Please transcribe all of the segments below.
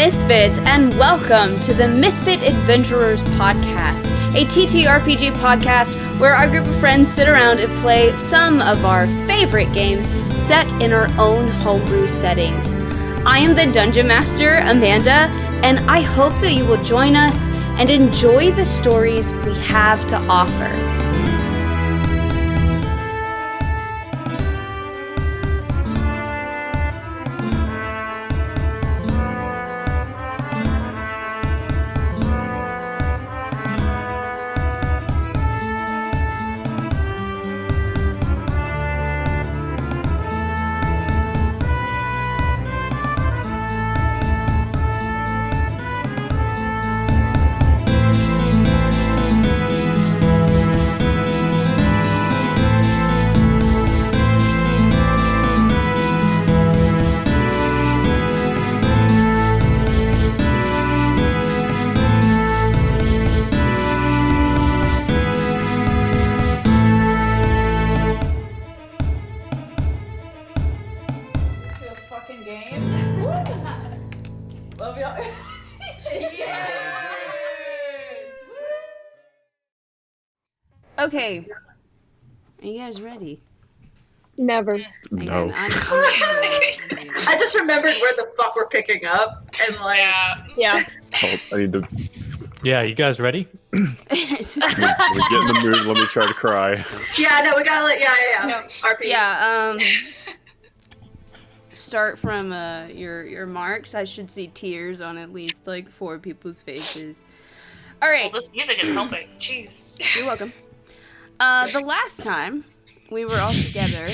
Misfits, and welcome to the Misfit Adventurers podcast, a TTRPG podcast where our group of friends sit around and play some of our favorite games set in our own homebrew settings. I am the Dungeon Master, Amanda, and I hope that you will join us and enjoy the stories we have to offer. Okay, are you guys ready? Never. No. I just remembered where the fuck we're picking up, and like, Yeah. Oh, I need to Yeah, you guys ready? let me get in the mood. Let me try to cry. yeah, no, we gotta let, yeah. No. RP. Yeah, start from your marks. I should see tears on at least like 4 people's faces. All right. Well, this music is helping. Jeez. You're welcome. The last time we were all together,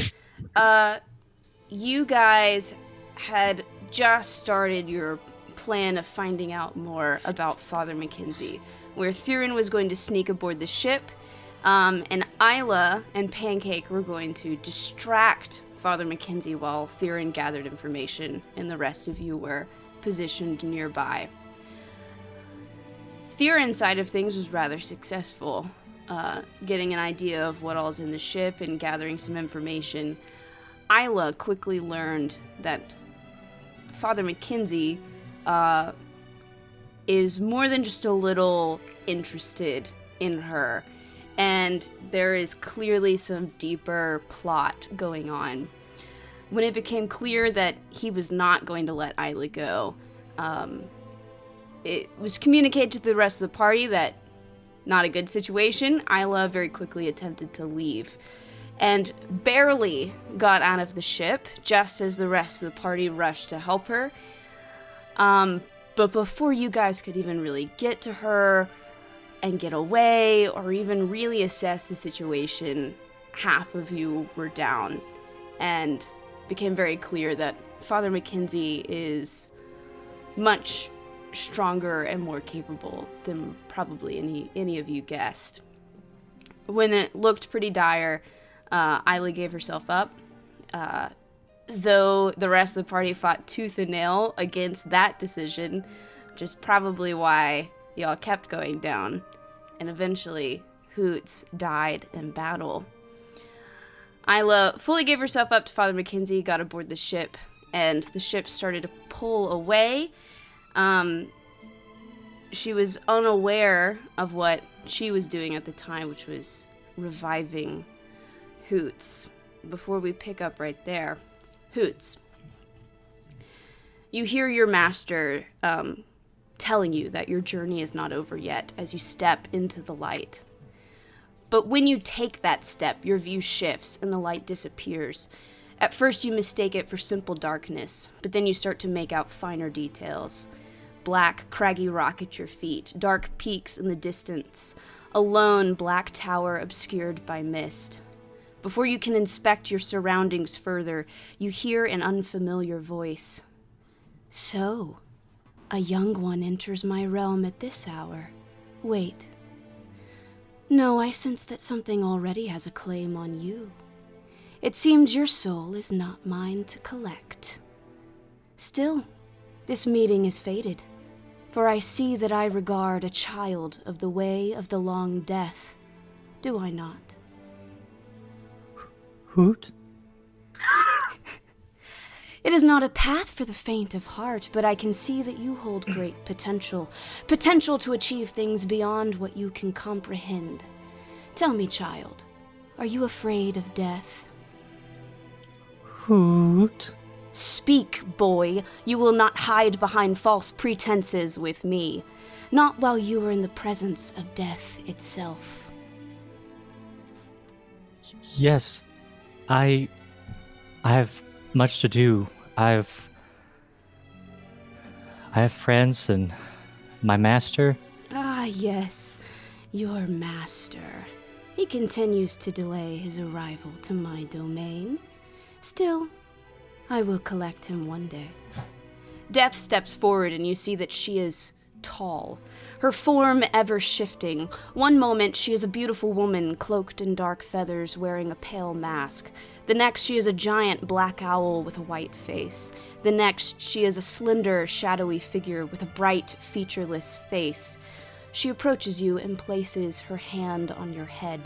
you guys had just started your plan of finding out more about Father Mackenzie, where Thurin was going to sneak aboard the ship, and Isla and Pancake were going to distract Father Mackenzie while Thurin gathered information, and the rest of you were positioned nearby. Thurin's side of things was rather successful. Getting an idea of what all's in the ship and gathering some information, Isla quickly learned that Father Mackenzie is more than just a little interested in her, and there is clearly some deeper plot going on. When it became clear that he was not going to let Isla go, it was communicated to the rest of the party that not a good situation. Isla very quickly attempted to leave and barely got out of the ship just as the rest of the party rushed to help her. But before you guys could even really get to her and get away or even really assess the situation, half of you were down, and became very clear that Father Mackenzie is much stronger and more capable than probably any of you guessed. When it looked pretty dire, Isla gave herself up, though the rest of the party fought tooth and nail against that decision, which is probably why y'all kept going down, and eventually Hoots died in battle. Isla fully gave herself up to Father Mackenzie, got aboard the ship, and the ship started to pull away. She was unaware of what she was doing at the time, which was reviving Hoots. Before we pick up right there, Hoots, you hear your master telling you that your journey is not over yet as you step into the light. But when you take that step, your view shifts and the light disappears. At first you mistake it for simple darkness, but then you start to make out finer details. Black, craggy rock at your feet, dark peaks in the distance, a lone black tower obscured by mist. Before you can inspect your surroundings further, you hear an unfamiliar voice. So, a young one enters my realm at this hour. Wait. No, I sense that something already has a claim on you. It seems your soul is not mine to collect. Still, this meeting is fated, for I see that I regard a child of the way of the long death, do I not? Hoot? It is not a path for the faint of heart, but I can see that you hold great potential. Potential to achieve things beyond what you can comprehend. Tell me, child, are you afraid of death? Hoot. Speak, boy. You will not hide behind false pretenses with me. Not while you are in the presence of death itself. Yes, I have much to do. I have friends and my master. Ah, yes, your master. He continues to delay his arrival to my domain. Still, I will collect him one day. Death steps forward and you see that she is tall, her form ever shifting. One moment she is a beautiful woman cloaked in dark feathers wearing a pale mask. The next she is a giant black owl with a white face. The next she is a slender, shadowy figure with a bright, featureless face. She approaches you and places her hand on your head.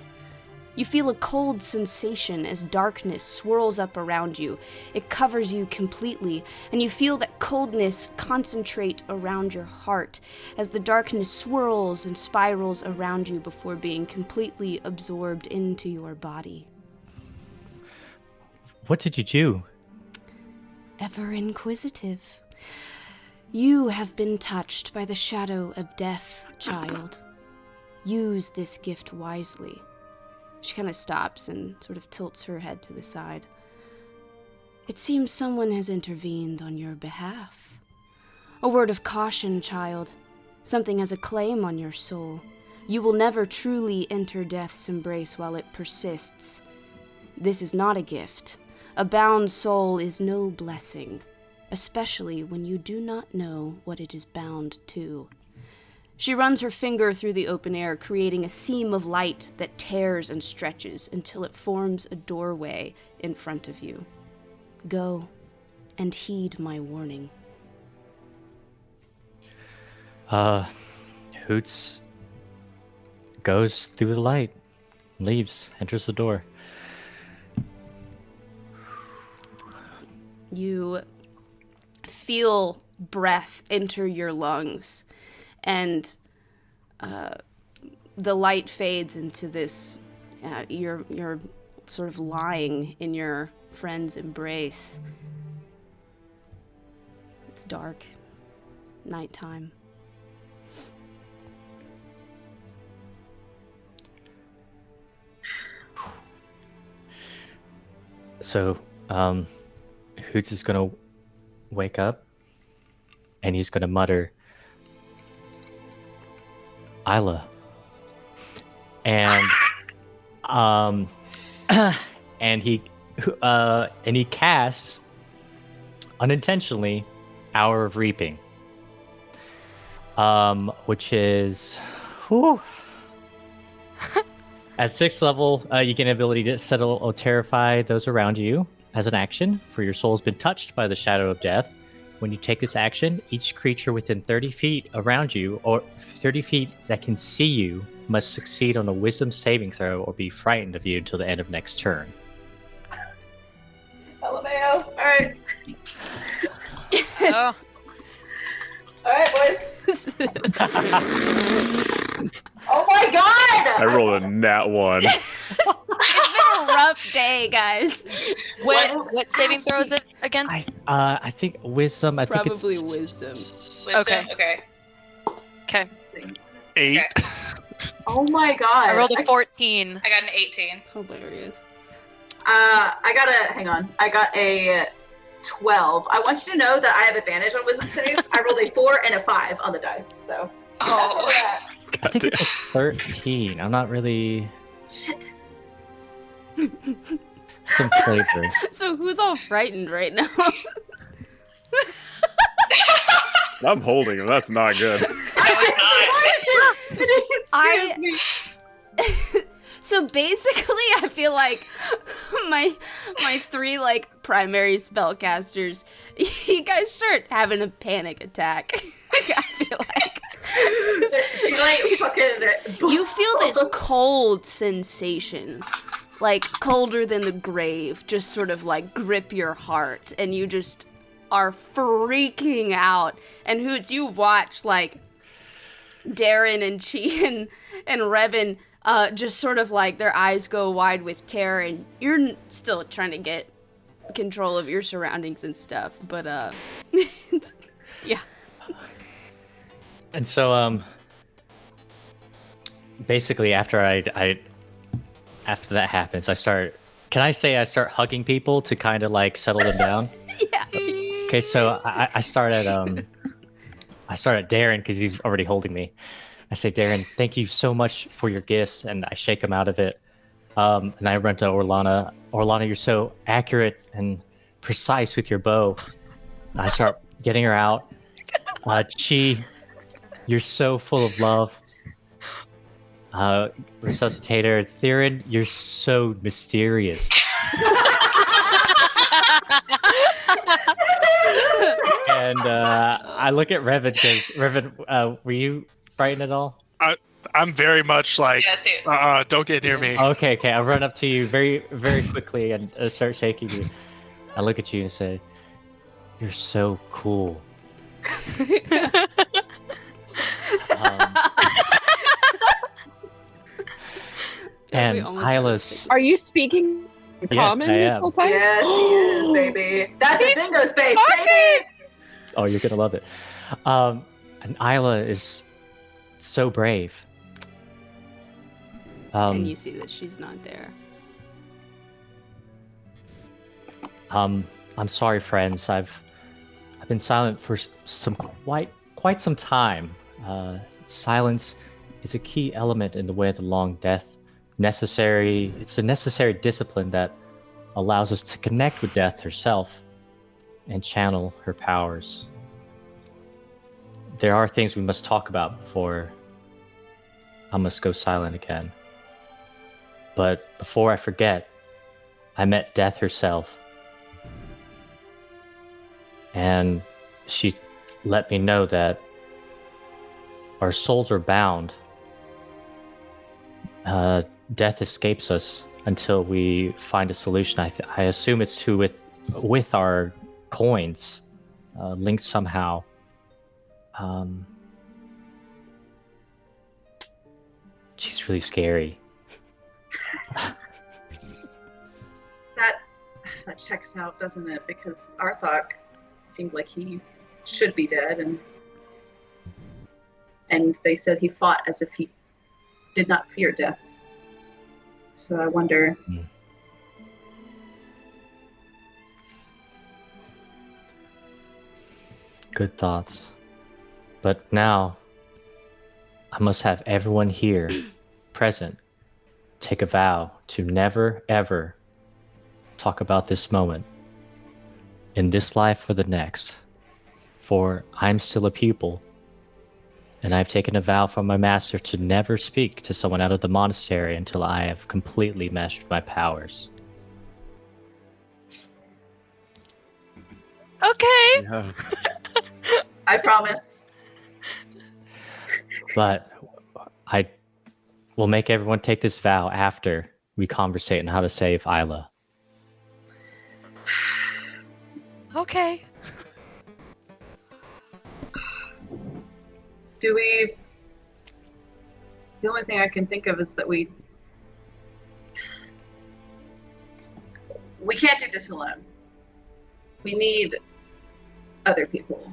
You feel a cold sensation as darkness swirls up around you. It covers you completely, and you feel that coldness concentrate around your heart as the darkness swirls and spirals around you before being completely absorbed into your body. What did you do? Ever inquisitive. You have been touched by the shadow of death, child. Use this gift wisely. She kind of stops and sort of tilts her head to the side. It seems someone has intervened on your behalf. A word of caution, child. Something has a claim on your soul. You will never truly enter death's embrace while it persists. This is not a gift. A bound soul is no blessing, especially when you do not know what it is bound to. She runs her finger through the open air, creating a seam of light that tears and stretches until it forms a doorway in front of you. Go and heed my warning. Hoots goes through the light, leaves, enters the door. You feel breath enter your lungs, and the light fades into this. You're sort of lying in your friend's embrace. It's dark, nighttime. So, Hoots is gonna wake up, and he's gonna mutter, "Isla," and and he casts unintentionally Hour of Reaping, which is, whew, at 6th level, you get an ability to settle or terrify those around you. As an action, for your soul has been touched by the shadow of death. When you take this action, each creature within 30 feet around you, or 30 feet that can see you, must succeed on a wisdom saving throw or be frightened of you until the end of next turn. LMAO. Alright. Oh, Alright, boys. Oh my god! I rolled a nat 1. It's been a rough day, guys. What saving throw is it again? I think wisdom. I think Probably it's wisdom. wisdom. Okay. Okay. Okay. 8. Okay. Oh my god. I rolled a 14. I got an 18. It's hilarious. I got a 12. I want you to know that I have advantage on wisdom saves. I rolled a 4 and a 5 on the dice, so. Oh. I think it's a 13. I'm not really Shit. some flavor. So who's all frightened right now? I'm holding him. That's not good. No, it's not. It scares me. So basically, I feel like my 3 like primary spellcasters, you guys start having a panic attack. I feel like She like fucking. you feel this cold sensation, like colder than the grave, just sort of like grip your heart, and you just are freaking out. And Hoots, you watch like Darren and Chi and Revan just sort of like their eyes go wide with terror, and you're still trying to get control of your surroundings and stuff. But yeah. And so basically after after that happens, I start hugging people to kind of like settle them down. Yeah. Okay, so I start at Darren because he's already holding me. I say, Darren, thank you so much for your gifts, and I shake him out of it. And I run to Orlana. Orlana, you're so accurate and precise with your bow. I start getting her out. Chi, you're so full of love. Resuscitator, Theron, you're so mysterious. And I look at Revan because Revan, were you frightened at all? I'm very much like, Yes, he- don't get near me. Okay. I run up to you very, very quickly and start shaking you. I look at you and say, "You're so cool." And We almost got Isla's. Are you speaking common I this am. whole time? Yes, he is, baby. That's a bingo space, baby. Oh, you're gonna love it. And Isla is so brave. And you see that she's not there. I'm sorry, friends. I've been silent for quite some time. Silence is a key element in the way of the long death. It's a necessary discipline that allows us to connect with death herself and channel her powers. There are things we must talk about before I must go silent again. But before I forget, I met Death herself. And she let me know that our souls are bound. Death escapes us until we find a solution. I assume it's with our coins linked somehow. She's really scary. That checks out, doesn't it? Because Arthok seemed like he should be dead, and they said he fought as if he did not fear death. So I wonder. Good thoughts. But now, I must have everyone here present take a vow to never, ever talk about this moment in this life or the next. For I'm still a pupil, and I've taken a vow from my master to never speak to someone out of the monastery until I have completely mastered my powers. Okay. Yeah. I promise. But I will make everyone take this vow after we conversate on how to save Isla. Okay. Do we? The only thing I can think of is that we can't do this alone. We need other people.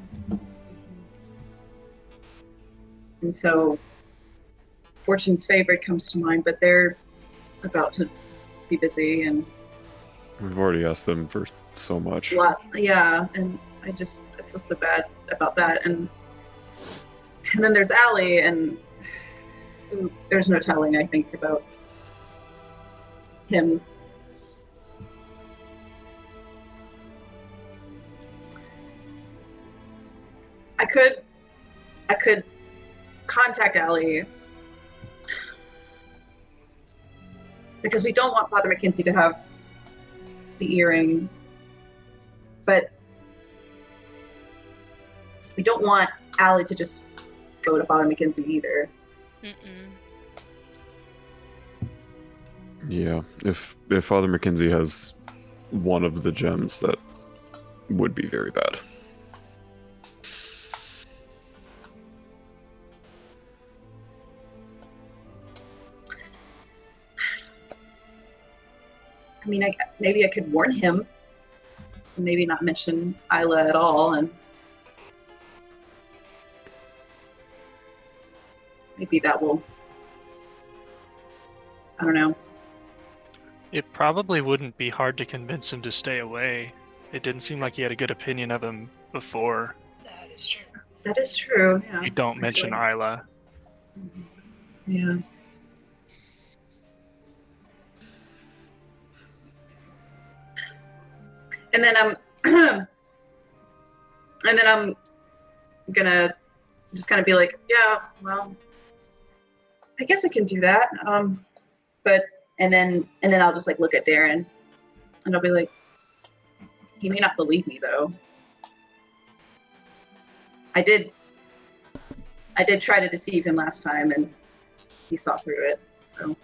And so Fortune's Favorite comes to mind, but they're about to be busy and We've already asked them for so much. yeah, and I feel so bad about that. And then there's Allie, and there's no telling, I think, about him. I could contact Allie because we don't want Father McKinsey to have the earring, but we don't want Allie to just go to Father McKinsey either. Mm-mm. Yeah, if Father McKinsey has one of the gems that would be very bad. I mean, maybe I could warn him. Maybe not mention Isla at all, and maybe that will. I don't know. It probably wouldn't be hard to convince him to stay away. It didn't seem like he had a good opinion of him before. That is true. That is true. Yeah. You don't mention Isla. Yeah. And then I'm gonna just kind of be like, yeah, well, I guess I can do that. But and then I'll just like look at Darren, and I'll be like, he may not believe me though. I did try to deceive him last time, and he saw through it. So.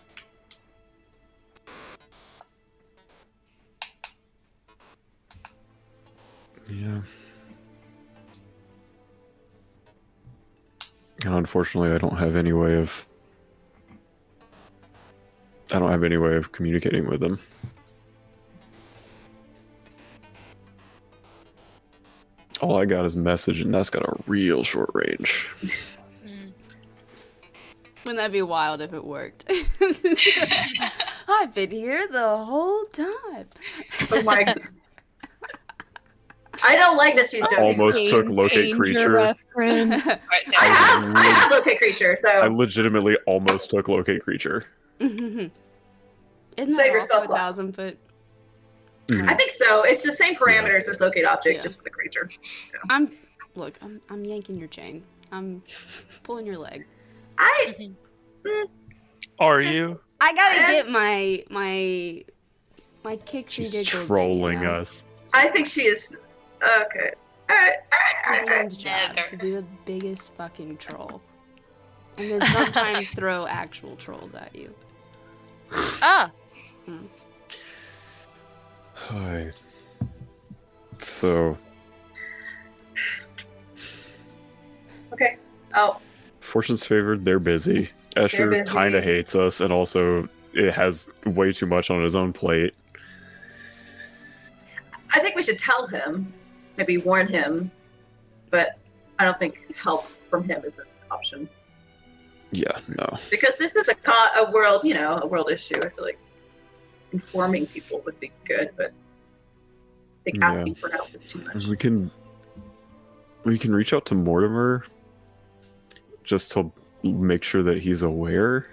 Yeah. And unfortunately, I don't have any way of communicating with them. All I got is message, and that's got a real short range. Wouldn't that be wild if it worked? I've been here the whole time. Oh my god. I don't like that she's joking. Almost took James locate Danger creature. reference. Right, so I have locate creature, so I legitimately almost took locate creature. Isn't Save that your also spell slots. 1,000 foot? I think so. It's the same parameters as locate object, Yeah. just for the creature. I'm yanking your chain. I'm pulling your leg. Are you? I gotta Yes. get my kicks and She's giggles in, trolling you know? us. I think she is. Okay. Alright. It's the DM's job Never. to be the biggest fucking troll. And then sometimes throw actual trolls at you. Ah, Hi. So, Okay. Oh, fortune's favored, they're busy. Escher busy. kind of hates us, and also it has way too much on his own plate. I think we should tell him, maybe warn him, but I don't think help from him is an option. Yeah, no. Because this is a world, a world issue. I feel like informing people would be good, but I think Yeah. asking for help is too much. We can reach out to Mortimer just to make sure that he's aware.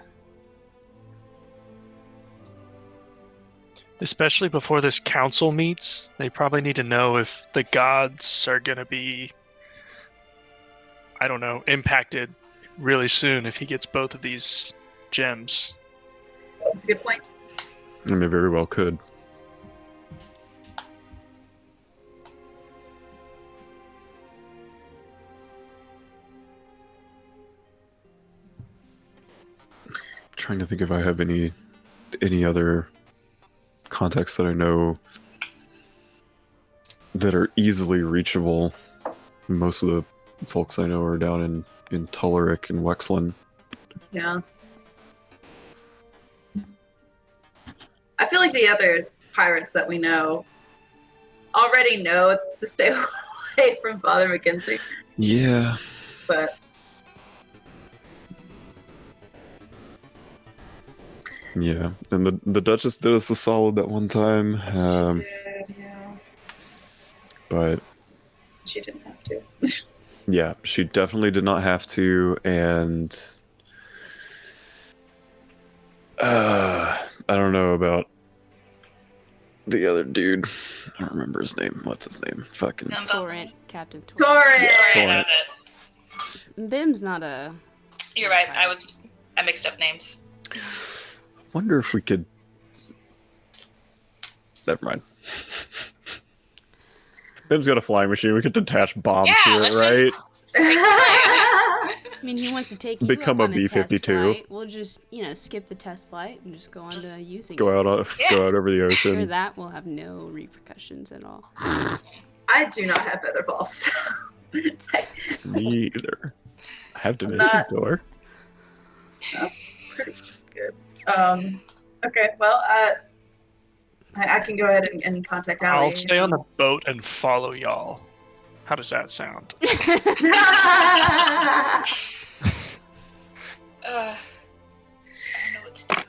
Especially before this council meets, they probably need to know if the gods are going to be, I don't know, impacted really soon if he gets both of these gems. That's a good point. I mean, very well could. Trying to think if I have any other contacts that I know that are easily reachable. Most of the folks I know are down in Tullerick and Wexland. Yeah. I feel like the other pirates that we know already know to stay away from Father McKenzie, Yeah. but Yeah, and the Duchess did us a solid that one time, she did, yeah. but She didn't have to. yeah, she definitely did not have to, and I don't know about the other dude. I don't remember his name. What's his name? Fucking Number. Torrent, Captain Torrent. Torrent! Right, Torrent. that's it. Bim's not a... You're right. I mixed up names. Wonder if we could. Never mind. Bim's got a flying machine. We could attach bombs Yeah, to it, let's right? Take the I mean, he wants to take you Become up a on a test B-52. flight. We'll just, skip the test flight and just go on Just to using Go it. out, Yeah. go out over the Sure, ocean. that will have no repercussions at all. I I do not have feather falls. Me either. I have to I'm miss not- the door. That's pretty good. Okay, well, I can go ahead and contact Allie. I'll stay on the boat and follow y'all. How does that sound? I don't know what to do.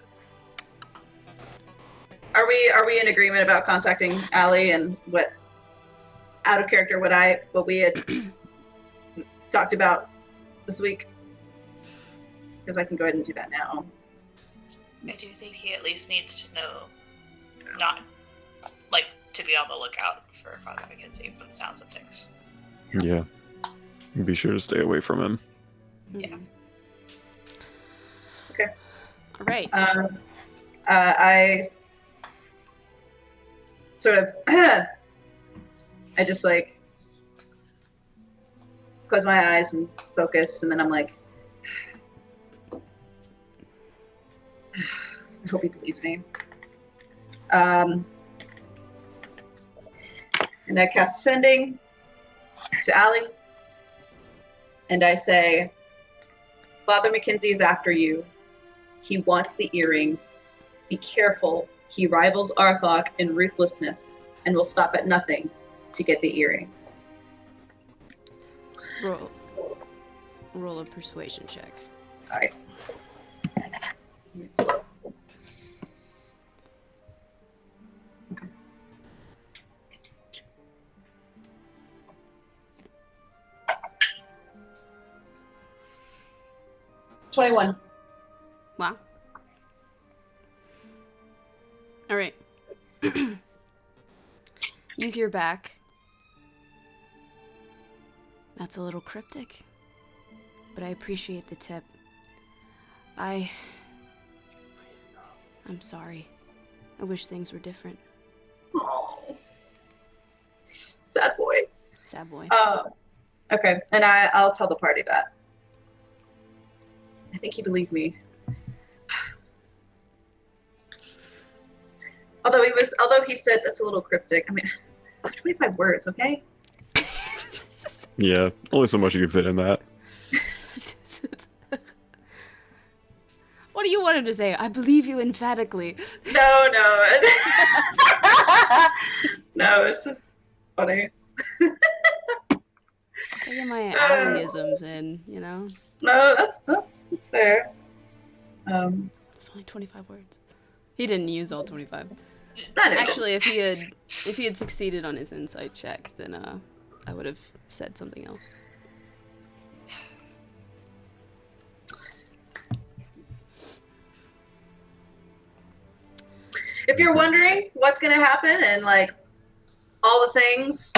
Are we in agreement about contacting Allie and what out of character what we had talked about this week? Because I can go ahead and do that now. I do think he at least needs to know, not like to be on the lookout for Father McKenzie from the sounds of things. Yeah. Be sure to stay away from him. Yeah. Okay. All right. I sort of, I just like close my eyes and focus, and then I'm like, I hope he believes me. And I cast Sending to Allie, and I say, Father McKenzie is after you. He wants the earring. Be careful. He rivals Arthok in ruthlessness and will stop at nothing to get the earring. Roll a persuasion check. All right. Okay. 21. Wow. All right. You hear back. That's a little cryptic, but I appreciate the tip. I'm sorry. I wish things were different. Oh, sad boy. Sad boy. Okay, and I'll tell the party that. I think he believed me. Although he said that's a little cryptic. I mean, 25 words, okay? Yeah, only so much you can fit in that. What do you want him to say? I believe you emphatically. No. No, it's just funny. I get my alleyisms in, you know? No, that's fair. It's only 25 words. He didn't use all 25. I know. Actually, if he had succeeded on his insight check, then I would have said something else. If you're wondering what's gonna happen and like all the things,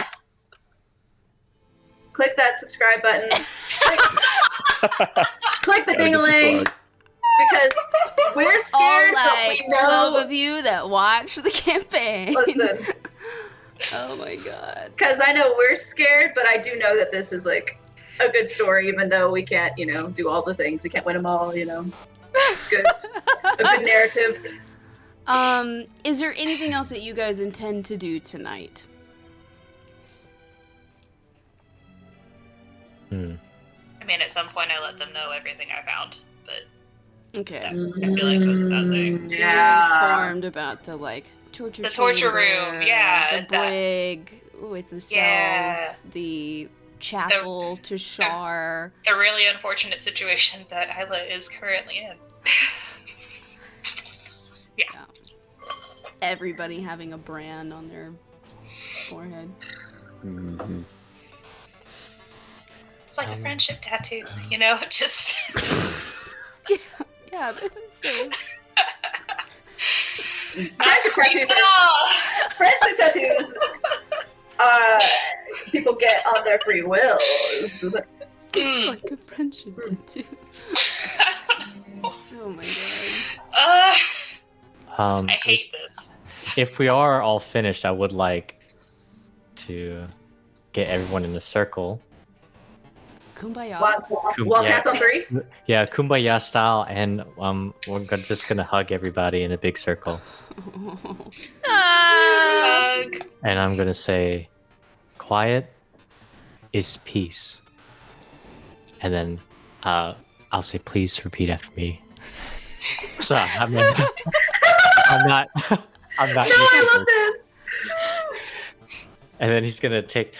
click that subscribe button. Click the ding-a-ling. Because we're All scared, like but we know. 12 of you that watch the campaign. Listen, Oh my god. because I know we're scared, but I do know that this is like a good story, even though we can't, do all the things. We can't win them all, It's good. A good narrative. Is there anything else that you guys intend to do tonight? I mean, at some point I let them know everything I found, but Okay. that, I feel like goes without saying. So you're informed about the torture The torture chamber, room, yeah, the that- brig with the cells, Yeah. the chapel to Shar. The really unfortunate situation that Isla is currently in. Everybody having a brand on their forehead. Mm-hmm. It's like a friendship tattoo, just... Yeah, so Friendship tattoos. Friendship tattoos. People get on their free will. it's like a friendship tattoo. Oh my god. I hate this. If we are all finished, I would like to get everyone in a circle. Kumbaya. Walk out on 3. Yeah, kumbaya style, and just gonna hug everybody in a big circle. Hug. And I'm gonna say, Quiet is peace. And then I'll say, please repeat after me. So I'm not. I'm not. No, I love this. And then he's gonna take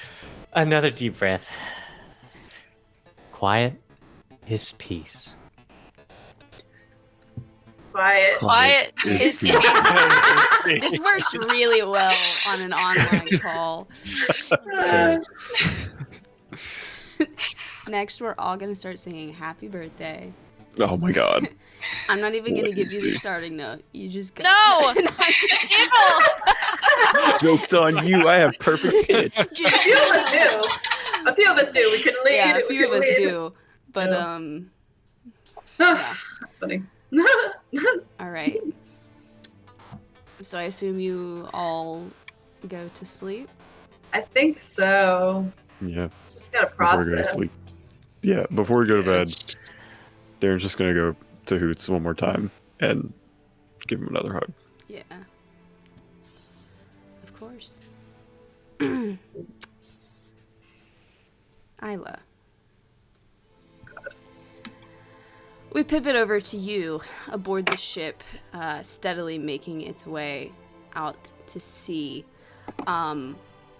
another deep breath. Quiet is peace. Quiet is peace. This works really well on an online call. Next, we're all gonna start singing "Happy Birthday." Oh my god. I'm not even gonna give you the Lazy. starting note. You just go. No! Evil! Joke's on you. I have perfect pitch. A few of us do. A few of us do. We can lead. Yeah, a we few of can us lead. do, but Yeah. yeah. That's funny. All right. So I assume you all go to sleep. I think so. Yeah. Just gotta Before we go to process. Yeah, before we go to bed, Darren's just gonna go to Hoots one more time and give him another hug. Yeah. Of course. Isla. We pivot over to you aboard the ship, steadily making its way out to sea.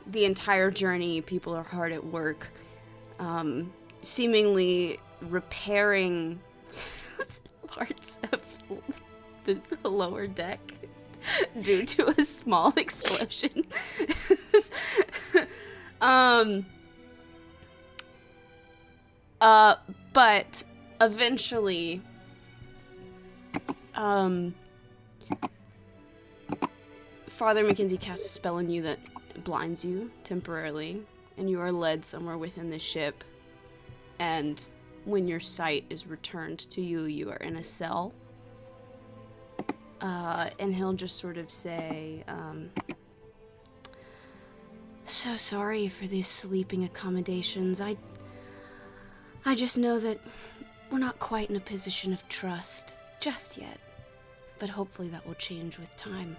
The entire journey, people are hard at work, seemingly repairing parts of the lower deck due to a small explosion. But eventually, Father Mackenzie casts a spell on you that blinds you temporarily, and you are led somewhere within the ship. And when your sight is returned to you, you are in a cell. And he'll just sort of say, so sorry for these sleeping accommodations. I just know that we're not quite in a position of trust just yet, but hopefully that will change with time.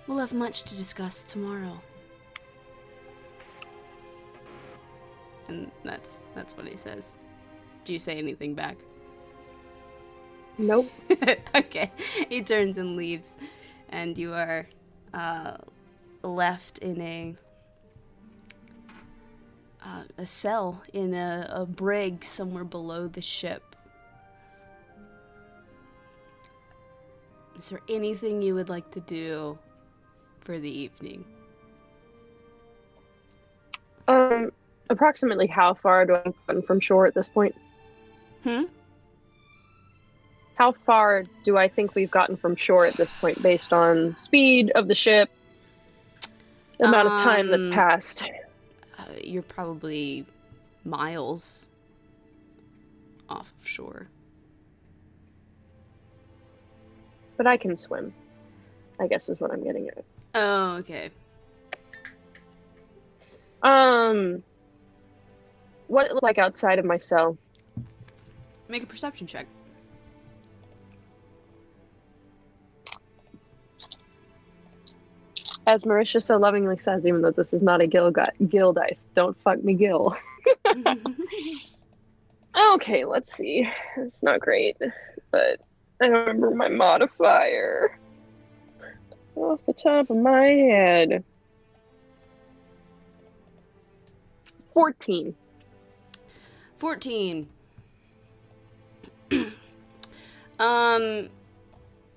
We'll have much to discuss tomorrow. And that's what he says. Do you say anything back? Nope. Okay. He turns and leaves, and you are left in a cell in a brig somewhere below the ship. Is there anything you would like to do for the evening? Approximately how far do I run from shore at this point? How far do I think we've gotten from shore at this point based on speed of the ship, the amount of time that's passed? You're probably miles off of shore. But I can swim, I guess is what I'm getting at. Oh, okay. What it looks like outside of my cell? Make a perception check. As Marisha so lovingly says, even though this is not a Gil dice, don't fuck me, Gil. Okay, let's see. It's not great, but I don't remember my modifier off the top of my head. 14. 14.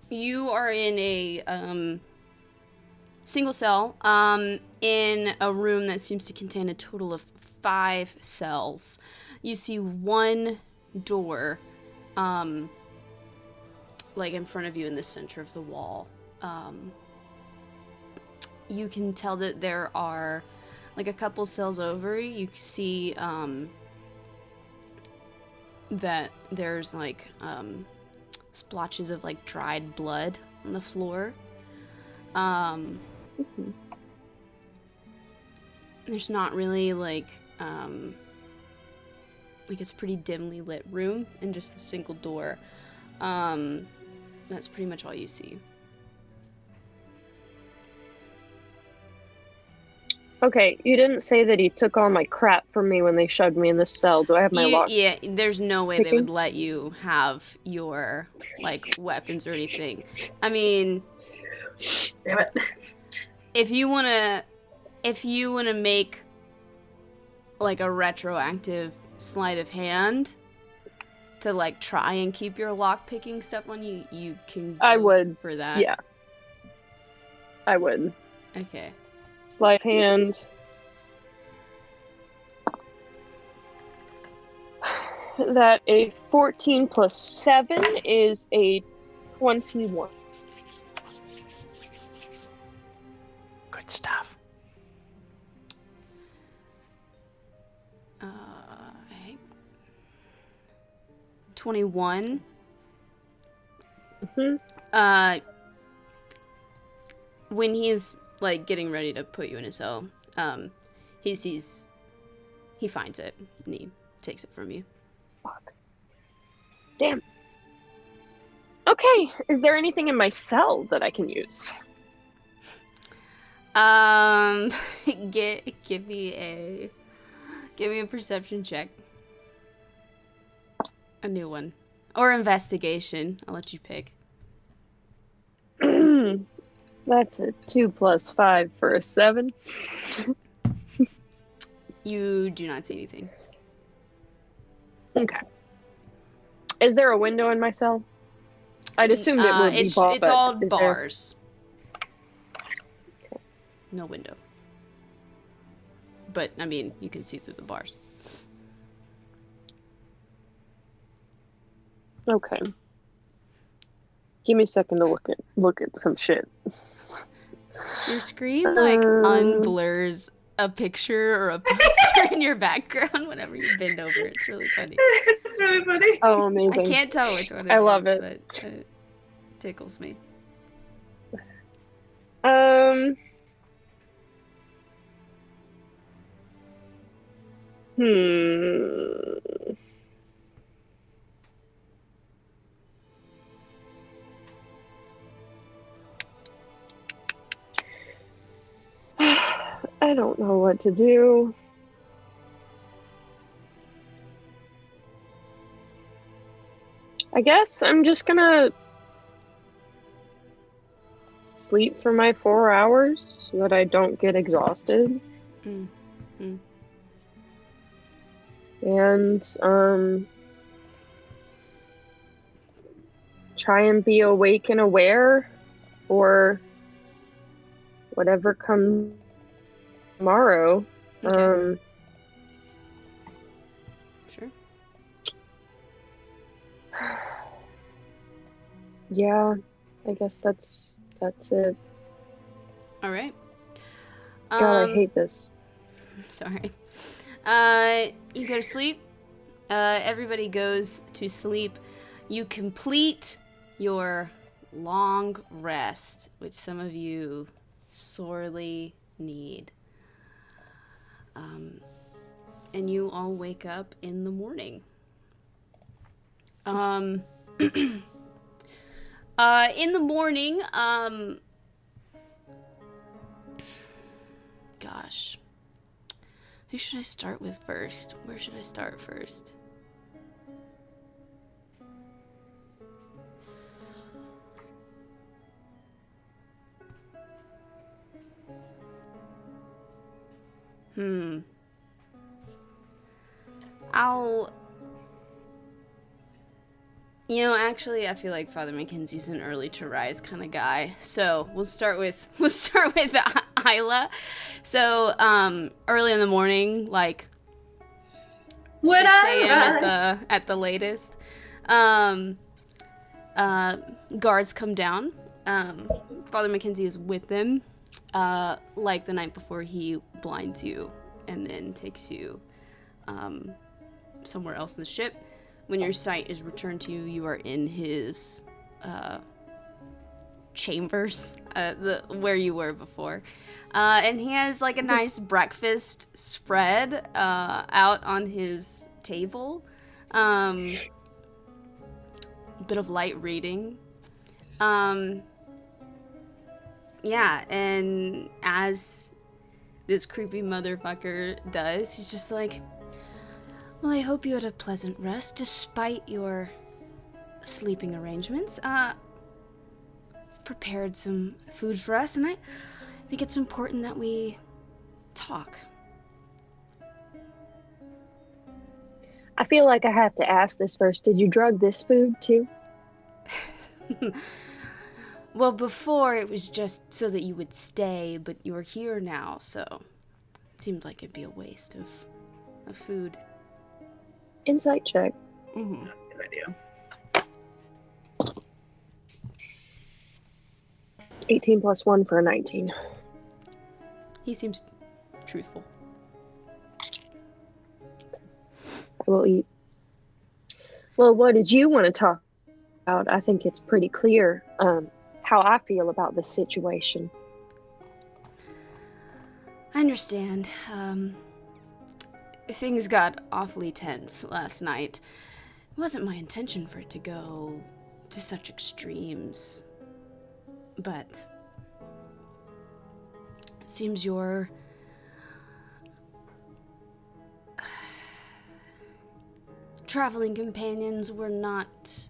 You are in a single cell in a room that seems to contain a total of 5 cells. You see one door like in front of you in the center of the wall. You can tell that there are like a couple cells over. You see that there's like splotches of like dried blood on the floor. There's not really like it's a pretty dimly lit room and just a single door. That's pretty much all you see. Okay, you didn't say that he took all my crap from me when they shoved me in this cell. Do I have my lock? Yeah, there's no way they picking? would let you have your like weapons or anything. I mean, Damn it. if you wanna make like a retroactive sleight of hand to like try and keep your lock picking stuff on you, you can go I would. for that. Yeah. I would. Okay. Sleight of hand. That a 14 plus 7 is a 21. Good stuff. 21. Mm-hmm. When he's like getting ready to put you in a cell, he finds it and he takes it from you. Fuck. Damn. Okay, is there anything in my cell that I can use? Give me a perception check. A new one. Or investigation. I'll let you pick. That's a 2 plus 5 for a 7. You do not see anything. Okay. Is there a window in my cell? I'd assumed it would be it's ball, but all is there- bars. Okay. No window. But I mean, you can see through the bars. Okay. Give me a second to look at some shit. Your screen like unblurs a picture or a poster in your background whenever you bend over. It's really funny. It's really funny. Oh, amazing. I can't tell which one it is. I love it. But it tickles me. I don't know what to do. I guess I'm just gonna sleep for my 4 hours so that I don't get exhausted. And try and be awake and aware for whatever comes tomorrow. Okay. Sure. Yeah, I guess that's it. All right. God, I hate this. Sorry. You go to sleep. Everybody goes to sleep. You complete your long rest, which some of you sorely need. And you all wake up in the morning. In the morning, gosh. Who should I start with first? Where should I start first? Actually, I feel like Father Mackenzie's an early to rise kind of guy. So we'll start with Isla. So early in the morning, like 6 a.m. at the latest. Guards come down. Father Mackenzie is with them. Like the night before, he blinds you and then takes you somewhere else in the ship. When your sight is returned to you, you are in his chambers, where you were before. And he has like a nice breakfast spread out on his table. Bit of light reading. Yeah, and as this creepy motherfucker does. He's just like, well, I hope you had a pleasant rest despite your sleeping arrangements. I've prepared some food for us, and I think it's important that we talk. I feel like I have to ask this first. Did you drug this food too? Well, before it was just so that you would stay, but you're here now, so it seemed like it'd be a waste of food. Insight check. Mm-hmm. Good idea. 18 plus 1 for a 19. He seems truthful. I will eat. Well, what did you want to talk about? I think it's pretty clear how I feel about this situation. I understand. Things got awfully tense last night. It wasn't my intention for it to go to such extremes. But it seems your traveling companions were not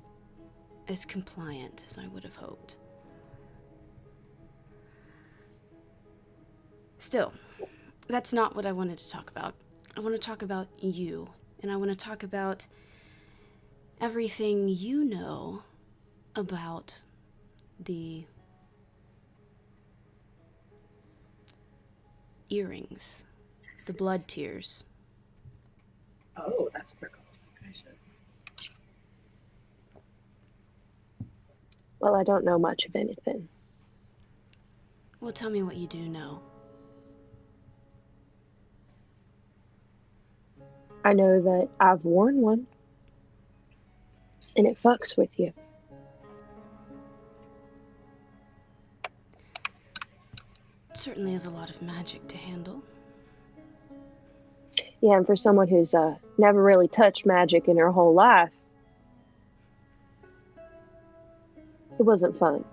as compliant as I would have hoped. Still, that's not what I wanted to talk about. I want to talk about you, and I want to talk about everything you know about the earrings, the blood tears. Oh, that's what they're called. Okay, shit. Well, I don't know much of anything. Well, tell me what you do know. I know that I've worn one, and it fucks with you. It certainly is a lot of magic to handle. Yeah, and for someone who's never really touched magic in her whole life, it wasn't fun.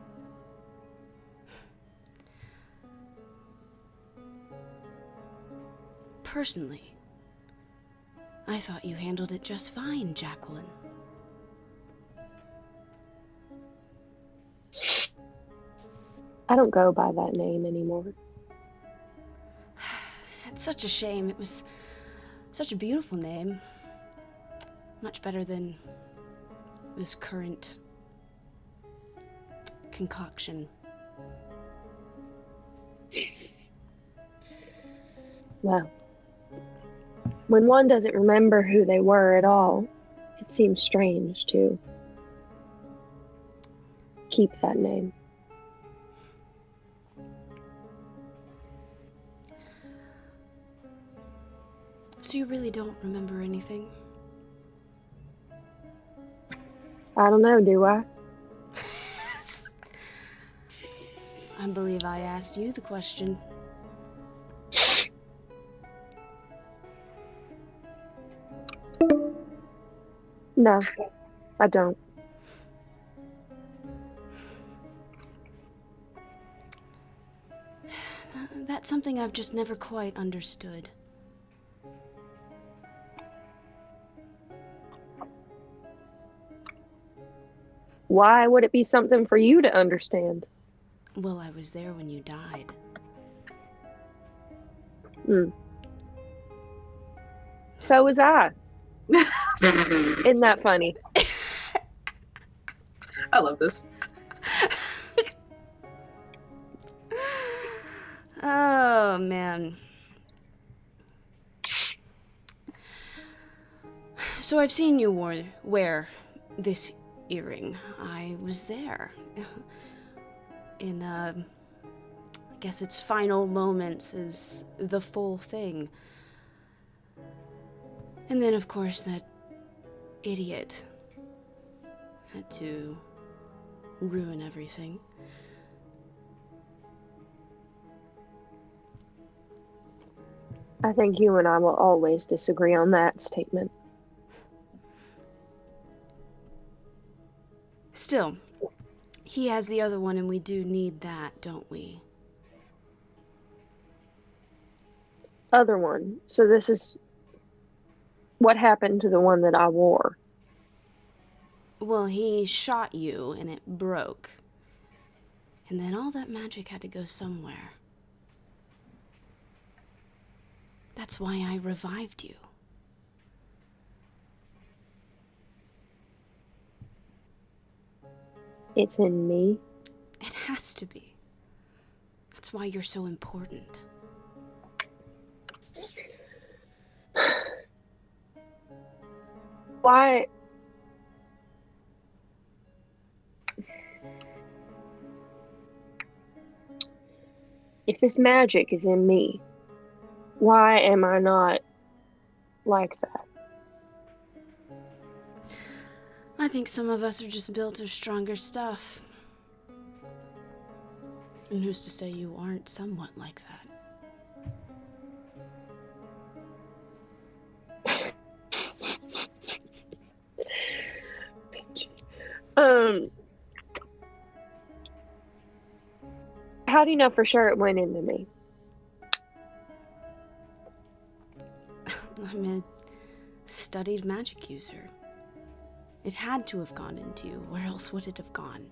Personally, I thought you handled it just fine, Jacqueline. I don't go by that name anymore. It's such a shame. It was such a beautiful name. Much better than this current concoction. Well, when one doesn't remember who they were at all, it seems strange to keep that name. So you really don't remember anything? I don't know, do I? I believe I asked you the question. No, I don't. That's something I've just never quite understood. Why would it be something for you to understand? Well, I was there when you died. So was I. Isn't that funny? I love this. Oh, man. So I've seen you wear this earring. I was there. In, I guess its final moments as the full thing. And then, of course, that idiot had to ruin everything. I think you and I will always disagree on that statement. Still, he has the other one, and we do need that, don't we? other one. So this is what happened to the one that I wore. Well, he shot you and it broke. And then all that magic had to go somewhere. That's why I revived you. It's in me. It has to be. That's why you're so important. Why? If this magic is in me, why am I not like that? I think some of us are just built of stronger stuff. And who's to say you aren't somewhat like that? How do you know for sure it went into me? I'm a studied magic user. It had to have gone into you. Where else would it have gone?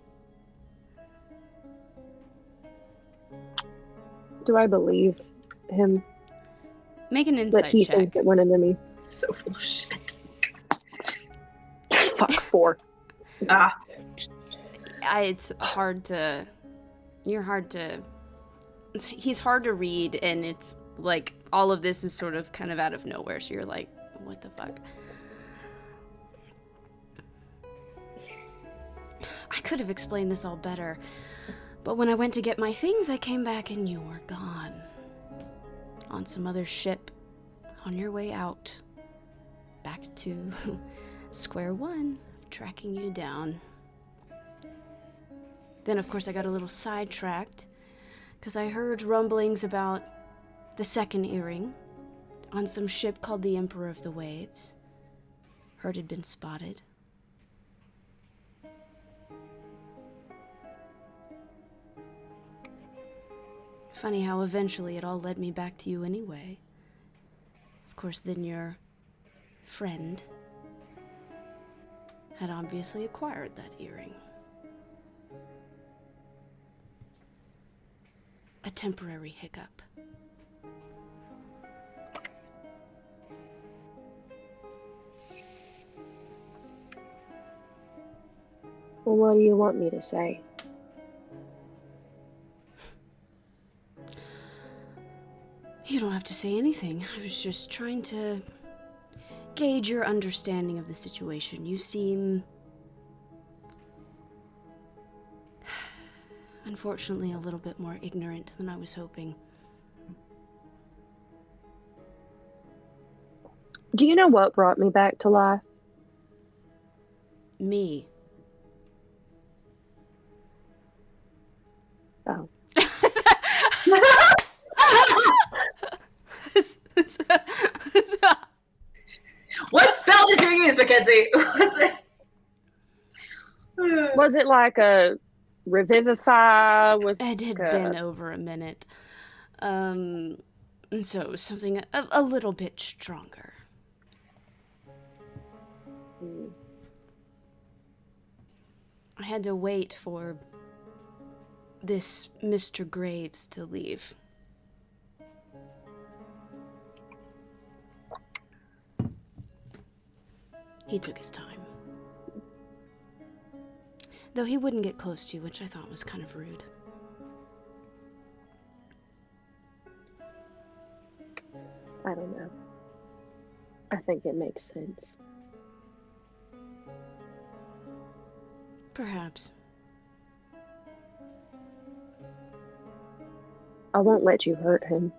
Do I believe him Make an that insight he check. thinks it went into me? So full of shit. Fuck, 4. Ah, It's hard to... You're hard to... He's hard to read, and it's like all of this is sort of kind of out of nowhere, so you're like, what the fuck? I could have explained this all better, but when I went to get my things, I came back and you were gone. On some other ship, on your way out. Back to square one of tracking you down. Then, of course, I got a little sidetracked because I heard rumblings about the second earring on some ship called the Emperor of the Waves. Heard it'd been spotted. Funny how eventually it all led me back to you anyway. Of course, then your friend had obviously acquired that earring. A temporary hiccup. Well, what do you want me to say? You don't have to say anything. I was just trying to gauge your understanding of the situation. You seem... unfortunately a little bit more ignorant than I was hoping. Do you know what brought me back to life? Me. Oh. what spell did you use, Mackenzie? Was it like a revivify? Was It had like been over a minute. And so it was something a little bit stronger. I had to wait for this Mr. Graves to leave. He took his time. Though he wouldn't get close to you, which I thought was kind of rude. I don't know. I think it makes sense. Perhaps. I won't let you hurt him.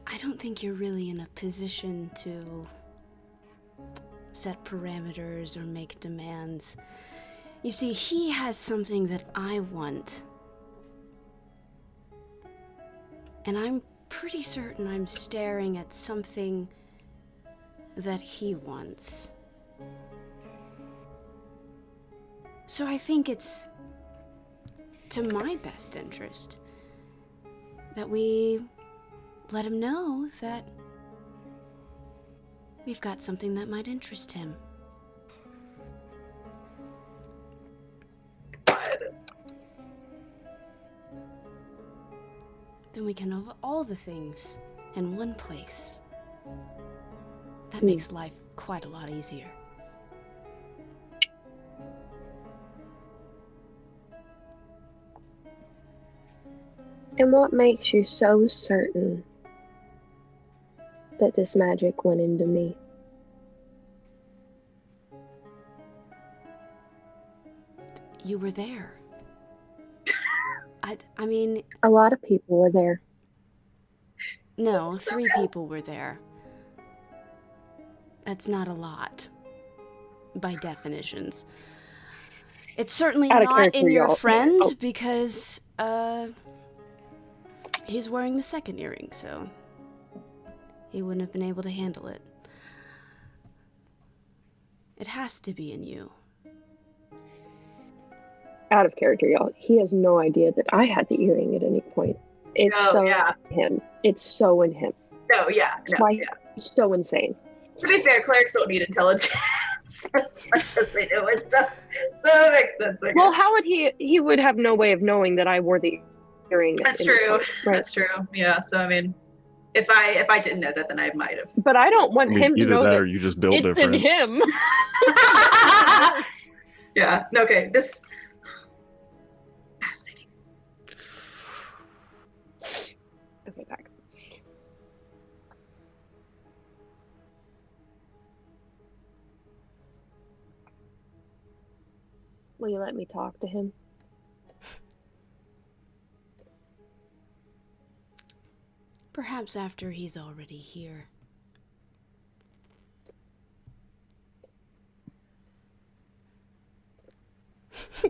I don't think you're really in a position to set parameters or make demands. You see, he has something that I want. And I'm pretty certain I'm staring at something that he wants. So I think it's to my best interest that we let him know that we've got something that might interest him. Then we can have all the things in one place. That makes life quite a lot easier. And what makes you so certain that this magic went into me? You were there. I mean... A lot of people were there. No, 3 people were there. That's not a lot, by definitions. It's certainly Out of not character, in your y'all. friend, Oh. because, he's wearing the second earring, so he wouldn't have been able to handle it. It has to be in you. Out of character, y'all. He has no idea that I had the earring at any point. It's so in him. It's so in him. No, yeah. That's why he's so insane. To be fair, clerics don't need intelligence as much as they do with stuff. So it makes sense. I Well, guess. how would he would have no way of knowing that I wore the earring. That's at any true. point, right? That's true. Yeah. So I mean, if I didn't know that, then I might have. But I don't want I mean, him to either know that that or you just built it's different. in him. Yeah. Okay. This fascinating. Okay, back. Will you let me talk to him? Perhaps after he's already here.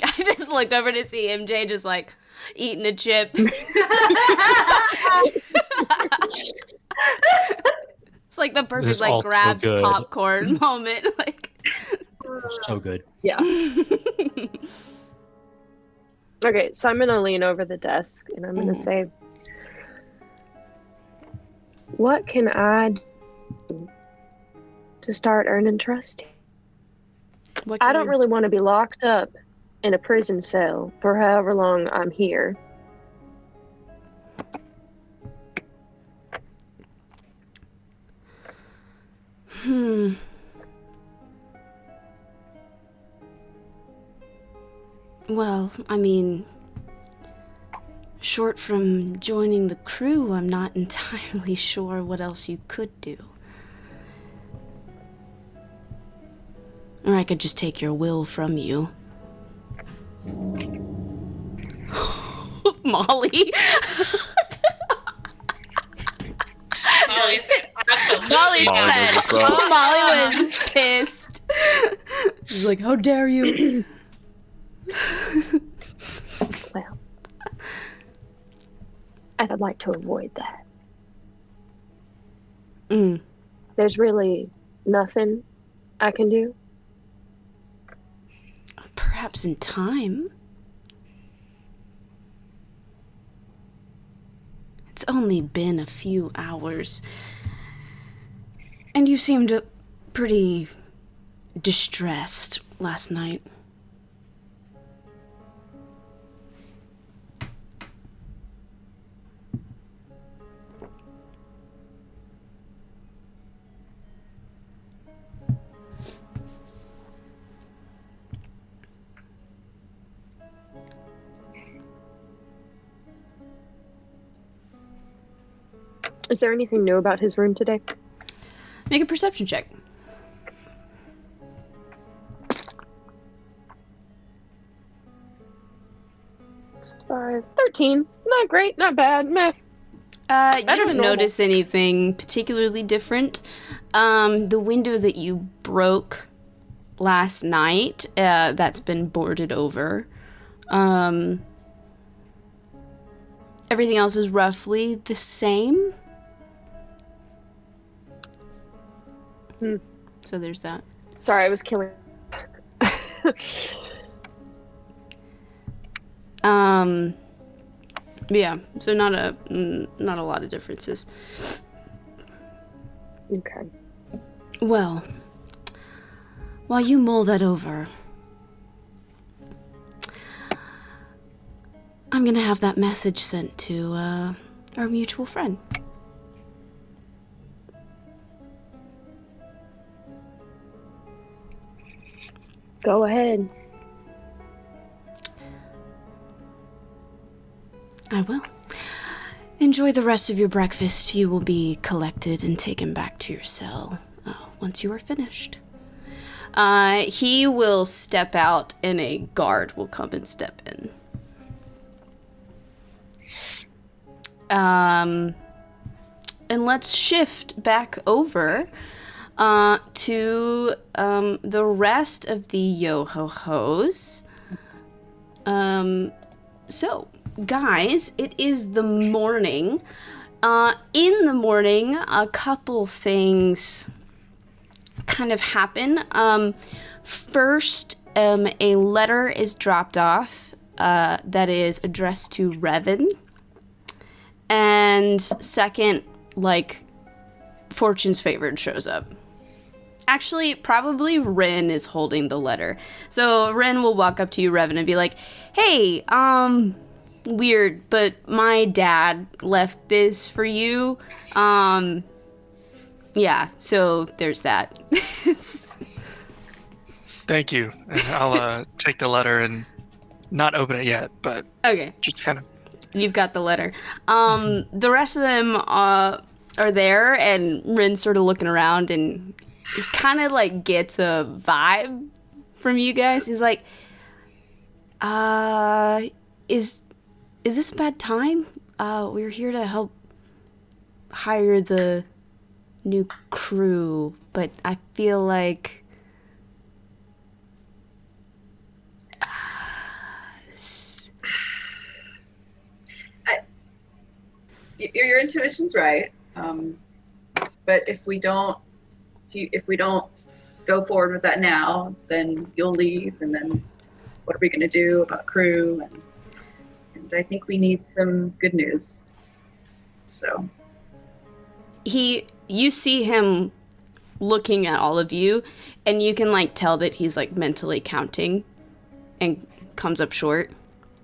I just looked over to see MJ just like eating a chip. It's like the This perfect is like also grabs good. popcorn moment. Like So good. Yeah. Okay, so I'm gonna lean over the desk and I'm gonna say, what can I do to start earning trust? what I can don't you- really want to be locked up in a prison cell for however long I'm here. Well, I mean, short from joining the crew, I'm not entirely sure what else you could do. Or I could just take your will from you. Molly. Molly's absolutely Molly's not. said, Molly was "Oh, Molly was pissed. She's like, how dare you? Well, I'd like to avoid that. There's really nothing I can do. Perhaps in time. It's only been a few hours. And you seemed pretty distressed last night. Is there anything new about his room today? Make a perception check. Five, 13. Not great, not bad. Meh. You Better don't than normal. notice anything particularly different. The window that you broke last night, that's been boarded over. Everything else is roughly the same. So there's that. Sorry, I was killing. Yeah, so not a lot of differences. Okay. Well, while you mull that over, I'm gonna have that message sent to our mutual friend. Go ahead. I will. Enjoy the rest of your breakfast. You will be collected and taken back to your cell once you are finished. He will step out and a guard will come and step in. And let's shift back over to the rest of the Yo-Ho-Hos. So, guys, it is the morning. In the morning, a couple things kind of happen. First, a letter is dropped off that is addressed to Revan. And second, like, Fortune's favorite shows up. Actually, probably Ren is holding the letter. So Ren will walk up to you, Revan, and be like, hey, weird, but my dad left this for you. Yeah, so there's that. Thank you. And I'll take the letter and not open it yet, but Okay. just kind of. You've got the letter. The rest of them are there, and Rin's sort of looking around, and he kind of like gets a vibe from you guys. He's like, is this a bad time? We're here to help hire the new crew, but I feel like your intuition's right. But if we don't go forward with that now, then you'll leave, and then what are we going to do about crew? And I think we need some good news. So you see him looking at all of you, and you can like tell that he's like mentally counting and comes up short,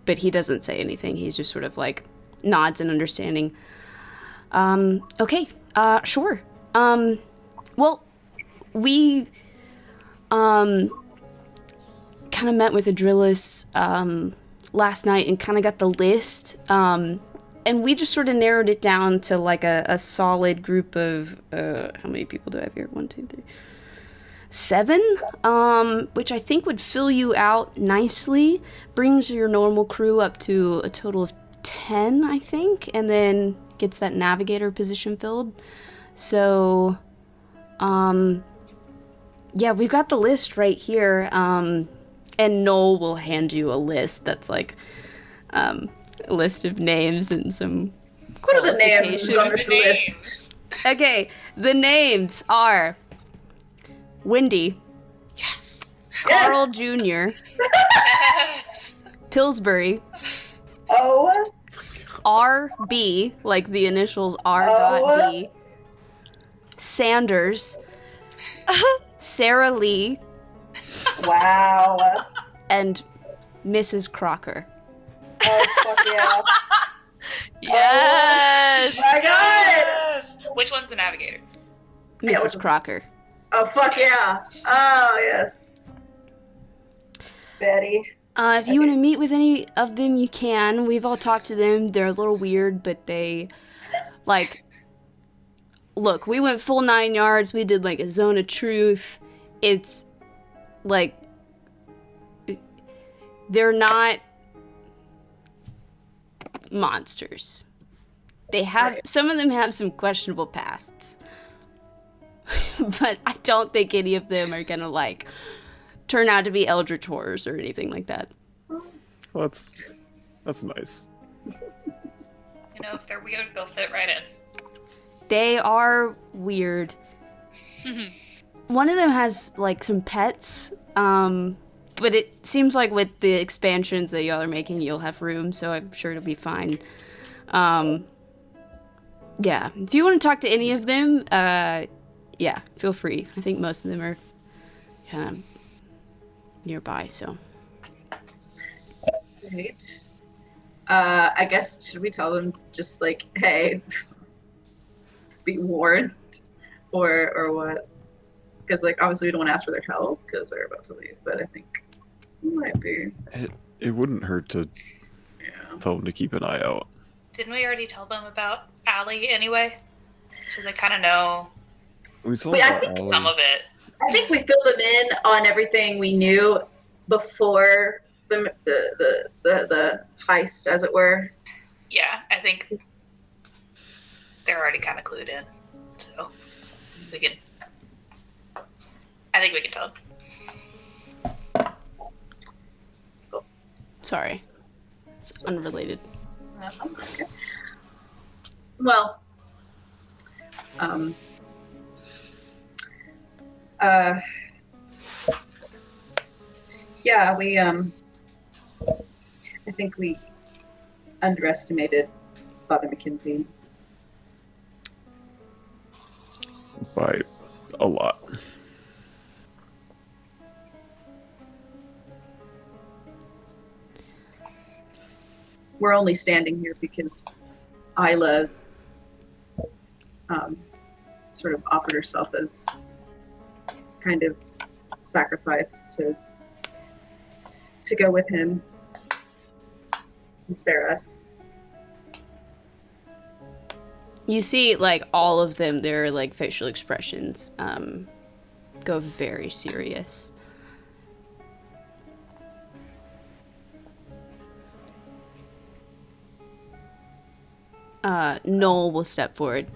but he doesn't say anything. He's just sort of like nods in understanding. Okay, sure. Well, we kind of met with Adrillis last night and kind of got the list, and we just sort of narrowed it down to like a solid group of how many people do I have here? 1, 2, 3, 7, which I think would fill you out nicely, brings your normal crew up to a total of 10, I think, and then gets that navigator position filled. So yeah, we've got the list right here, and Noel will hand you a list that's like a list of names and some what are the names on this list? Okay, the names are Wendy, Yes. Carl Jr., Yes. Pillsbury, Oh, RB, like the initials R.B, Sanders, Sarah Lee, wow. and Mrs. Crocker. Oh, fuck yeah. Yes. Oh, my God. Yes. Which one's the navigator? Mrs. Crocker. Oh, fuck yeah. Oh, yes. Betty. If you want to meet with any of them, you can. We've all talked to them. They're a little weird, but they, like, look, we went full 9 yards. We did, like, a zone of truth. It's, like, they're not monsters. They have, some of them have some questionable pasts. But I don't think any of them are gonna, like, turn out to be eldritch horrors or anything like that. Well, that's nice. You know, if they're weird, they'll fit right in. They are weird. One of them has, like, some pets, but it seems like with the expansions that y'all are making, you'll have room, so I'm sure it'll be fine. Yeah, if you want to talk to any of them, yeah, feel free. I think most of them are kind of nearby, so. Right. I guess, should we tell them just like, hey, be warned, or what? Because like obviously we don't want to ask for their help because they're about to leave, but I think it might be. It wouldn't hurt to Yeah. tell them to keep an eye out. Didn't we already tell them about Allie anyway? So they kind of know We told Wait, I about think Allie. some of it. I think we filled them in on everything we knew before the heist, as it were. Yeah, I think they're already kind of clued in. So we can. I think we can tell them. Sorry. It's unrelated. Okay. Well, yeah, we I think we underestimated Father McKinsey. By a lot. We're only standing here because Isla sort of offered herself as kind of sacrifice to go with him and spare us. You see, like, all of them, their, like, facial expressions go very serious. Noel will step forward.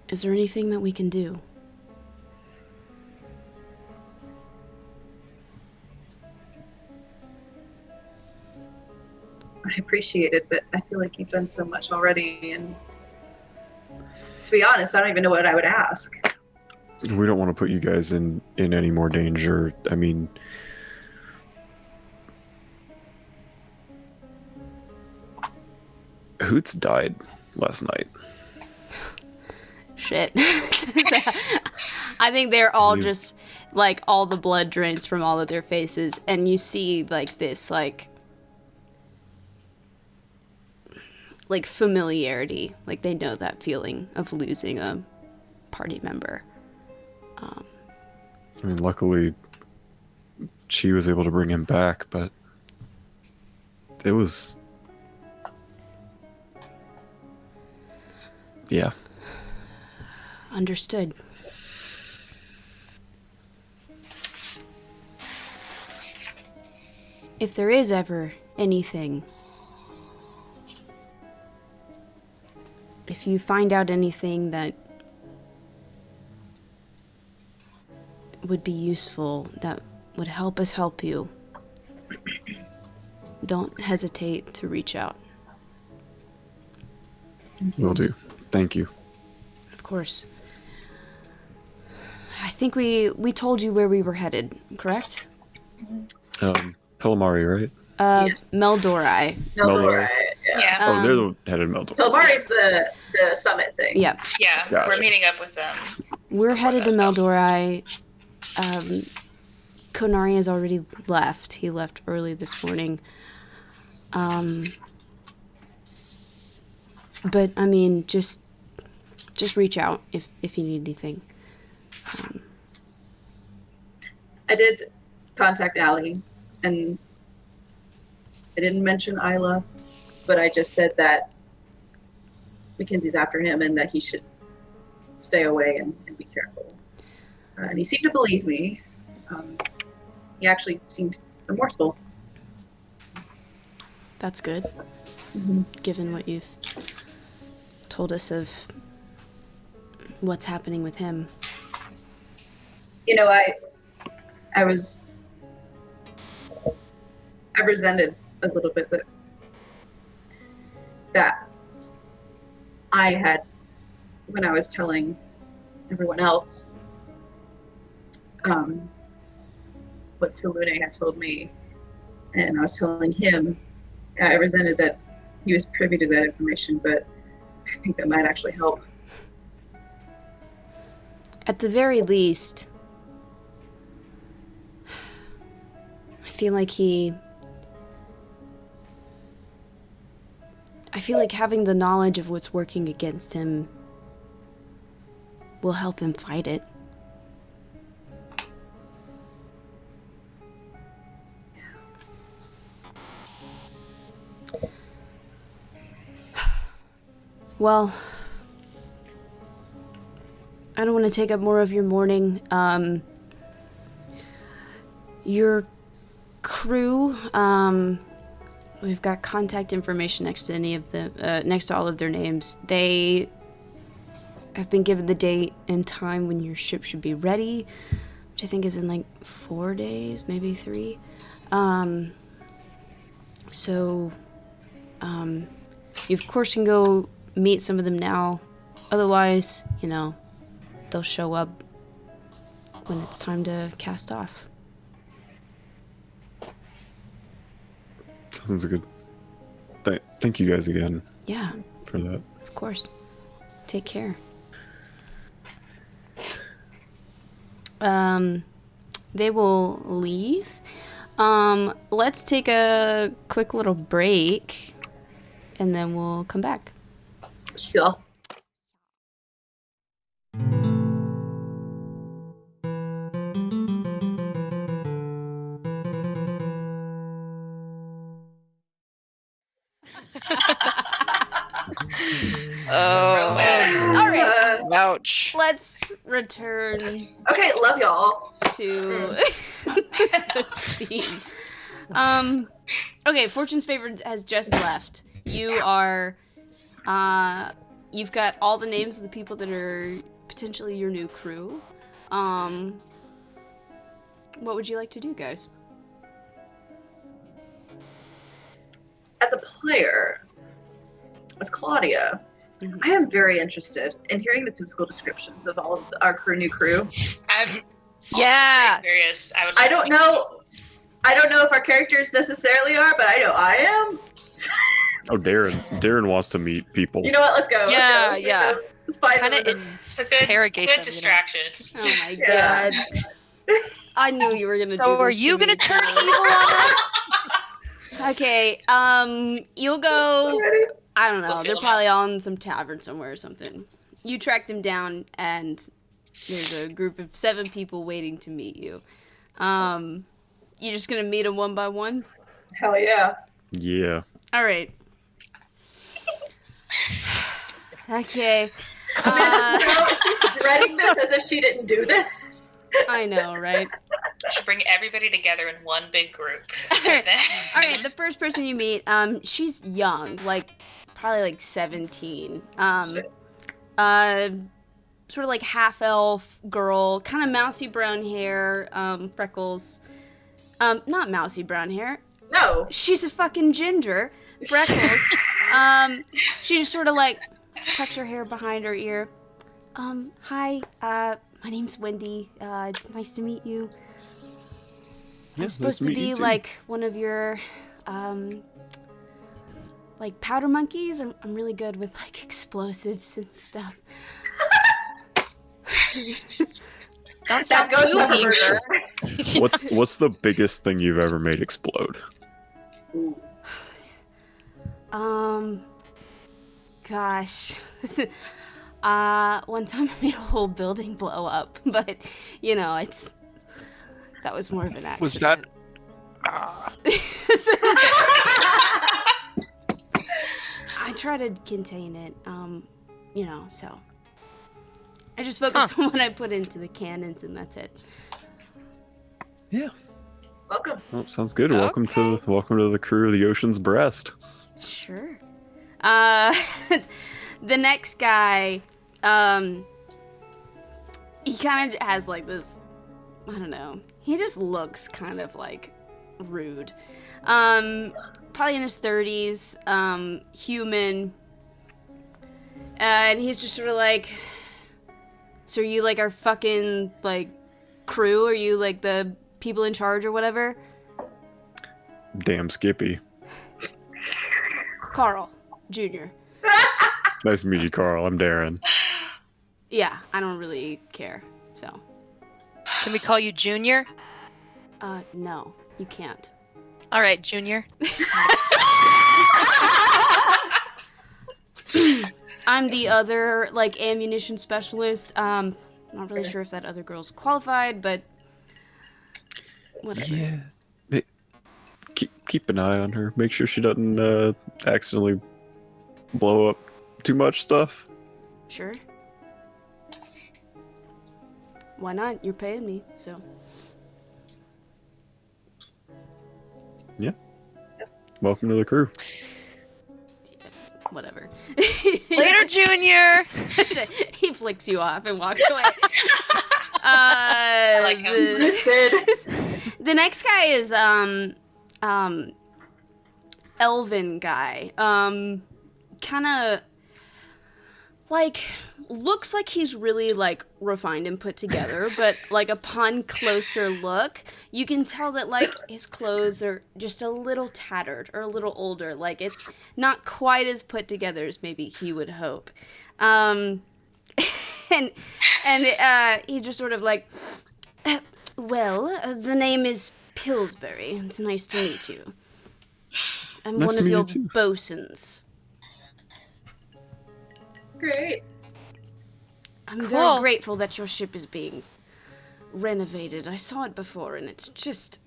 Is there anything that we can do? I appreciate it, but I feel like you've done so much already, and to be honest, I don't even know what I would ask. We don't want to put you guys in any more danger. I mean, Hoots died last night. Shit. I think they're all just, like, all the blood drains from all of their faces, and you see, like, this, like familiarity. Like, they know that feeling of losing a party member. I mean, luckily, she was able to bring him back, but it was... Yeah. Understood. If there is ever anything, if you find out anything that would be useful, that would help us help you, don't hesitate to reach out. Will do. Thank you. Of course. I think we told you where we were headed, correct? Pelamari, right? Yes. Meldori. Meldor. Yeah. Yeah. Oh, they're the head of Meldor. Pilbari's the summit thing. Yep. Yeah, Gotcha. we're meeting up with them. We're headed to Meldori. Konari has already left. He left early this morning. But I mean, just reach out if you need anything. I did contact Allie, and I didn't mention Isla, but I just said that Mackenzie's after him and that he should stay away and be careful. And he seemed to believe me. He actually seemed remorseful. That's good, given what you've told us of what's happening with him. You know, I resented a little bit that I had, when I was telling everyone else what Salune had told me, and I was telling him, I resented that he was privy to that information, but I think that might actually help. At the very least, I feel like having the knowledge of what's working against him will help him fight it. Well, I don't want to take up more of your morning. Your crew, we've got contact information next to any of the next to all of their names. They have been given the date and time when your ship should be ready, which I think is in like 4 days, maybe 3. You of course can go meet some of them now. Otherwise, they'll show up when it's time to cast off. Sounds good. Thank you guys again. Yeah. For that. Of course. Take care. They will leave. Let's take a quick little break, and then we'll come back. Sure. Oh, All right. ouch. Let's return Okay, love y'all. to the scene. Okay, Fortune's Favor has just left. You are, you've got all the names of the people that are potentially your new crew. What would you like to do, guys? As a player, as Claudia, I am very interested in hearing the physical descriptions of all of our new crew. I'm also Yeah. very curious. I don't know if our characters necessarily are, but I know I am. Oh, Darren wants to meet people. You know what? Let's go. Yeah, Let's go. yeah. Let's find Kind some of of them. It's a good, interrogate good them, distraction. Oh my Yeah. god. I knew you were gonna do this. So are you to me, gonna turn Joe. evil on us? Okay, you'll go. Ready? I don't know. We'll They're feel probably all in some tavern somewhere or something. You track them down, and there's a group of 7 people waiting to meet you. You just gonna meet them one by one? Hell yeah. Yeah. All right. Okay. She's dreading this as if she didn't do this. I know, right? We should bring everybody together in one big group. All right. The first person you meet, she's young, probably 17. Shit. Sort of like half elf girl, kind of mousy brown hair, freckles. Not mousy brown hair. No. She's a fucking ginger, freckles. She just sort of tucks her hair behind her ear. Hi, my name's Wendy. It's nice to meet you. Yeah, I'm supposed to be one of your, powder monkeys. I'm really good with explosives and stuff. Don't sound goes too with eager. What's the biggest thing you've ever made explode? Gosh. One time I made a whole building blow up, but that was more of an accident. Was that? I try to contain it, so. I just focus on what I put into the cannons, and that's it. Yeah. Welcome. Well, sounds good. Welcome to the crew of the Ocean's Breast. Sure. The next guy, he kind of has this, I don't know, he just looks kind of rude. Probably in his 30s, human, and he's just sort of so are you our fucking crew? Are you the people in charge or whatever? Damn Skippy. Carl, Junior. Nice to meet you, Carl. I'm Darren. Yeah, I don't really care. So, Can we call you Junior? no, you can't. All right, Junior. I'm the other like ammunition specialist. Not really sure if that other girl's qualified, but whatever. Yeah. Keep an eye on her. Make sure she doesn't accidentally blow up too much stuff. Sure. Why not? You're paying me, so. Yeah. Welcome to the crew. Whatever. Later, Junior. He flicks you off and walks away. like him. The next guy is elven guy. Kind of like looks like he's really like refined and put together, but like upon closer look, you can tell that like his clothes are just a little tattered or a little older. Like it's not quite as put together as maybe he would hope. And he just sort of like, the name is Pillsbury. It's nice to meet you. I'm Nice one to of meet your you too. bosuns. Great. I'm Cool. very grateful that your ship is being renovated. I saw it before, and it's just...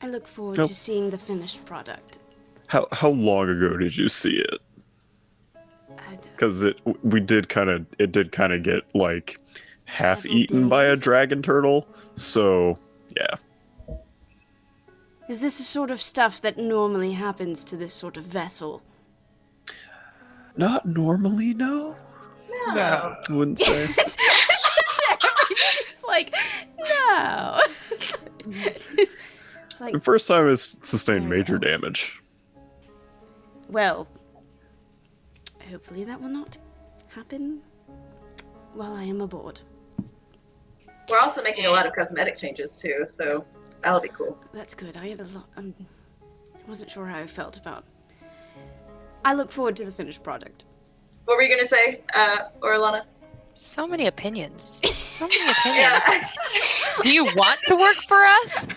I look forward Nope. to seeing the finished product. How long ago did you see it? Because it did kind of get like half Several eaten by a days. dragon turtle. So yeah. Is this the sort of stuff that normally happens to this sort of vessel? Not normally, no. No. I wouldn't say. It's like, no. It's like, The first time it's sustained major damage. well, hopefully that will not happen while I am aboard. We're also making a lot of cosmetic changes too, so that'll be cool. That's good. I had a lot. I wasn't sure how I felt about. I look forward to the finished product. What were you gonna say, Orlana? So many opinions. So many opinions. Do you want to work for us?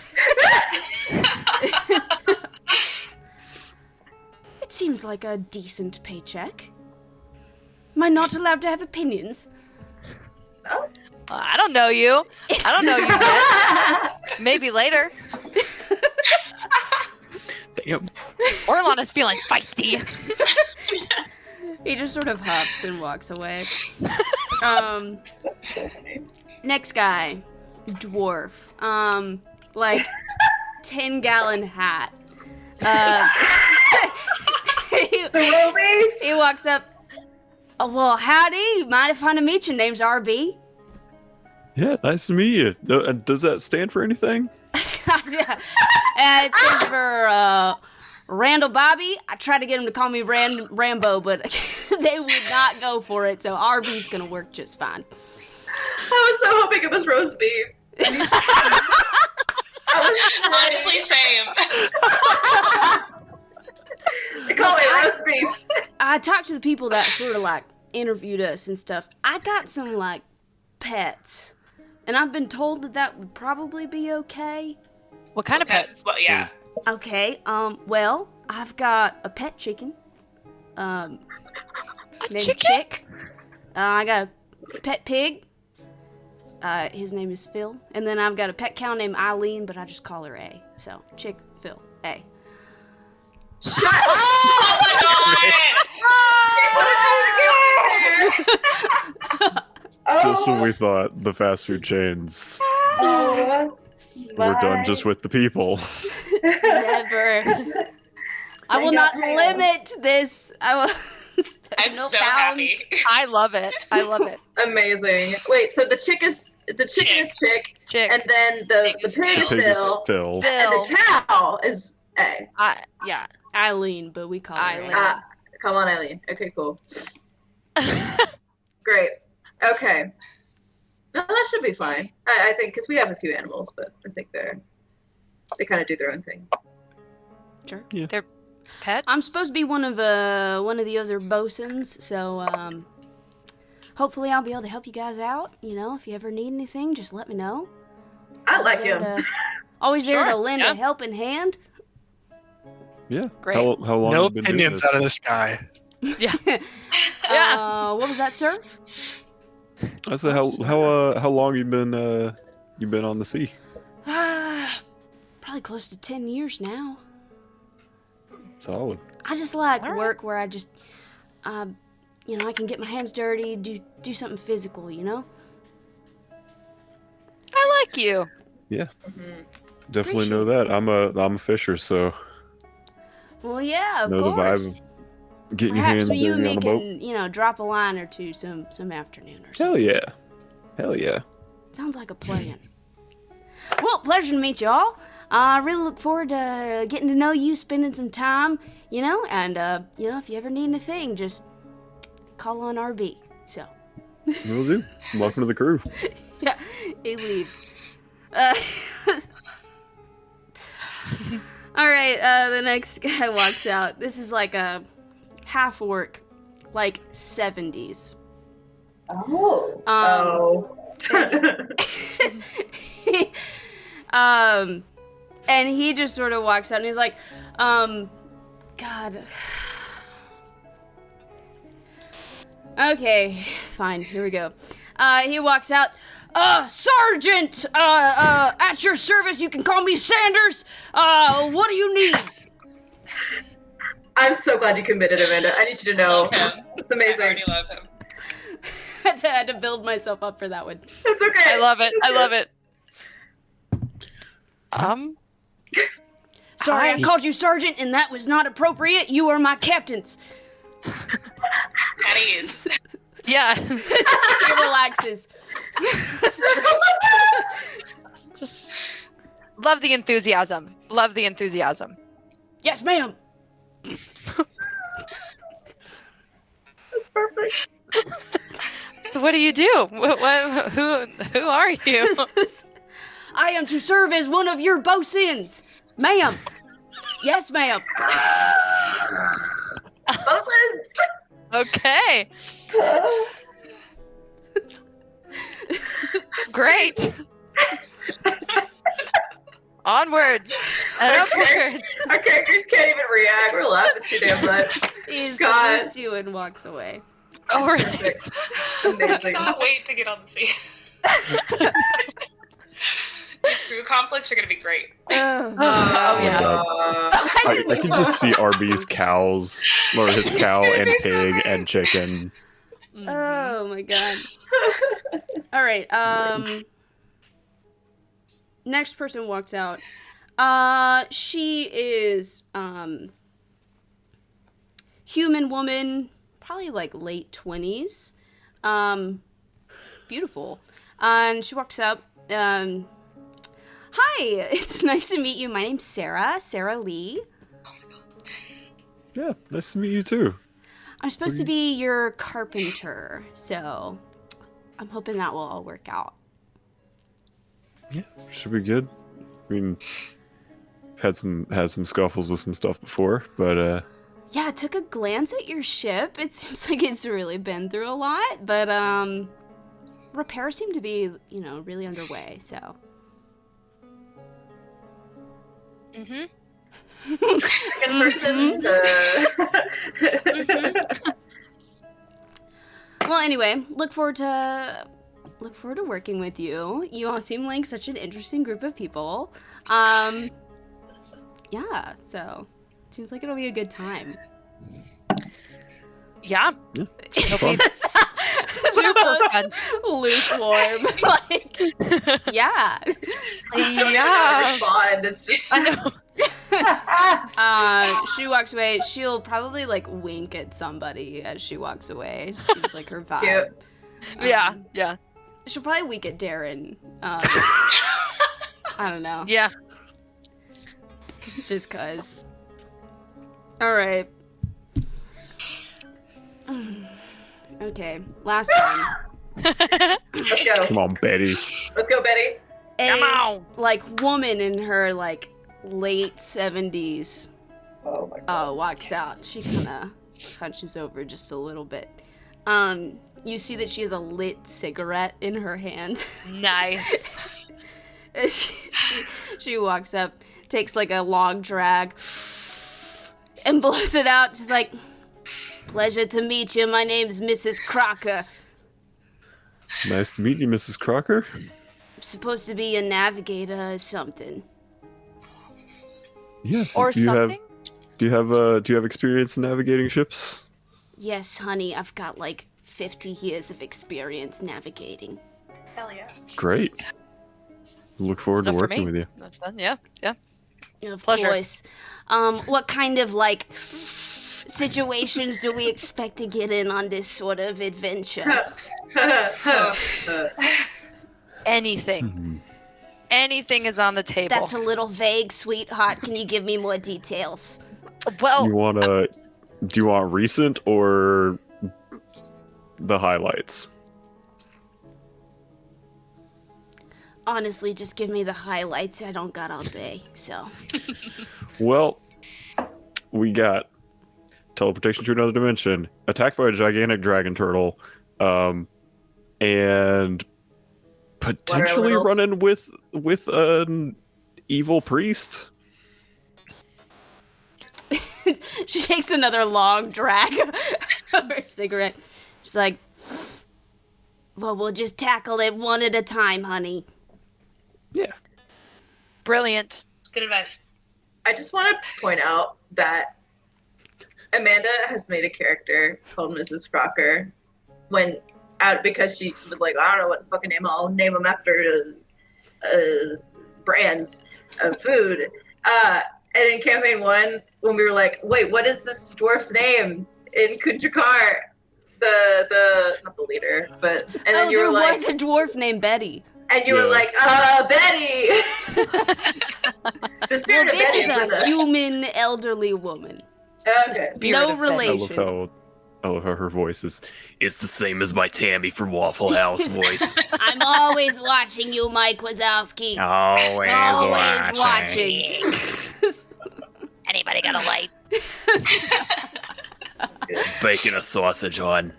It seems like a decent paycheck. Am I not allowed to have opinions? No. I don't know you. I don't know you yet. Maybe later. Damn. Orlana's feeling feisty. He just sort of huffs and walks away. That's so funny. Next guy, dwarf. Like 10-gallon hat. He walks up. Oh, well, howdy. Mind if I meet you? Name's RB. Yeah, nice to meet you. And does that stand for anything? Yeah. It stands for Randall Bobby. I tried to get him to call me Rambo, but they would not go for it, so RB's gonna work just fine. I was so hoping it was roast beef. Honestly, same. They call it roast beef. I talked to the people that sort of like interviewed us and stuff. I got some like pets, and I've been told that that would probably be okay. What kind of pets? Well, yeah. Okay, well, I've got a pet chicken. Named chicken? Chick. I got a pet pig. His name is Phil. And then I've got a pet cow named Eileen, but I just call her A. So, Chick, Phil, A. Shut up! Oh my god! Just when we thought the fast food chains Oh, were done just with the people. Never. I will not limit this. I will. I'm no so bounds. happy. I love it. I love it. Amazing. Wait, so the chicken is Chick, Chick. and then the Pig is pig is Pig is Phil, Phil. and Phil. the cow is A. Yeah. Eileen, but we call her Eileen. A. Come on, Eileen. Okay, cool. Great. Okay. No, that should be fine. I think because we have a few animals, but I think they kind of do their own thing. Sure. Pets? I'm supposed to be one of the other bosuns, so hopefully I'll be able to help you guys out. You know, if you ever need anything, just let me know. I like There him. Always there to Sure, lend yeah. a helping hand. Yeah. Great. How long No have you been doing opinions this? out of this guy. Yeah. Yeah. What was that, sir? I said, how long you been on the sea? Probably close to 10 years now. Solid. I just like All right. work where I just, you know, I can get my hands dirty, do something physical, you know? I like you. Yeah. Mhm. Definitely know that. I'm a fisher, so Well, yeah, of know the course. vibe of getting your Perhaps hands you and dirty me on a boat. can, you know, drop a line or two some afternoon or something. Hell yeah. Hell yeah. Sounds like a plan. Well, pleasure to meet y'all. I really look forward to getting to know you, spending some time, you know, and, you know, if you ever need anything, just call on RB. So, Will do. Welcome to the crew. yeah, he leaves. All right, the next guy walks out. This is like a half orc, like 70s. Oh. And he just sort of walks out and he's like, God. Okay, fine, here we go. He walks out. Sergeant, at your service, you can call me Sanders. What do you need? I'm so glad you committed, Amanda. I need you to know. Love him. It's I amazing. already love him. I had to build myself up for that one. It's okay. I love it. I love it. Sorry, I Hi. called you Sergeant, and that was not appropriate. You are my captains. At ease. Yeah. He relaxes. Just love the enthusiasm. Love the enthusiasm. Yes, ma'am. That's perfect. So what do you do? Who are you? I am to serve as one of your bosuns. Ma'am. Yes, ma'am. Bosuns! Okay. Great. Onwards and upwards. Our characters can't even react. We're laughing too damn much. He God. salutes you and walks away. All right. Perfect. I Amazing. cannot wait to get on the sea. These crew conflicts are going to be great. Oh, yeah. I can just see RB's cows, or his cow It's gonna and be so pig great. and chicken. Oh my god. All right. Next person walks out. She is human woman, probably like late 20s. Beautiful. And she walks up. Hi, it's nice to meet you. My name's Sarah Lee. Yeah, nice to meet you too. I'm supposed to be your carpenter, so I'm hoping that will all work out. Yeah, should be good. I mean, had some scuffles with some stuff before, but Yeah, I took a glance at your ship. It seems like it's really been through a lot, but repairs seem to be, you know, really underway, so. Mm-hmm. Second person. Well, anyway, look forward to working with you. You all seem like such an interesting group of people. Yeah, so seems like it'll be a good time. Yeah. yeah. It'll be The super most fun. lukewarm. Like, yeah. Don't Yeah. respond. It's just. I know. She walks away. She'll probably like wink at somebody as she walks away. It seems like her vibe. Cute. Yeah. Yeah. She'll probably wink at Darren. I don't know. Yeah. Just cause. Alright. Okay, last one. Let's go. come on, Betty. Let's go, Betty. Come A, on. like, woman in her, like, late 70s. Oh my walks out. She kind of hunches over just a little bit. You see that she has a lit cigarette in her hand. Nice. she walks up, takes like a long drag, and blows it out. She's like, "Pleasure to meet you. My name's Mrs. Crocker. Nice to meet you, Mrs. Crocker. I'm supposed to be a navigator or something." Yeah. Or something? Do you have experience in navigating ships? "Yes, honey. I've got like 50 years of experience navigating." Hell yeah. Great. Look forward to Enough for working me. with you. That's done. Yeah. Yeah. Of Pleasure. course. What kind of like situations do we expect to get in on this sort of adventure? Anything. Anything is on the table. That's a little vague, sweetheart. Can you give me more details? Well, Do you want recent or the highlights? Honestly, just give me the highlights. I don't got all day, so. Well, we got teleportation to another dimension, attacked by a gigantic dragon turtle, and potentially Water running with an evil priest. She takes another long drag of her cigarette. She's like, "Well, we'll just tackle it one at a time, honey." Yeah. brilliant. It's good advice. I just want to point out that Amanda has made a character called Mrs. Crocker because she was like, I don't know what the fucking name, I'll name them after brands of food. And in campaign 1, when we were like, wait, what is this dwarf's name in Kunjakar? Not the leader, but and then you there were like, was a dwarf named Betty. and you were like, Betty. The spirit Well, of this Betty is a with us. human elderly woman. Okay. Spirit No of Betty. relation. I love how her voice is. It's the same as my Tammy from Waffle House voice. I'm always watching you, Mike Wazowski. Always watching. Anybody got a light? Bacon a sausage on.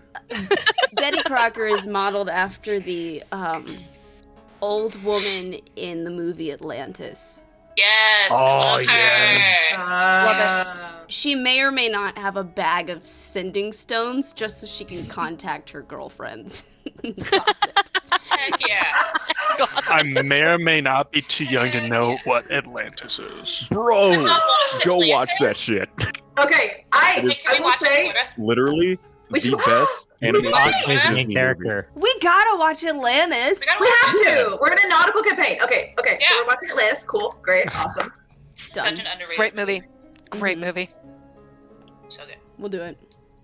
Betty Crocker is modeled after the old woman in the movie Atlantis. Yes. Oh, Love her. yes. Love She may or may not have a bag of sending stones just so she can contact her girlfriends. Gossip. Heck yeah. I may or may not be too young to know what Atlantis is. Bro, go Atlantis? watch that shit. Okay, I It is- Can we will watch say, it? Literally We the should- best animated watch His Atlantis? main Disney character. We gotta watch Atlantis. We gotta we watch have it. to. We're in a nautical campaign. Okay, so Yeah. we're watching Atlantis. Cool, great, awesome. Such an underrated. Great movie. Great Mhm. movie. So good. We'll do it.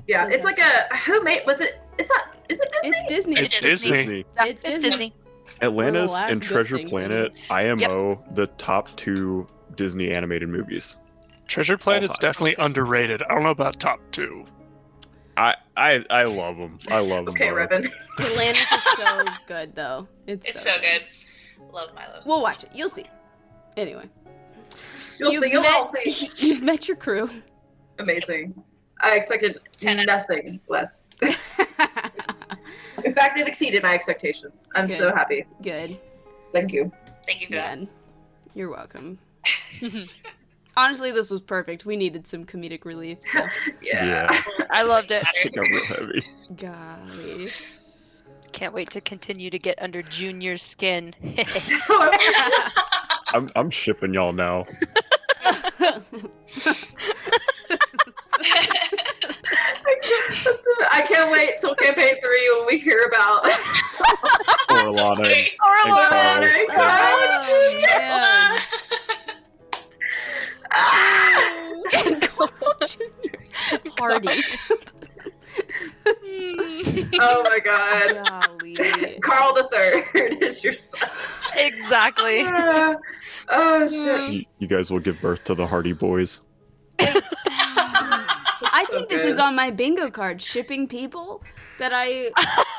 Yeah, it's like who made, was it, it's not, is it Disney? It's Disney. It's Disney. Disney. Yeah, It's it's Disney. Disney. Atlantis One of the and last Treasure good things, Planet, IMO, the top 2 Disney animated movies. Treasure Planet's time. definitely underrated. I don't know about top 2. I love them. I love them. Okay, Revan. Atlantis is so good, though. It's so good. Love Milo. We'll watch it. You'll see. Anyway. You'll all see. You've met your crew. Amazing. I expected 10. nothing less. In fact, it exceeded my expectations. I'm so Good. happy. Good. Thank you. Thank you for that. Good. You're welcome. Honestly, this was perfect. We needed some comedic relief, so. Yeah. I loved it. Shit got real heavy. Golly. Can't wait to continue to get under Junior's skin. I'm shipping y'all now. I can't wait till campaign 3 when we hear about Orlana and Orlana and Carl. Carl. Oh, man. And Carl Jr. Hardy's. Oh my god. Golly. Carl the Third is your son. Exactly. Oh shit. You guys will give birth to the Hardy Boys. I think this good. is on my bingo card. Shipping people that I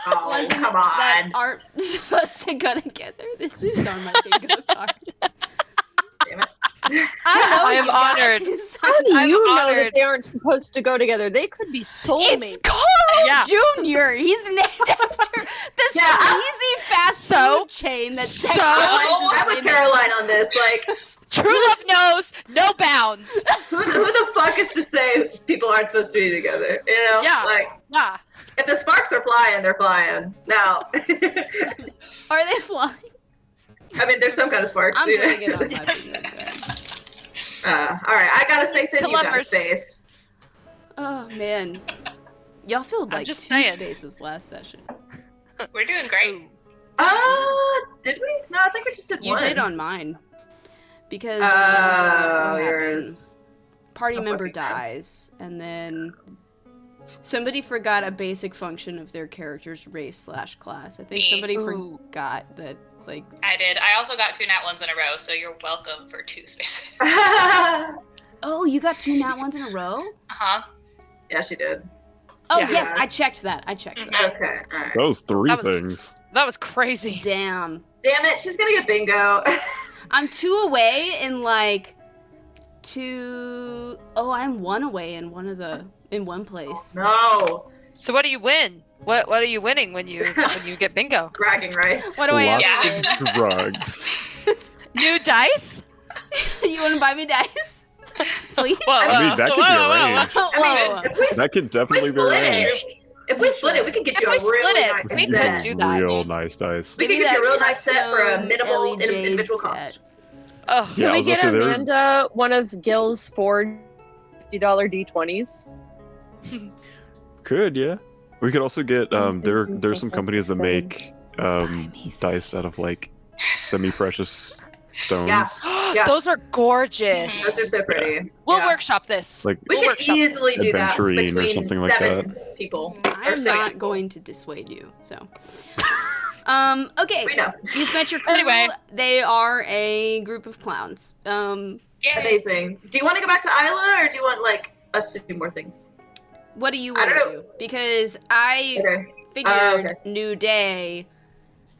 Oh, wasn't come that on. aren't supposed to go together. This is on my bingo card. Damn it. I am honored. How do I'm you know honored. that they aren't supposed to go together? They could be soulmates. It's Carl Yeah. Jr. He's named after the sleazy fast food chain that So- sexualizes I'm with women. Caroline on this. Like, True love knows no bounds. who the fuck is to say people aren't supposed to be together? You know? Yeah. Like, Yeah. if the sparks are flying, they're flying. Now, Are they flying? I mean, there's some kind of sparks. I'm you know? putting it on my big All right, I got a space in. You got a Columbus. space. Oh man, y'all filled I'm like just 2 saying. spaces last session. We're doing great. Did we? No, I think we just did You one. did on mine because Oh, what happened? yours. Party Oh, member fucking hell. dies, and then somebody forgot a basic function of their character's race/class. I think Me. somebody Ooh. forgot that, like, I did. I also got 2 nat 1s in a row, so you're welcome for 2 spaces. oh, you got 2 nat 1s in a row? Uh-huh. Yeah, she did. Oh, Yeah. yes, I checked that. Mhm. Okay, all right. That was 3 That was- things. That was crazy. Damn. Damn it, she's gonna get bingo. I'm 2 away in, like, 2... Oh, I'm 1 away in one place. No, So what do you win? What are you winning when you get bingo? bragging rights. What do I have Lots to of drugs. New dice? win? You want to buy me dice? Please? Whoa, I mean, that could be arranged. Whoa, I mean, whoa. if we, That can definitely be split it. arranged. if we split it, we could get If you a we split really it, nice We we can could set. do some that. real nice dice. We Give could me get you a that real nice set for a custom minimal LED individual set. cost. Oh, Yeah, Can I we was gonna get say they're- Amanda one of Gil's $40 D20s? Could, yeah. We could also get there's some companies that make dice out of like semi-precious stones. Yeah. Yeah. those are gorgeous. Those are so pretty. We'll Yeah. workshop this. Like We We'll could workshop this. easily do that Adventurine or between something like 7 people. or I'm 6 not people. going to dissuade you, so. Okay. We know. You've met your crew. Anyway. They are a group of clowns. Yay. Amazing. Do you want to go back to Isla, or do you want like us to do more things? What do you I want don't to know. do? Because I Okay. figured okay. new day,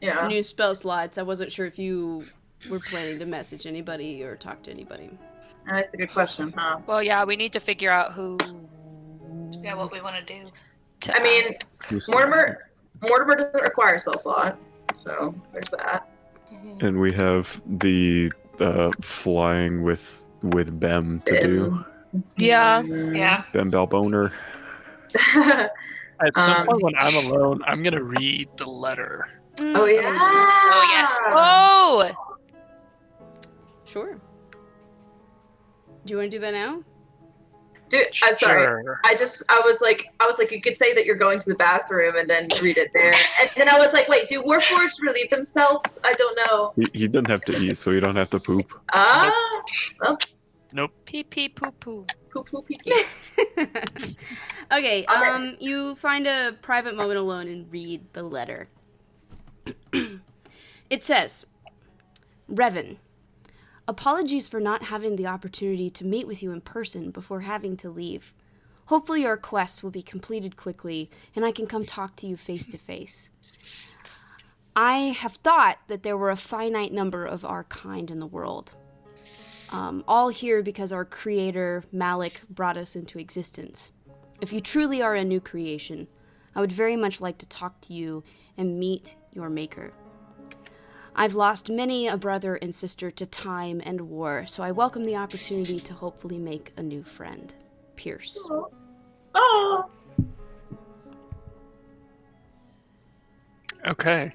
Yeah. new spell slots. I wasn't sure if you were planning to message anybody or talk to anybody. That's a good question, huh? Well, yeah, we need to figure out who. Yeah, what we want to do. To I mean, ask. Mortimer doesn't require a spell slot, so there's that. And we have the flying with Bem to do. Yeah. Yeah. Bem Balboner. At some Um, point when I'm alone, I'm gonna read the letter. Oh yeah. Oh, yes. Oh, Sure. Do you want to do that now? Dude, I'm sorry. Sure. I was like, you could say that you're going to the bathroom and then read it there. And then I was like, wait, do Warforged relieve themselves? I don't know. He doesn't have to eat, so he don't have to poop. Ah, pee pee poo poo. poo poo pee pee. Okay, Okay. you find a private moment alone and read the letter. It says, Revan, apologies for not having the opportunity to meet with you in person before having to leave. Hopefully your quest will be completed quickly and I can come talk to you face to face. I have thought that there were a finite number of our kind in the world. All here because our creator, Malik, brought us into existence. If you truly are a new creation, I would very much like to talk to you and meet your maker. I've lost many a brother and sister to time and war, so I welcome the opportunity to hopefully make a new friend. Pierce. Oh. Okay.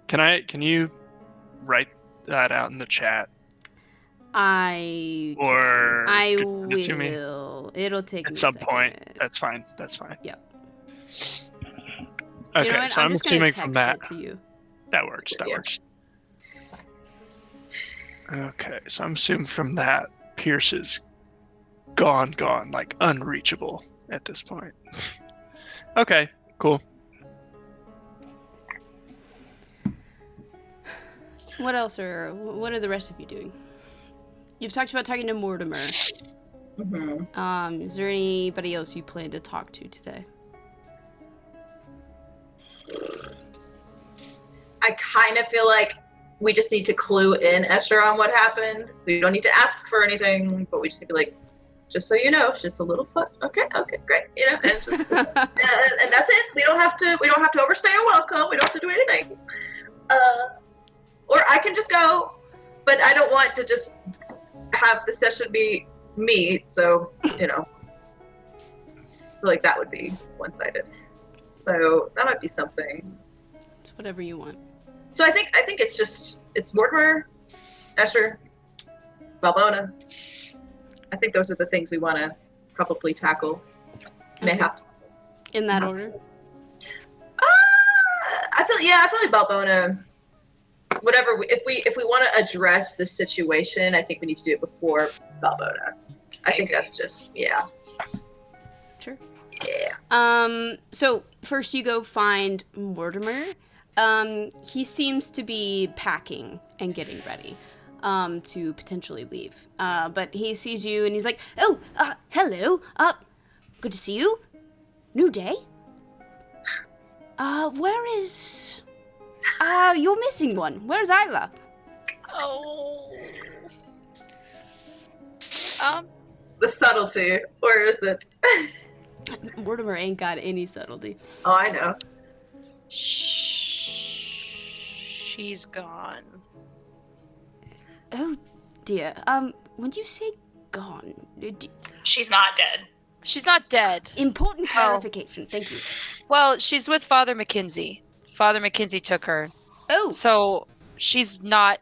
Can you write that out in the chat? I Send it to me will. It'll take me at a some second. point. That's fine. Yep. Okay, You know what? so I'm I'm just gonna assuming text from that it to you. that works. That Yeah. works. Okay, so I'm assuming from that Pierce is gone, like unreachable at this point. Okay, cool. What are the rest of you doing? You've talked about talking to Mortimer. Mm-hmm. Is there anybody else you plan to talk to today? I kind of feel like we just need to clue in Escher on what happened. We don't need to ask for anything, but we just need to be like, just so you know, shit's a little fun. Okay, great. You know, and just and that's it. We don't have to overstay our welcome. We don't have to do anything. Or I can just go, but I don't want to just have the session be me. So, you know, I feel like that would be one-sided. So that might be something. It's whatever you want. So I think it's Mortimer, Escher, Valbona. I think those are the things we want to probably tackle. Mayhaps. In that order? I feel like Valbona. Whatever. If we want to address the situation, I think we need to do it before Valbona. I think that's just Sure. Yeah. So first you go find Mortimer. He seems to be packing and getting ready to potentially leave. But he sees you and he's like, "Oh, hello. Good to see you. New day. Where is... you're missing one. Where's Isla?" Oh. The subtlety, or is it? Mortimer ain't got any subtlety. Oh, I know. She's gone. Oh, dear. When you say gone, She's not dead. She's not dead. important clarification. Thank you. Well, she's with Father McKinsey. Father McKinsey took her. Oh, So she's not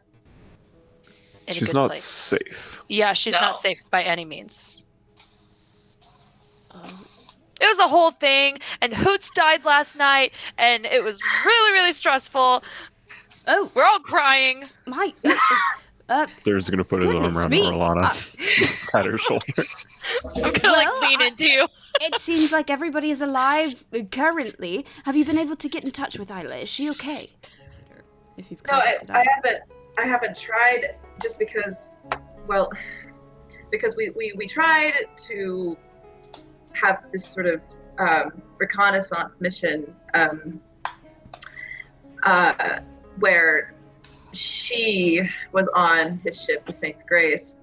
in a She's good not place. safe. Yeah, she's No. not safe by any means. oh, It was a whole thing, and Hoots died last night, and it was really, really stressful. oh, We're all crying. my... There's gonna put his arm Goodness around me. Orlana, just pat her shoulder. I'm gonna Well, lean into you. It seems like everybody is alive currently. Have you been able to get in touch with Isla? Is she okay? If you've No, contacted I Isla. haven't tried just because, well, because we tried to have this sort of reconnaissance mission where she was on his ship, the Saint's Grace,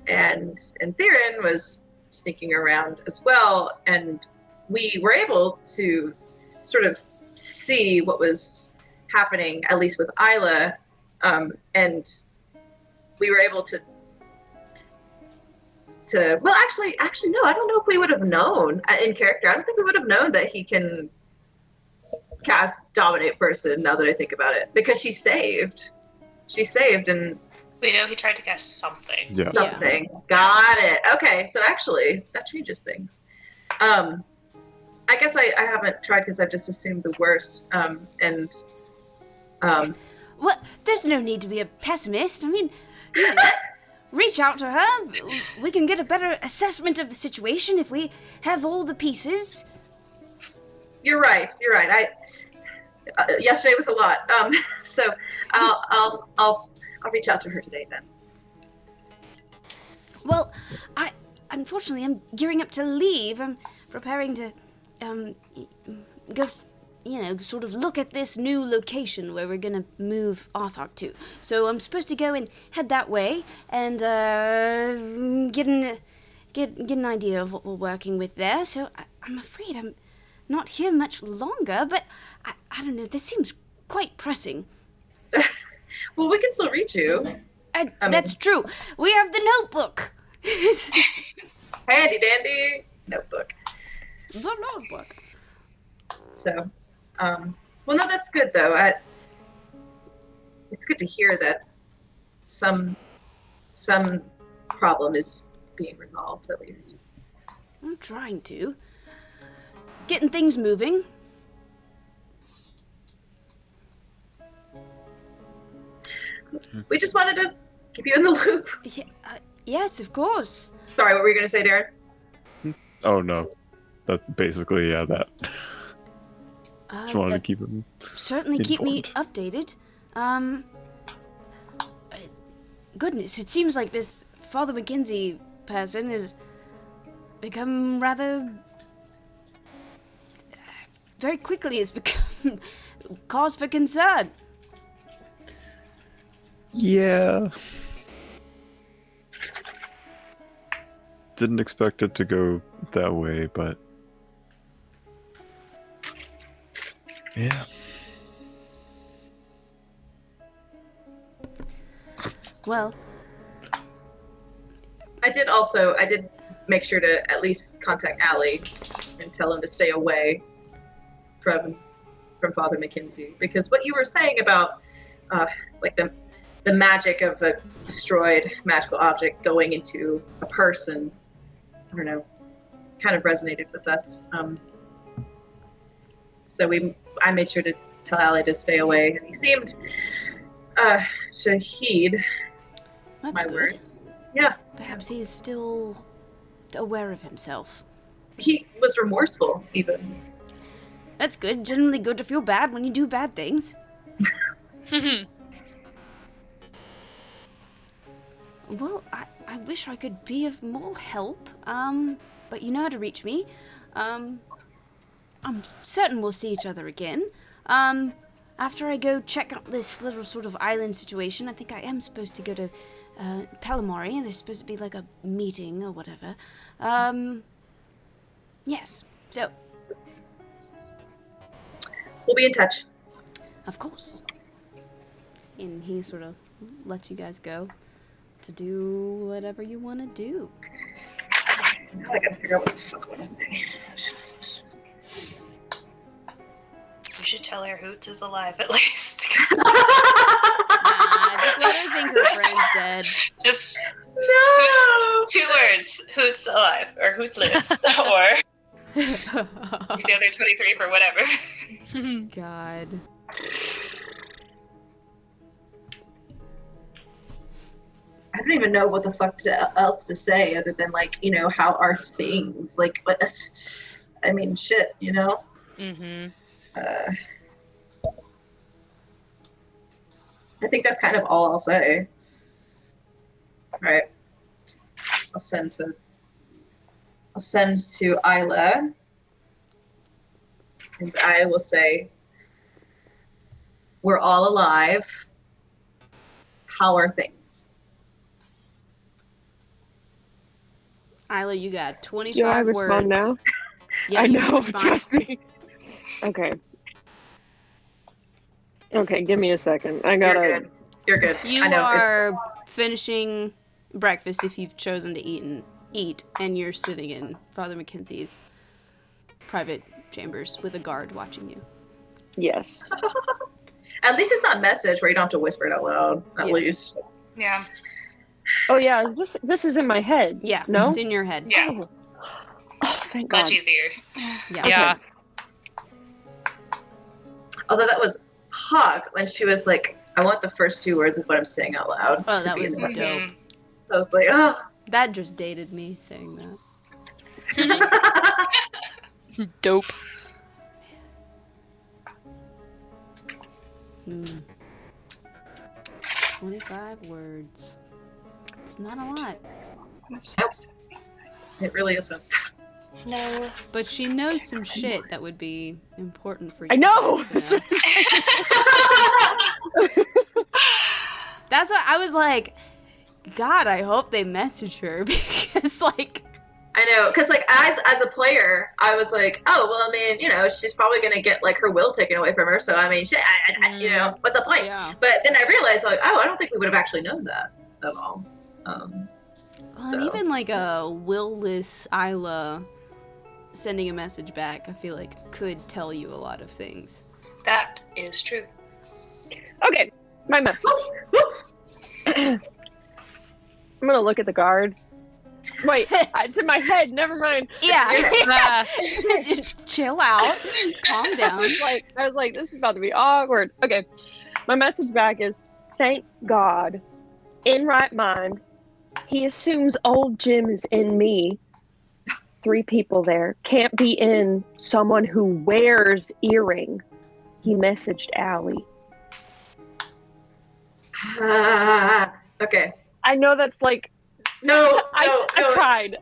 and Theron was sneaking around as well, and we were able to sort of see what was happening, at least with Isla, and we were able to well, actually no, I don't know if we would have known in character. I don't think we would have known that he can cast Dominate Person, now that I think about it, because she saved and We know he tried to cast something. Yeah. something. Got it. Okay, so actually that changes things. I guess I haven't tried because I've just assumed the worst, and Well, there's no need to be a pessimist. I mean, you know, reach out to her. We can get a better assessment of the situation if we have all the pieces. You're right. Yesterday was a lot. So I'll reach out to her today then. Well, unfortunately, I'm gearing up to leave. I'm preparing to, go, sort of look at this new location where we're gonna move Arthok to. So I'm supposed to go and head that way and, get an idea of what we're working with there. So I'm afraid I'm not here much longer, but I don't know, this seems quite pressing. Well, we can still reach you. That's true. We have the notebook. Handy dandy notebook. The notebook. So, well, no, that's good though. It's good to hear that some problem is being resolved, at least. I'm trying to. Getting things moving. We just wanted to keep you in the loop. Yeah, yes, of course. Sorry, what were you going to say, Darren? Oh no, that basically that. Just wanted to keep him. Certainly keep me informed. updated. Goodness, it seems like this Father McKinsey person has become rather... very quickly has become cause for concern. Yeah. Didn't expect it to go that way, but yeah. Well, I did make sure to at least contact Allie and tell him to stay away from Father McKenzie, because what you were saying about like the magic of a destroyed magical object going into a person, I don't know, kind of resonated with us. So I made sure to tell Allie to stay away, and he seemed to heed that's my good. words. Yeah. Perhaps he's still aware of himself. He was remorseful, even. That's good. Generally good to feel bad when you do bad things. Well, I wish I could be of more help. But you know how to reach me. I'm certain we'll see each other again. After I go check out this little sort of island situation, I think I am supposed to go to Palamari. There's supposed to be like a meeting or whatever. Yes. So, We'll be in touch. of course. And he sort of lets you guys go to do whatever you want to do. Now I gotta figure out what the fuck I want to say. We should tell her Hoots is alive at least. Just let her think her friend's dead. Just No! 2 words. Hoots alive. Or Hoots lives. Or he's the other 23 for whatever. God. I don't even know what the fuck else to say other than, like, you know, how are things? Like, what? I mean, shit, you know? Mm-hmm. I think that's kind of all I'll say. Right. I'll send to Isla, and I will say, we're all alive. How are things? Isla, you got 25 Do I words. respond now? Yeah, I you can know, respond. trust me. Okay. Okay, give me a second. I You're gotta. good. You're good. You I know, are finishing breakfast if you've chosen to eat, and you're sitting in Father Mackenzie's private chambers with a guard watching you. Yes. At least it's not a message where you don't have to whisper it out loud. At Yeah. least. Yeah. Oh yeah, is this is in my head? Yeah, No. it's in your head. Yeah. Oh, oh thank God. Much easier. Yeah. Yeah. Although that was hot when she was like, I want the first 2 words of what I'm saying out loud. Oh, to that be was in the message. dope. Mhm. I was like, oh. That just dated me saying that. Dope. 25 words. It's not a lot. It really isn't. No. But she knows some shit that would be important for you I know. guys to know. That's what I was like, God, I hope they message her because, like, I know, because like as a player, I was like, oh well, I mean, you know, she's probably gonna get like her will taken away from her. So I mean, shit, I you know, what's the point? yeah. But then I realized, like, oh, I don't think we would have actually known that at all. Well, and So- even like a will-less Isla sending a message back, I feel like could tell you a lot of things. That is true. Okay, my message. I'm gonna look at the guard. Wait, it's in my head. Never mind. Yeah. Just chill out. Calm down. I was like, this is about to be awkward. Okay, my message back is, thank God, in right mind, he assumes old Jim is in me. 3 people there. Can't be in someone who wears earring. He messaged Allie. Okay. I know that's like, No, I no. tried.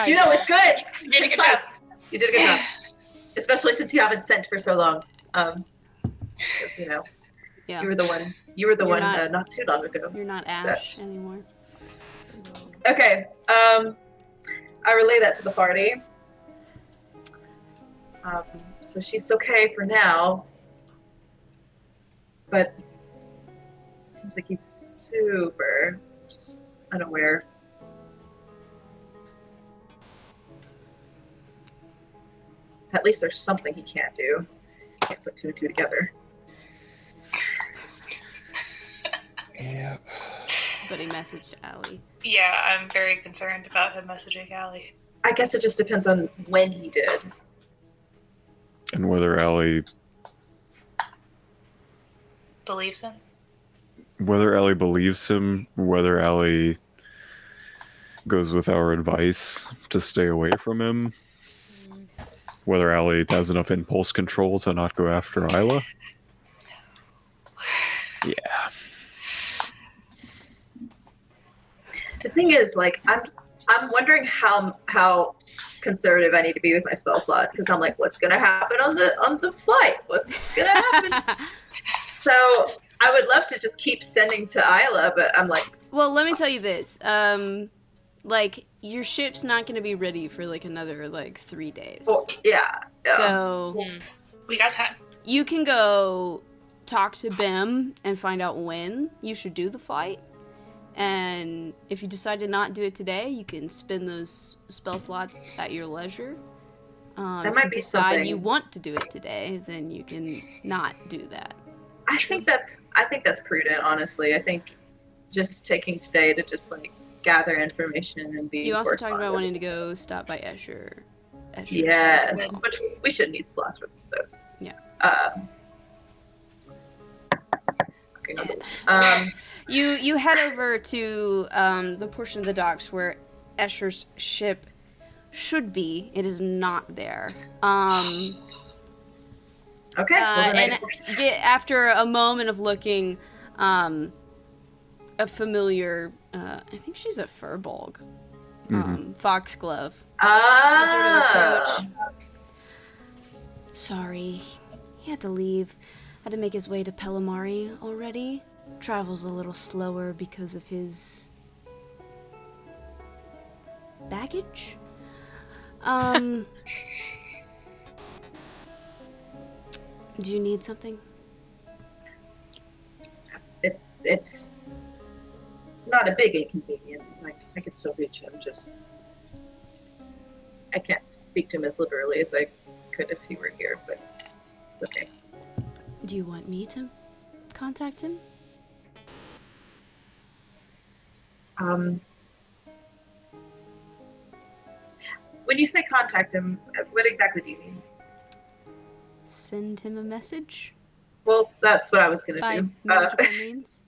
You know, it's good. You did a good It's job. nice. You did a good job. Especially since you haven't sent for so long. 'Cause, you know, Yeah. You were the one. You were the You're one not- not too long ago. You're not Ash That's- anymore. Okay. I relay that to the party. So she's okay for now, but it seems like he's super just unaware. At least there's something he can't do. He can't put two and two together. Yeah. But he messaged Allie. Yeah, I'm very concerned about him messaging Allie. I guess it just depends on when he did. And whether Allie Believes him? believes him, whether Allie goes with our advice to stay away from him, whether Allie has enough impulse control to not go after Isla. Yeah. The thing is, like, I'm wondering how conservative I need to be with my spell slots, because I'm like, what's gonna happen on the flight? What's gonna happen? So I would love to just keep sending to Isla, but I'm like, Well, let me tell you this. Like, your ship's not going to be ready for, like, another, like, 3 days. oh, yeah. So, We got time. you can go talk to Bim and find out when you should do the flight. And if you decide to not do it today, you can spend those spell slots at your leisure. That If might you be decide something. you want to do it today, then you can not do that. I think that's prudent, honestly. I think just taking today to just like gather information and be. You also talked about wanting to correspondence. go stop by Escher. Escher's Yes, as well. which we should need slots for those. Yeah. Okay. You head over to the portion of the docks where Escher's ship should be. It is not there. Okay. Well, then And after a moment of looking, a familiar, I think she's a furbolg, foxglove, sort of approach. Sorry, he had to leave. Had to make his way to Pelamari already. Travels a little slower because of his baggage. Do you need something? It's not a big inconvenience. I could still reach him. Just I can't speak to him as liberally as I could if he were here, but it's okay. Do you want me to contact him? When you say contact him, what exactly do you mean? Send him a message Well, that's what I was gonna by do. magical means?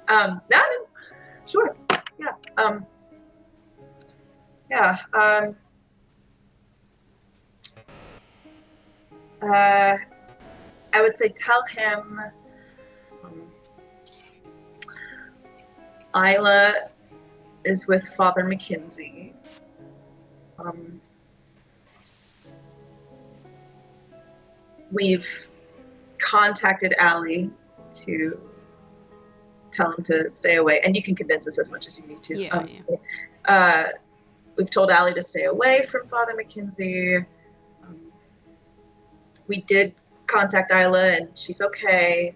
No, sure. Yeah. Yeah. I would say tell him Isla is with Father McKinsey. We've contacted Allie to tell him to stay away, and you can condense this as much as you need to. Yeah, We've told Allie to stay away from Father McKinsey. We did contact Isla, and she's okay.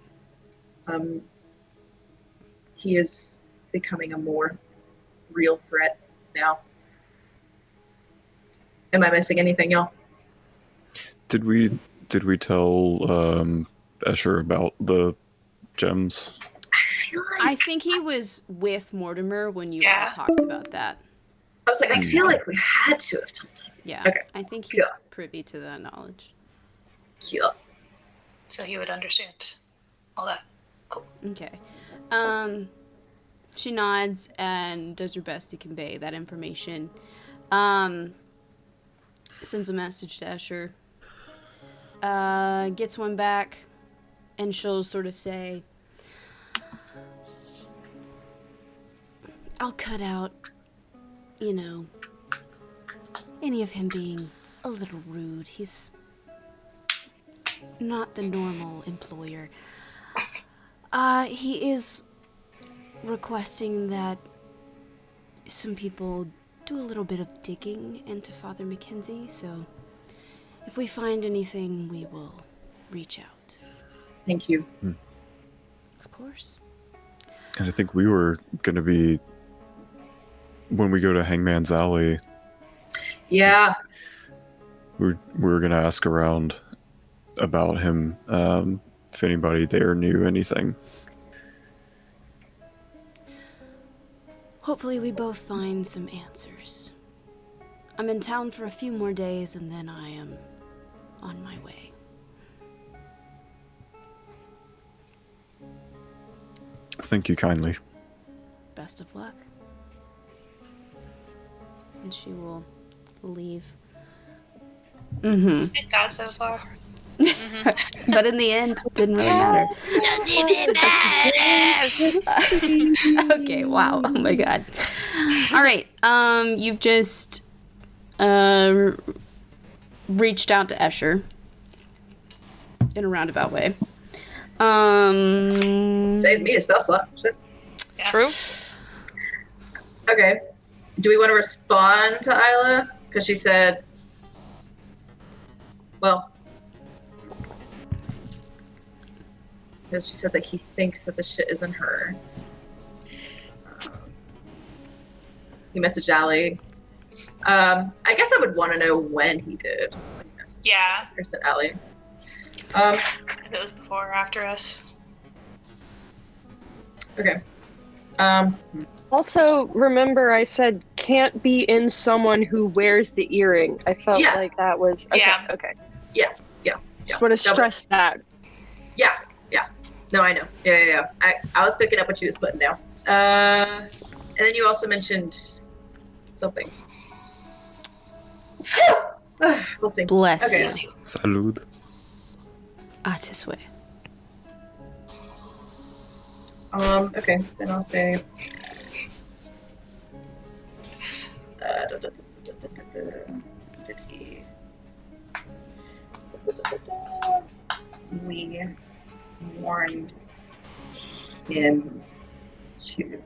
He is becoming a more real threat now. Am I missing anything, y'all? Did we tell Escher about the gems? I feel like I think he was with Mortimer when you Yeah. all talked about that. I was like, I feel like we had to have told him. Yeah. Okay. I think he's Cool. privy to that knowledge. Cute. So he would understand all that. Cool. Okay. She nods and does her best to convey that information. Sends a message to Escher. Gets one back, and she'll sort of say, I'll cut out, any of him being a little rude. He's not the normal employer. He is requesting that some people do a little bit of digging into Father Mackenzie, so if we find anything, we will reach out. Thank you. Of course. And I think we were going to be, when we go to Hangman's Alley, Yeah. we were going to ask around about him, if anybody there knew anything. Hopefully we both find some answers. I'm in town for a few more days, and then I am on my way. Thank you kindly. Best of luck. And she will leave. Thank God so far. But in the end, it didn't really matter. Okay, wow. Oh my god. All right. You've just reached out to Escher in a roundabout way. Saves me a spell slot. Shit. Yeah. True. Okay. Do we want to respond to Isla? Because she said, well, because she said that he thinks that the shit isn't her. He messaged Allie. I guess I would want to know when he did. Yeah. Or sent Allie. If it was before or after us. Okay. Also, remember I said can't be in someone who wears the earring. I felt Yeah. like that was okay. Yeah. Okay. Yeah. Just want to That was- stress that. Yeah. No, I know. Yeah. I was picking up what she was putting down. And then you also mentioned something. We'll see. Bless Okay. you. Yes, you. Salud. This way. Okay, then I'll say. We warned him to.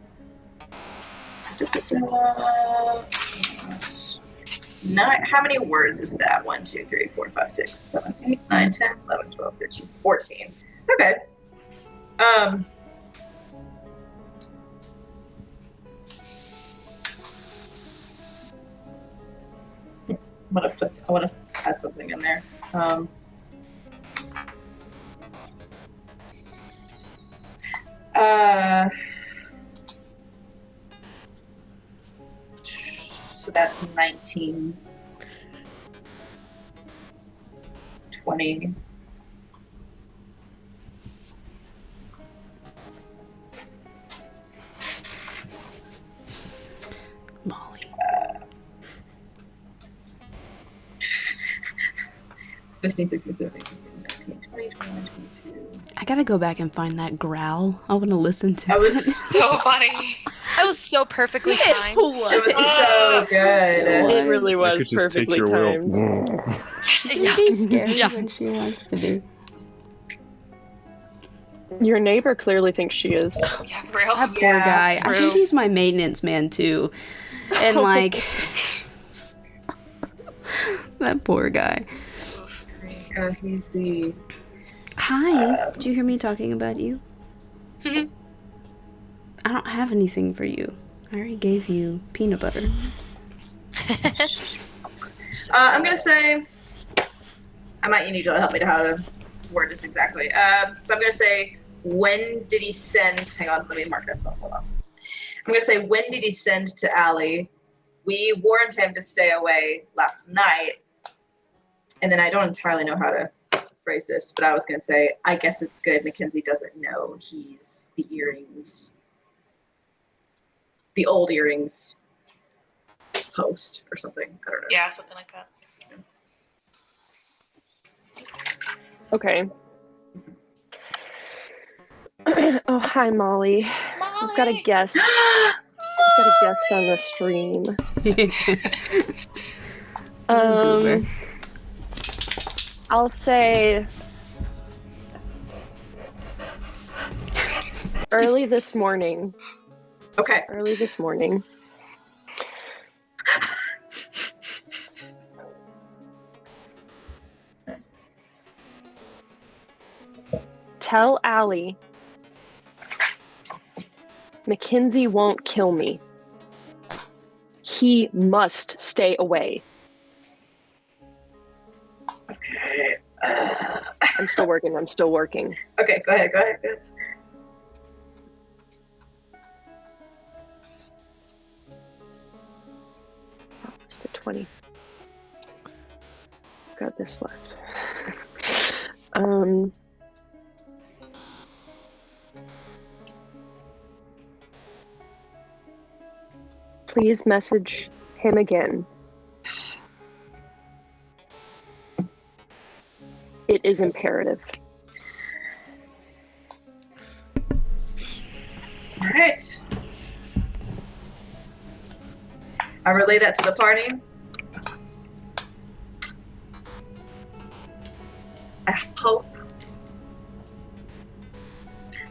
How many words is that? 1, 2, 3, 4, 5, 6, 7, 8, 9, 10, 11, 12, 13, 14. Okay. I want to add something in there. So that's 19, 20. Molly. 15, 16, 17, 18, 19, 20, 21, 22. I gotta go back and find that growl. I want to listen to I it. was So funny. That was so perfectly timed. it was so good. It really I was could just take perfectly your timed. will. Don't be scared Yeah. when she wants to be. Your neighbor clearly thinks she is. Yeah, for real. That poor Yeah, guy. I true. think he's my maintenance man too. And like that poor guy. He's the. Hi. Did you hear me talking about you? Mhm. I don't have anything for you. I already gave you peanut butter. I'm gonna say. I might need to help me to how to word this exactly. So I'm gonna say, when did he send? Hang on, let me mark that spell slot off. I'm gonna say, when did he send to Allie? We warned him to stay away last night, and then I don't entirely know how to phrase this, but I was gonna say, I guess it's good Mackenzie doesn't know he's the earrings, the old earrings host or something. I don't know. Yeah, something like that. Okay. Oh, hi, Molly. Molly! We've got a guest. We've got a guest on the stream. I'll say Early this morning. Okay. Early this morning. Tell Allie Mackenzie won't kill me. He must stay away. Okay. I'm still working. Okay, go ahead. Just a 20. Got this left. Please message him again. It is imperative. All right. I relay that to the party.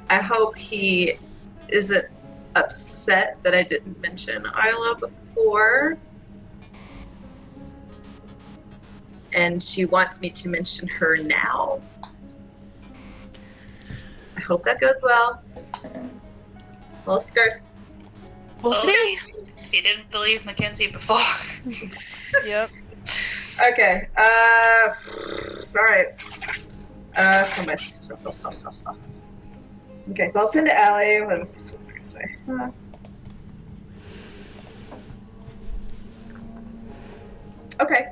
I hope he isn't upset that I didn't mention Isla before. And she wants me to mention her now. I hope that goes well. Well, skirt. We'll see. You didn't believe Mackenzie before. Yep. Okay. All right. Come on. Stop. Okay, so I'll send to Allie. What am I going to say? Okay.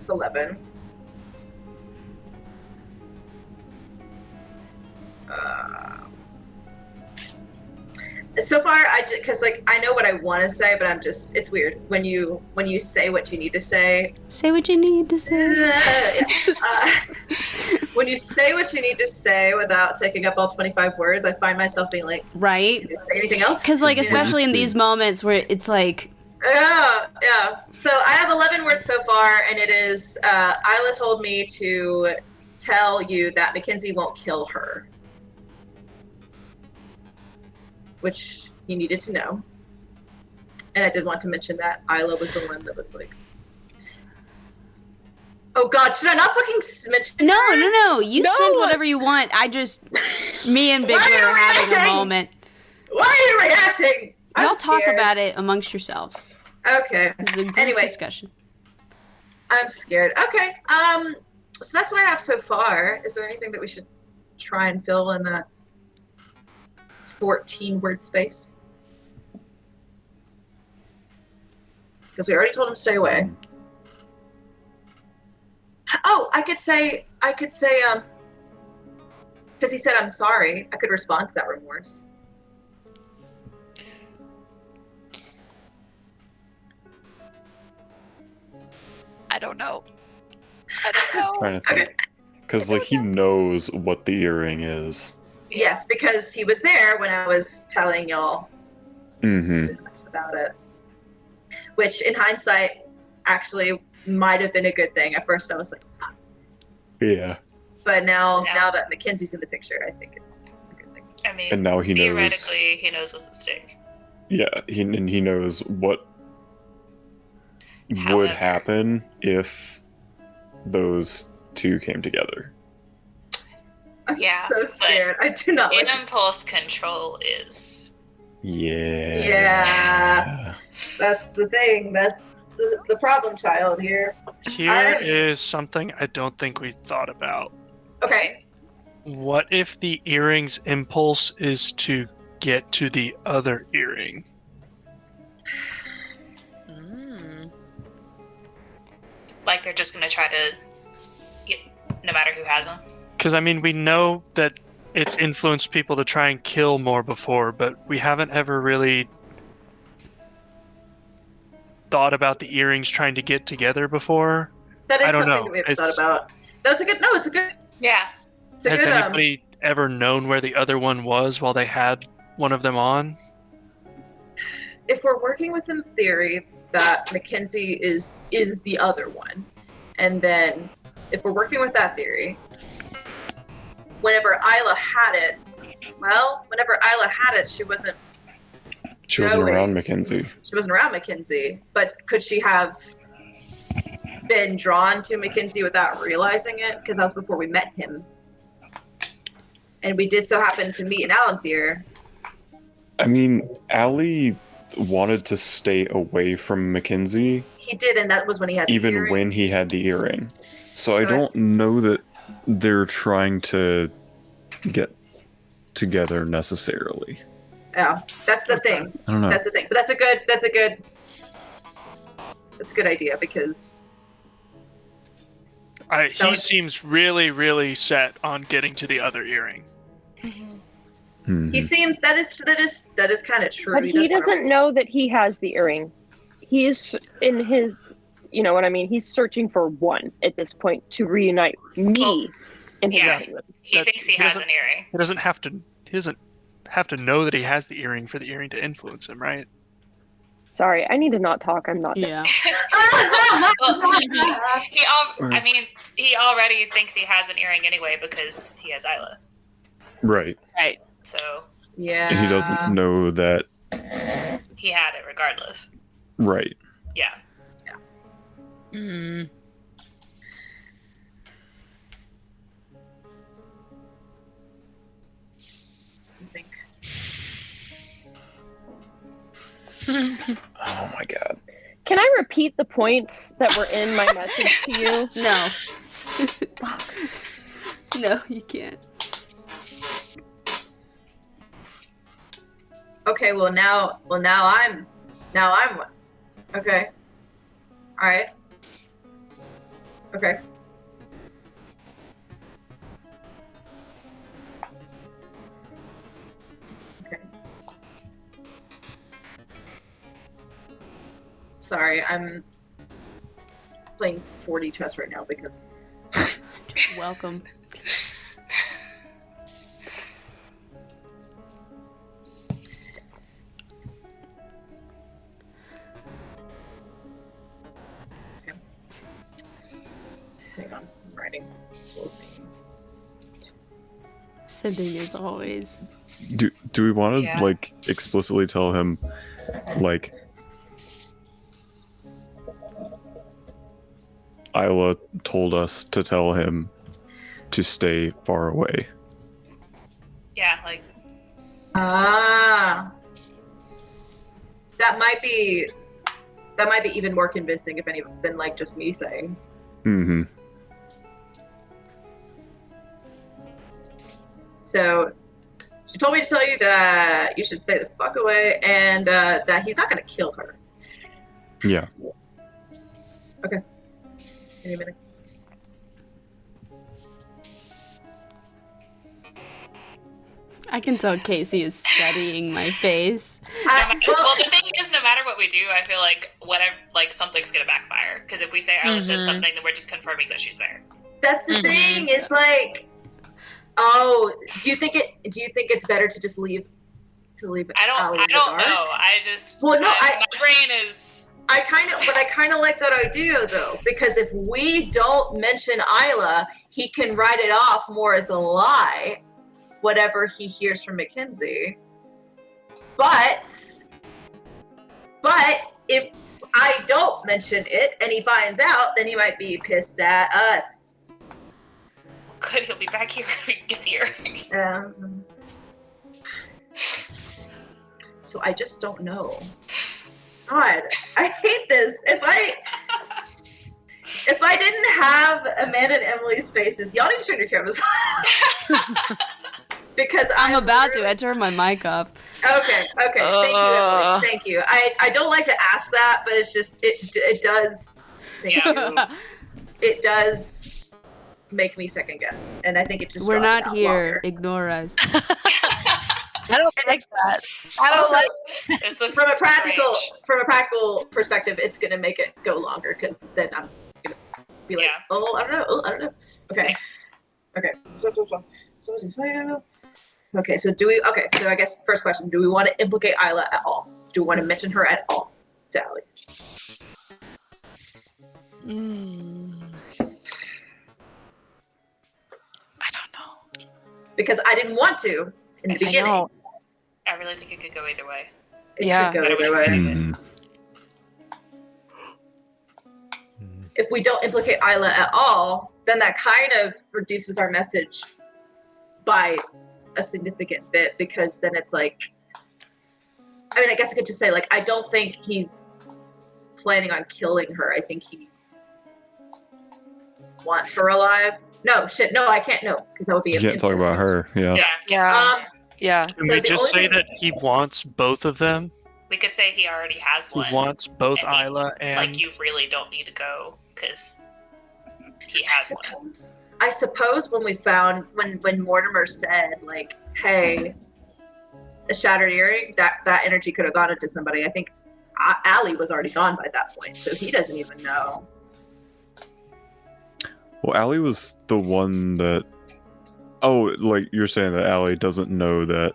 It's 11. So far, because I know what I want to say, but it's weird when you say what you need to say. Say what you need to say. When you say what you need to say without taking up all 25 words, I find myself being like, Right? "Can you say anything else?" Because, like, You know? especially in these moments where it's like, Yeah. So I have 11 words so far, and it is Isla told me to tell you that Mackenzie won't kill her, which you needed to know. And I did want to mention that Isla was the one that was like, oh God, should I not fucking mention no. her? You No. send whatever you want. Me and Bigler Why are you are having a reacting? moment. Why are you reacting? I'm Y'all talk scared. about it amongst yourselves. Okay. This is a group Anyway. discussion. I'm scared. Okay. So that's what I have so far. Is there anything that we should try and fill in that 14-word space? Because we already told him to stay away. Oh, I could say, because he said I'm sorry. I could respond to that remorse. I don't know. Trying to think. Because, like, he knows what the earring is. Yes, because he was there when I was telling y'all Mm-hmm. about it. Which, in hindsight, actually might have been a good thing. At first, I was like, fuck. Yeah. But now Yeah. that Mackenzie's in the picture, I think it's a good thing. I mean, And now he knows. theoretically, he knows what's at stake. Yeah, he knows what would However. happen if those two came together. I'm Yeah, so but scared. I do not like. Impulse control is. Yeah. Yeah. That's the thing. That's the problem child here. Here is something I don't think we thought about. Okay. What if the earring's impulse is to get to the other earring? Like, they're just gonna try to. No matter who has them. Because, I mean, we know that it's influenced people to try and kill more before, but we haven't ever really thought about the earrings trying to get together before. That is I don't something know. that we haven't It's- thought about. That's a good. No, it's a good. Yeah. It's a Has good. anybody ever known where the other one was while they had one of them on? if we're working within the theory that Mackenzie is the other one, and then if we're working with that theory, whenever Isla had it, she wasn't around Mackenzie. She wasn't around Mackenzie, but could she have been drawn to Mackenzie without realizing it? Because that was before we met him. And we did so happen to meet in Alanthir. I mean, Allie wanted to stay away from Mackenzie. He did, and that was when he had the even earring. when he had the earring. So I don't know that they're trying to get together necessarily. Yeah, that's the thing. I don't know. That's the thing. But that's a good idea because he seems really, really set on getting to the other earring. Mm-hmm. he seems that is kind of true. But he doesn't know that he has the earring. He is in his, you know what I mean? He's searching for one at this point to reunite me in his kingdom. He thinks he has an earring. He doesn't have to know that he has the earring for the earring to influence him, right? Sorry, I need to not talk. I'm not. Yeah. He already thinks he has an earring anyway because he has Isla. Right. Right. So Yeah. And he doesn't know that. he had it regardless. Right. Yeah. Mm. I think. Oh my god. Can I repeat the points that were in my message to you? No. No, you can't. Okay, now I'm okay. All right. Okay. Okay. Sorry, I'm playing 4D chess right now because Welcome. hang on, I'm writing. It's loading. Sending as always. Do we want to Yeah. like explicitly tell him like Isla told us to tell him to stay far away? Yeah, like Ah, that might be even more convincing if any than like just me saying. Mm-hmm. So she told me to tell you that you should stay the fuck away and that he's not gonna kill her. Yeah. Any minute. I can tell Casey is studying my face. well, the thing is, no matter what we do, I feel like whatever, like something's gonna backfire. Because if we say Isla said something, then we're just confirming that she's there. That's the thing. It's like, oh, do you think it's better to just leave? I don't know. I just my brain is. I kind of like that idea though, because if we don't mention Isla, he can write it off more as a lie, whatever he hears from Mackenzie. But if I don't mention it and he finds out, then he might be pissed at us. Good, he'll be back here when we get the earring. So I just don't know. God, I hate this. If I didn't have Amanda and Emily's faces, y'all need to turn your cameras off. Because I'm about to. I turned my mic up. Okay. Thank you, Emily. Thank you. I don't like to ask that, but it's just it does. Thank you. It does make me second guess, and I think it just. We're draws it not out here. longer. Ignore us. I don't like that. I don't Also, like. This looks from a practical strange. perspective, it's gonna make it go longer because then I'm gonna be like, Yeah. oh, I don't know. Okay. Okay. So do we? Okay. So I guess first question: do we want to implicate Isla at all? Do we want to mention her at all to Allie? I don't know. Because I didn't want to in the I beginning. know. I really think it could go either way. It Yeah. could go Better either way. Mhm. If we don't implicate Isla at all, then that kind of reduces our message by a significant bit, because then it's like, I mean, I guess I could just say, like, I don't think he's planning on killing her. I think he wants her alive. No, shit, no, I can't, no, because that would be You can't talk about her. Yeah. Yeah. Yeah. Can So we the just only say thing- that he wants both of them? We could say he already has He one. wants both And he- Isla and Like, you really don't need to go because he has one. I suppose when we found, when Mortimer said, like, hey, a shattered earring, that energy could have gone into somebody. I think Allie was already gone by that point, so he doesn't even know. Well, Allie was the one that. Oh, like you're saying that Allie doesn't know that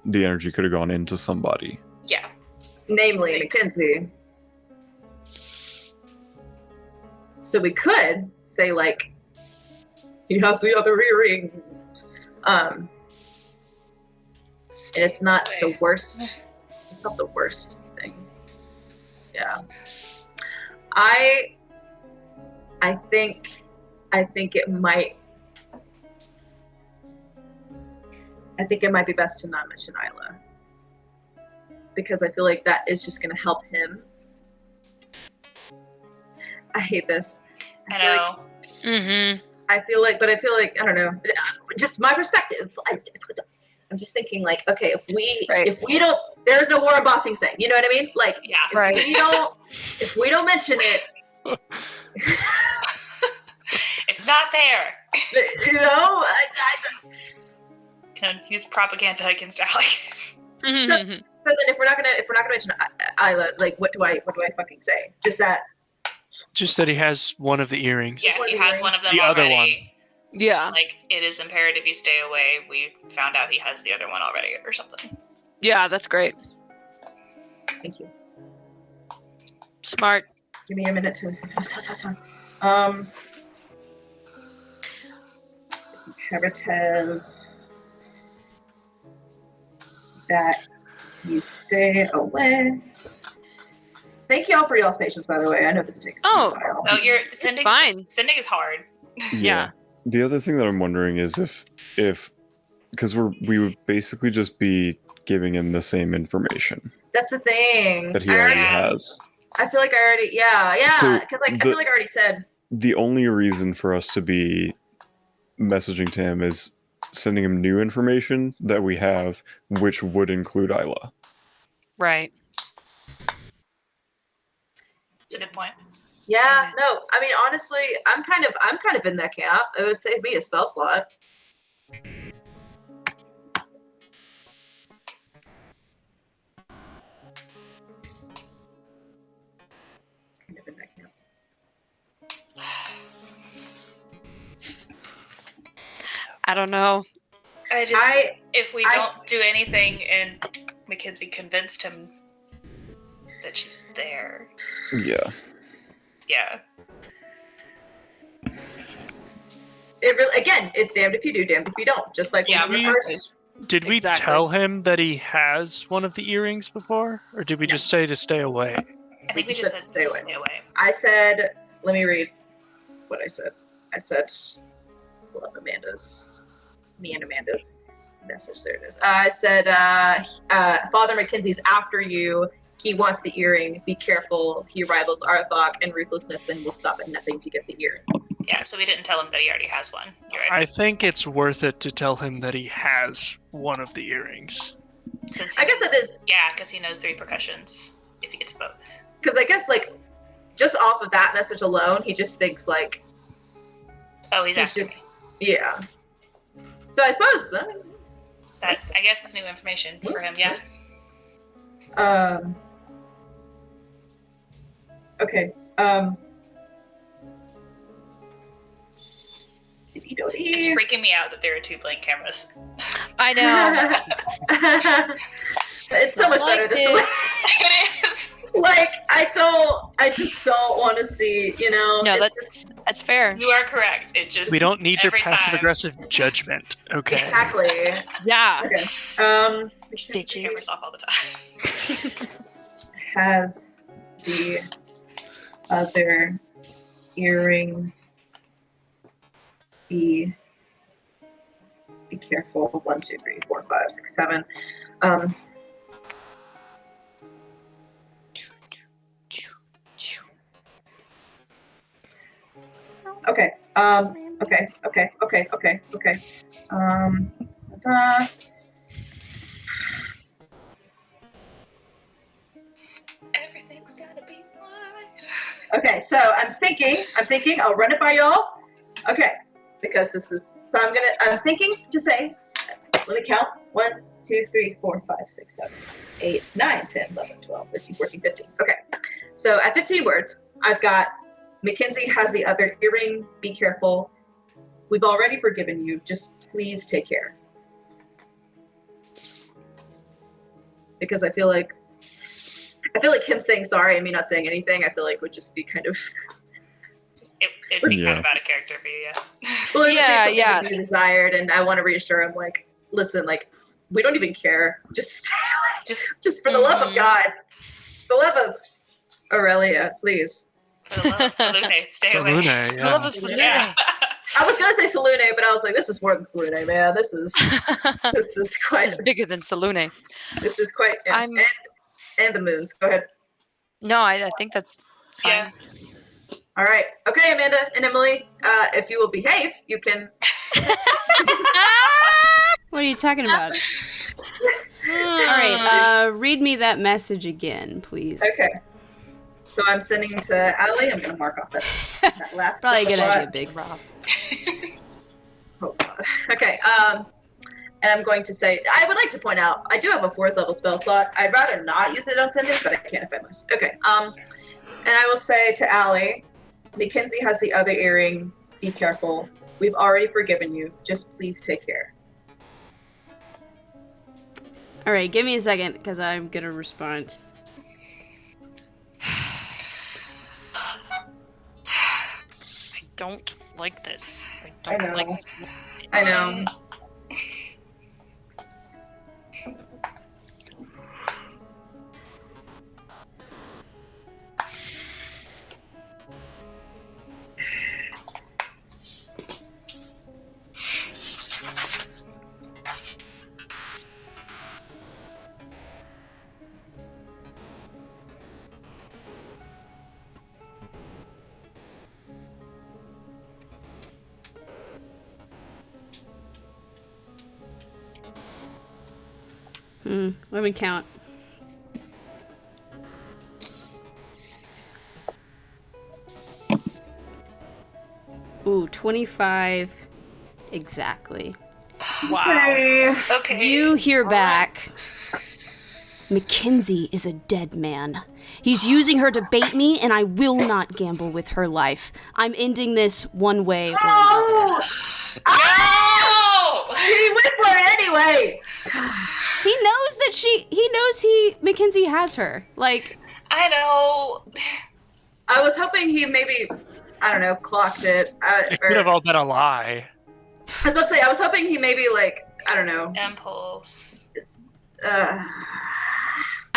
the energy could have gone into somebody. Yeah. Namely Mackenzie. So we could say, like, he has the other earring. And it's not the worst. It's not the worst thing. Yeah. I think it might. I think it might be best to not mention Isla, because I feel like that is just going to help him. I hate this. I feel like- know. Mm-hmm. I feel like I don't know. Just my perspective. I'm just thinking, like, okay, if we don't, there's no war on Bossing Say. You know what I mean? Like, Yeah. Right. if we don't mention it, It's not there. you know, Can use propaganda against Alec. Mm-hmm. So then if we're not gonna mention Isla, like, what do I fucking say? Just that. just that he has one of the earrings. Yeah, one of he the has earrings. one of them The other already. Yeah. Like, it is imperative you stay away. We found out he has the other one already or something. Yeah, that's great. Thank you. Smart. Give me a minute to. It's imperative that you stay away. Thank you all for y'all's patience, by the way. I know this takes Oh. a while. No, sending fine. Sending is hard. Yeah. The other thing that I'm wondering is if because we would basically just be giving him the same information That's the thing. that he already Yeah. has. I feel like I already, yeah, So because I feel like I already said. The only reason for us to be messaging to him is sending him new information that we have, which would include Isla. Right. It's a good point. Yeah, no, I mean, honestly, I'm kind of in that camp. It would save me a spell slot. Kind of in that camp. I don't know. If we I- don't do anything and Mackenzie convinced him that she's there. Yeah. Yeah. It really, again, it's damned if you do, damned if you don't. Just like Yeah, when we we- first. Did we Exactly. tell him that he has one of the earrings before? Or did we just say to stay away? I think we just just said said stay away. stay away. I said, let me read what I said. I said, pull up me and Amanda's message. There it is. I said, Father Mackenzie's after you. He wants the earring. Be careful. He rivals Arthok and ruthlessness and will stop at nothing to get the earring. Yeah, so we didn't tell him that he already has one. You're right. I think it's worth it to tell him that he has one of the earrings. Since I guess that is, yeah, because he knows the repercussions if he gets both. because I guess, like, just off of that message alone, he just thinks, like, Oh, he's after just, yeah. So I suppose, me. That I guess is new information for him. Yeah. Okay. It's freaking me out that there are 2 blank cameras. I know. It's so much better this way. It is. Like, I just don't want to see, No, it's that's fair. You are correct. It just We don't need your every passive time. aggressive judgment. Okay. exactly. Yeah. Okay. Stitches. Cameras off all the time. Has the other earring be careful. 1, 2, 3, 4, 5, 6, 7. Okay. Okay. Everything's gotta be fine. Okay, so I'm thinking, I'll run it by y'all. Okay, because so I'm thinking to say, let me count. 1, 2, 3, 4, 5, 6, 7, 8, 9, 10, 11, 12, 13, 14, 15. Okay, so at 15 words, I've got Mackenzie has the other earring, be careful. We've already forgiven you, just please take care. Because I feel like him saying sorry and me not saying anything, I feel like would just be kind of... It'd be kind of out of character for you, yeah. Well, Yeah. Be desired, and I want to reassure him, like, listen, like, we don't even care. Just stay away. Just for the love of God, the love of Aurelia, please. For the love of Salune, stay away. Salune, I love yeah. a Salune. Yeah. I was gonna say Salune, but I was like, this is more than Salune, man. This is quite. This is bigger than Salune. This is quite. Yeah. And the moons. Go ahead. No, I think that's fine. Yeah. All right. Okay, Amanda and Emily, if you will behave, you can. What are you talking about? All right, read me that message again, please. Okay. So I'm sending to Allie. I'm gonna mark off that last. Probably a good spot. idea, Biggs. Oh God. Okay. And I'm going to say, I would like to point out, I do have a 4th level spell slot. I'd rather not use it on sending, but I can't if I must. Okay. And I will say to Allie, Mackenzie has the other earring. Be careful. We've already forgiven you. Just please take care. All right, give me a second, because I'm going to respond. I don't like this. I don't know. like this. I know. Let me count. Ooh, 25 exactly. Wow. Okay. You hear back. Mackenzie is a dead man. He's using her to bait me, and I will not gamble with her life. I'm ending this one way or another. No! He went for it anyway. He knows that Mackenzie has her. Like, I know. I was hoping he maybe, I don't know, clocked it. It could have all been a lie. I was about to say, I was hoping he maybe, like, I don't know. Impulse. I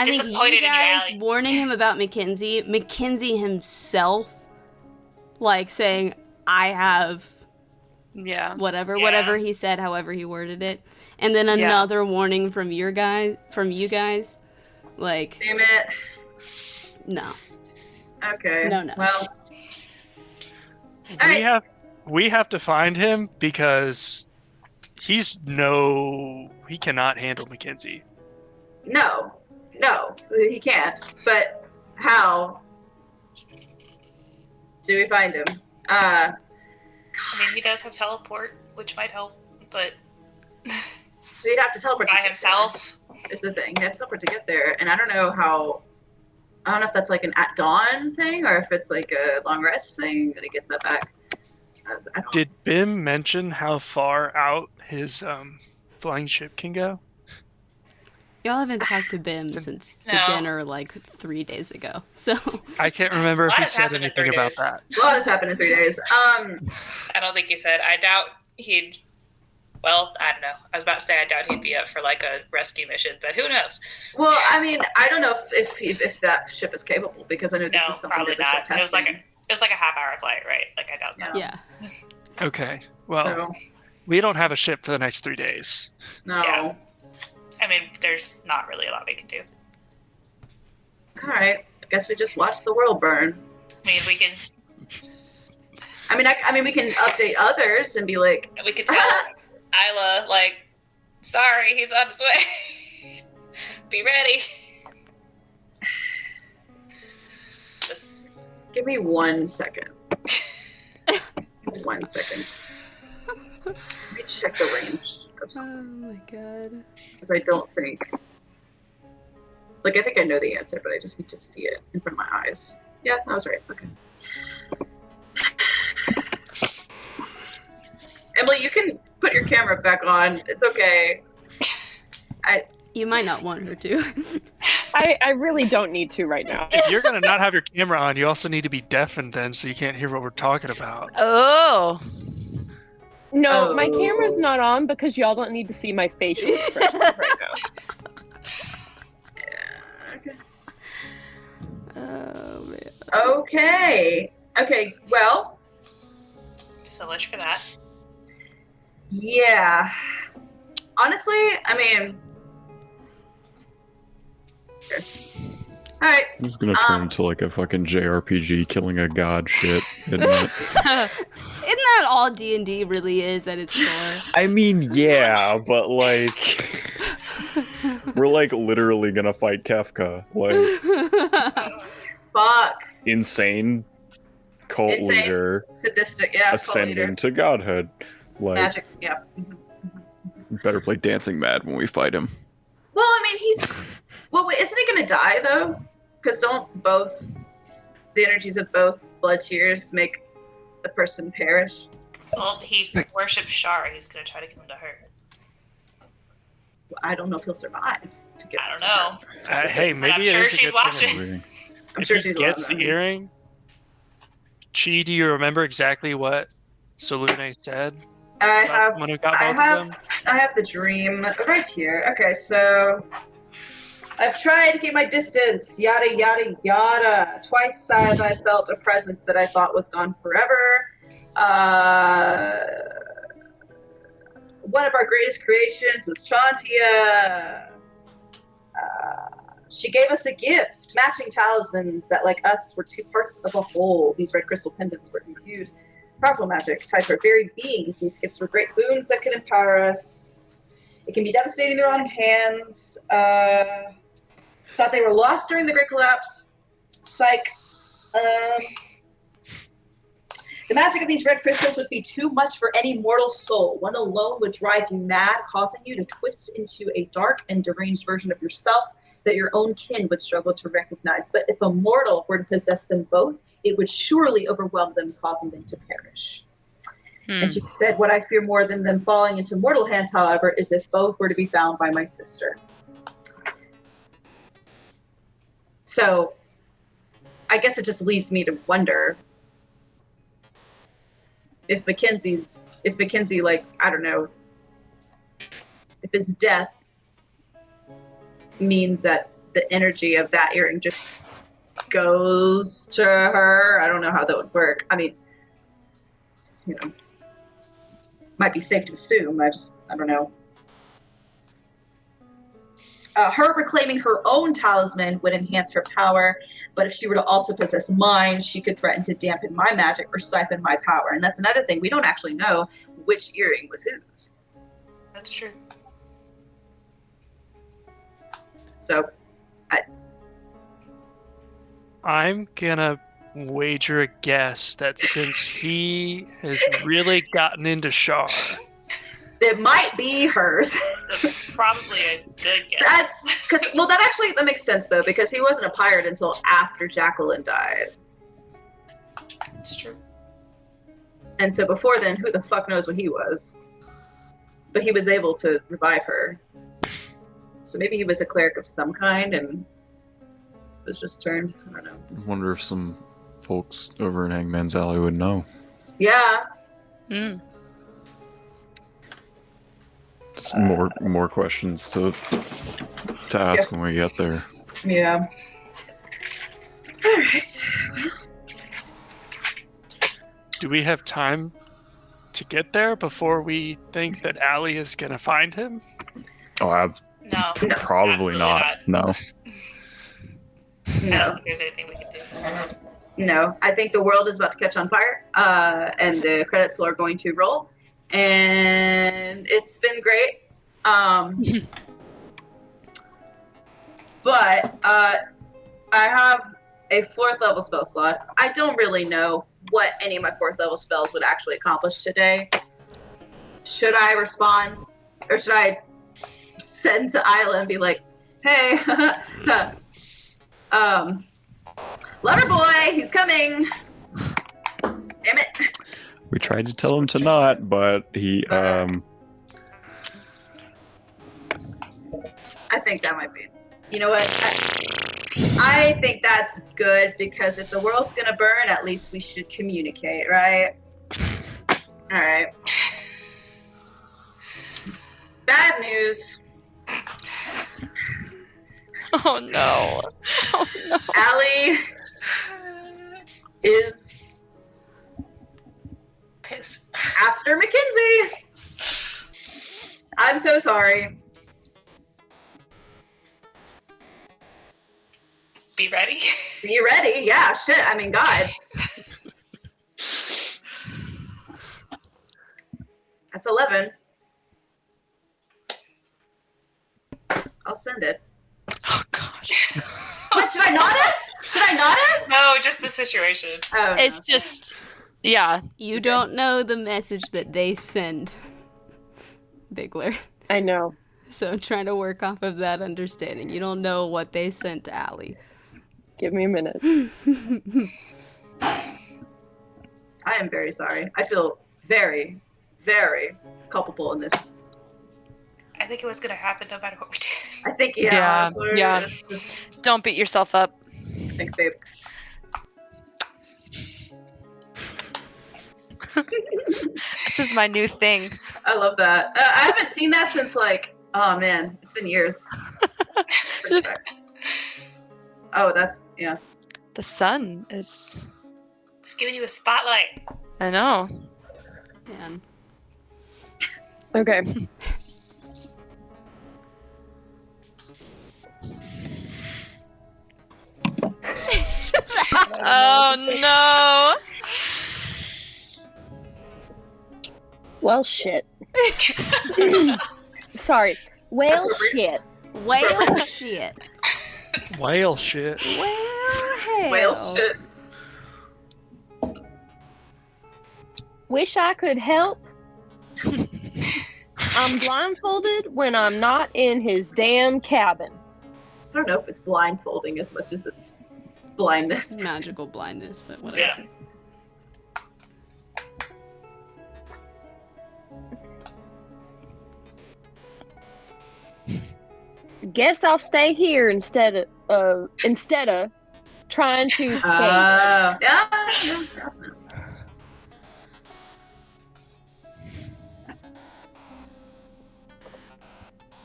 think Disappointed you in you, guys Allie. warning him about Mackenzie himself, like saying, I have Yeah. whatever he said, however he worded it. And then another warning from you guys, like, Damn it. no. Okay. No. Well, We have to find him because he cannot handle Mackenzie. no, he can't. But how do we find him? I mean, he does have teleport, which might help, but He'd have to teleport to by get himself. there, is the thing. He'd have to teleport to get there, and I don't know if that's like an at dawn thing or if it's like a long rest thing that he gets that back. I don't. Did Bim mention how far out his flying ship can go? Y'all haven't talked to Bim since the No. dinner like 3 days ago. So I can't remember if What he has said happened in anything 3 about days? that. A lot has happened in 3 days. I don't think he said. I doubt he'd. Well, I don't know. I was about to say I doubt he'd be up for like a rescue mission, but who knows? Well, I mean, I don't know if that ship is capable because I know this No, is something probably that they're still not. testing. It was like a half-hour flight, right? Like I doubt that. yeah. Okay. Well, So, we don't have a ship for the next 3 days. no. Yeah. I mean, there's not really a lot we can do. All right. I guess we just watch the world burn. I mean, we can We can update others and be like, tell Isla, like, sorry, he's on his way. Be ready. Just give me 1 second. 1 second. Let me check the range of Oh something my god. because I don't think. Like, I think I know the answer, but I just need to see it in front of my eyes. Yeah, I was right. Okay. Emily, you can put your camera back on. It's okay. You might not want her to. I really don't need to right now. If you're gonna not have your camera on, you also need to be deafened then, so you can't hear what we're talking about. Oh. No, Oh. my camera's not on because y'all don't need to see my facial expressions right now. Oh man. Okay. Okay. Well, so much for that. yeah. Honestly, I mean. Okay. All right. This is gonna turn into like a fucking JRPG killing a god shit, isn't it? Isn't that all D&D really is at its core? I mean, yeah, but like, we're like literally gonna fight Kefka, like Fuck. insane cult Insane. leader Sadistic. Yeah. cult leader. ascending to godhood. Like, Magic. Yeah. better play dancing mad when we fight him. Well, I mean, he's. Well, wait, isn't he gonna die though? Because don't both the energies of both blood tears make the person perish? Well, he worships Shara. He's gonna try to get him to her. I don't know if he'll survive. To get I don't to know. her. Hey, maybe I'm it sure is a she's good thing. watching. I'm If sure he she's gets the watching. earring, Chi, do you remember exactly what Salune said? I about have. someone who got I both have. of them? I have the dream right here. Okay, so I've tried to keep my distance. Yada yada yada. Twice have I felt a presence that I thought was gone forever. One of our greatest creations was Chantia. She gave us a gift, matching talismans that, like us, were two parts of a whole. These red crystal pendants were imbued. Powerful magic tied to our very beings. These gifts were great boons that could empower us. It can be devastating in the wrong hands. Thought they were lost during the Great Collapse. Psych. The magic of these red crystals would be too much for any mortal soul. One alone would drive you mad, causing you to twist into a dark and deranged version of yourself that your own kin would struggle to recognize. But if a mortal were to possess them both, it would surely overwhelm them, causing them to perish. And she said, what I fear more than them falling into mortal hands, however, is if both were to be found by my sister. So, I guess it just leads me to wonder if Mackenzie, like, I don't know, if his death means that the energy of that earring just goes to her. I don't know how that would work. I mean, you know, might be safe to assume. I don't know. Her reclaiming her own talisman would enhance her power, but if she were to also possess mine, she could threaten to dampen my magic or siphon my power. And that's another thing. We don't actually know which earring was whose. That's true. So, I'm gonna wager a guess that since he has really gotten into Shar, it might be hers. So probably a good guess. That makes sense though, because he wasn't a pirate until after Jacqueline died. It's true. And so before then, who the fuck knows what he was? But he was able to revive her. So maybe he was a cleric of some kind and was just turned. I don't know. I wonder if some folks over in Hangman's Alley would know. Yeah. Mm. It's more questions to ask when we get there. Yeah. All right. Do we have time to get there before we think that Allie is going to find him? Oh, No. probably absolutely not. No. I don't No. think there's anything we can do. No. I think the world is about to catch on fire, and the credits are going to roll. And it's been great. But I have a 4th level spell slot. I don't really know what any of my 4th level spells would actually accomplish today. Should I respond? Or should I send to Isla and be like, hey, Lover boy, he's coming. Damn it. We tried to tell him to not, but he I think that might be. You know what? I think that's good because if the world's gonna burn, at least we should communicate, right? All right. Bad news. Oh no. Oh no. Allie is Pissed. after Mackenzie. I'm so sorry. Be ready. Be ready? Yeah, shit. I mean, God. That's 11. I'll send it. Oh gosh. What, should I not have? Should I not have? No, just the situation. Oh, no. It's just, yeah. You don't know the message that they send, Bigler. I know. So I'm trying to work off of that understanding. You don't know what they sent to Allie. Give me a minute. I am very sorry. I feel very, very culpable in this. I think it was going to happen no matter what we did. I think, Yeah, so yeah. just- Don't beat yourself up. Thanks, babe. This is my new thing. I love that. I haven't seen that since, like, oh man, it's been years. Oh, that's, yeah. The sun is. Just giving you a spotlight. I know. Man. Okay. Oh no. Well, shit. Sorry. Well, shit. Whale shit. Whale shit. Well, hell. Whale shit. Wish I could help. I'm blindfolded when I'm not in his damn cabin. I don't know if it's blindfolding as much as it's blindness. Magical blindness, but whatever. Yeah. Guess I'll stay here instead of trying to escape. Yeah.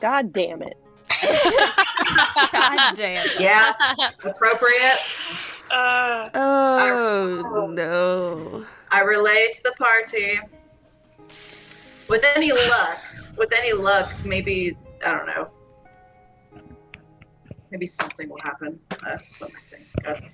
God damn it. God damn. Yeah. Appropriate. Oh, no. I relay to the party. With any luck, maybe, I don't know. Maybe something will happen. That's what am I saying? God.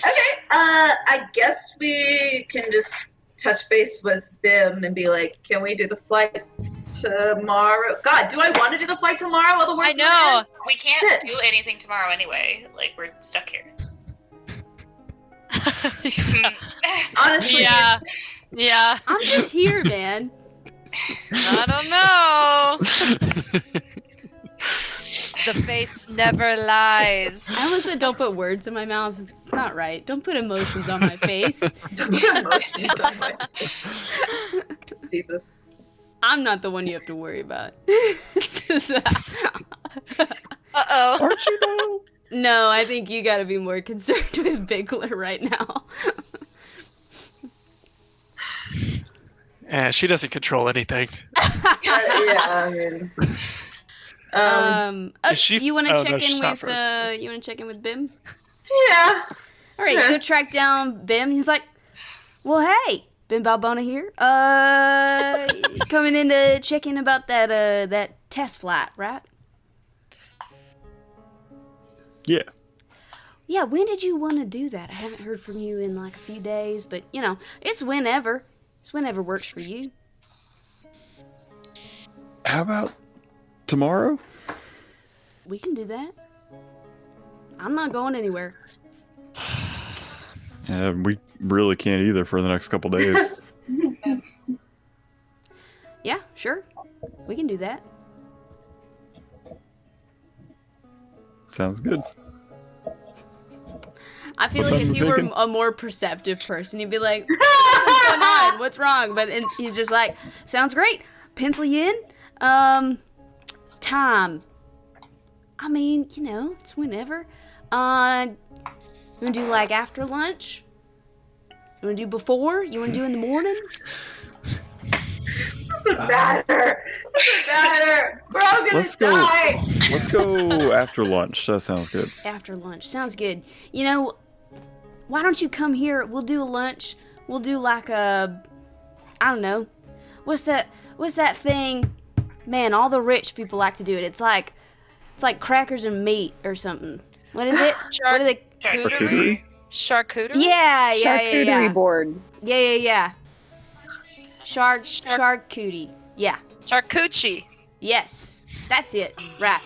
Okay, I guess we can just touch base with Bim and be like, can we do the flight tomorrow? God, do I want to do the flight tomorrow? While the world's I know. We can't Shit. do anything tomorrow anyway. Like, we're stuck here. Honestly, Yeah. Yeah. I'm just here, man. I don't know. The face never lies. I almost said don't put words in my mouth. It's not right. Don't put emotions on my face. Don't put emotions on my Jesus. I'm not the one you have to worry about. Uh-oh. Aren't you though? No, I think you gotta be more concerned with Bigler right now. She doesn't control anything. Yeah, I mean. Is she- you want to oh, no, check she's in not with frozen. you want to check in with Bim? Yeah. All right, you go track down Bim. He's like, "Well, hey, Bim Balbona here. Coming in to check in about that test flight, right? Yeah. Yeah, when did you want to do that? I haven't heard from you in like a few days, but you know, it's whenever. It's whenever works for you. How about tomorrow? We can do that. I'm not going anywhere. Yeah, we really can't either for the next couple days. Yeah, sure. We can do that. Sounds good. I feel What like time if we you were thinking? a more perceptive person, you'd be like, something's going on. What's wrong? But he's just like, sounds great. Pencil you in. Time. I mean, you know, it's whenever. You want to do like after lunch? You want to do before? You want to do in the morning? Doesn't matter. Doesn't matter. We're all gonna Let's go. die. Let's go after lunch. That sounds good. After lunch. Sounds good. You know, why don't you come here? We'll do a lunch. We'll do like a, I don't know. What's that thing? Man, all the rich people like to do it. It's like crackers and meat or something. What is it? What are they? Charcuterie? Charcuterie? Yeah. Charcuterie board. Yeah. Charcuterie. Yeah. Charcuterie. Yes. That's it. Right.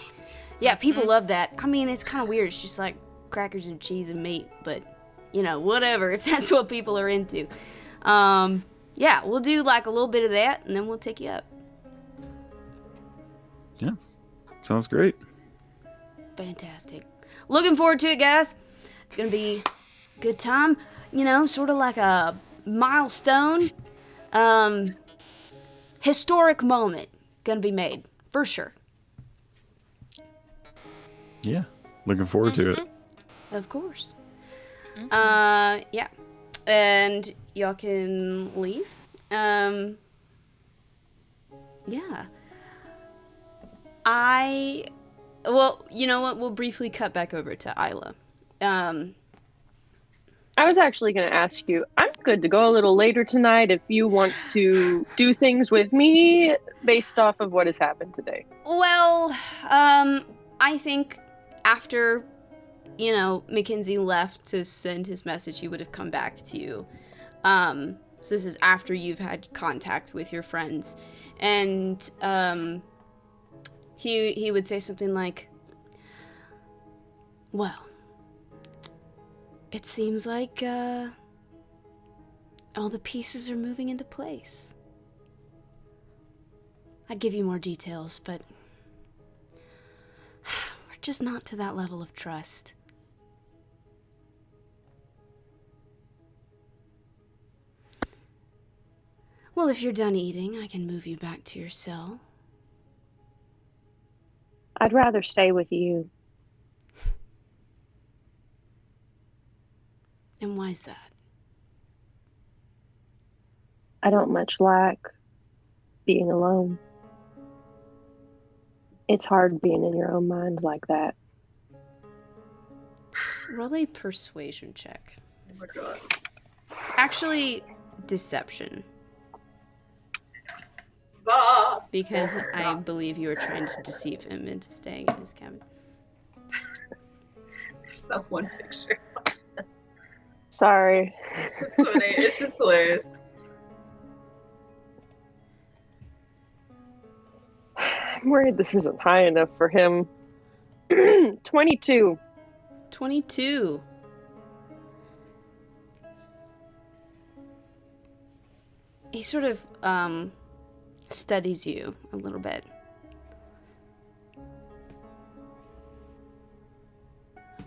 Yeah, people love that. I mean, it's kind of weird. It's just like crackers and cheese and meat, but you know, whatever, if that's what people are into. Yeah, we'll do like a little bit of that, and then we'll take you up. Yeah. Sounds great. Fantastic. Looking forward to it, guys. It's going to be a good time. You know, sort of like a milestone, historic moment going to be made, for sure. Yeah. Looking forward to it. Of course. Yeah. And y'all can leave. Yeah. Well, you know what? We'll briefly cut back over to Isla. I was actually going to ask you, I'm good to go a little later tonight if you want to do things with me based off of what has happened today. Well, I think after, you know, Mackenzie left to send his message, he would have come back to you. So this is after you've had contact with your friends. And, he would say something like, well, it seems like, all the pieces are moving into place. I'd give you more details, but we're just not to that level of trust. Well, if you're done eating, I can move you back to your cell. I'd rather stay with you. And why's that? I don't much like being alone. It's hard being in your own mind like that. Roll a persuasion check. Oh my god. Actually, deception. Ah. Because I believe you were trying to deceive him into staying in his cabin. There's that one picture. Sorry. It's funny. It's just hilarious. I'm worried this isn't high enough for him. 22. 22. He sort of, studies you a little bit.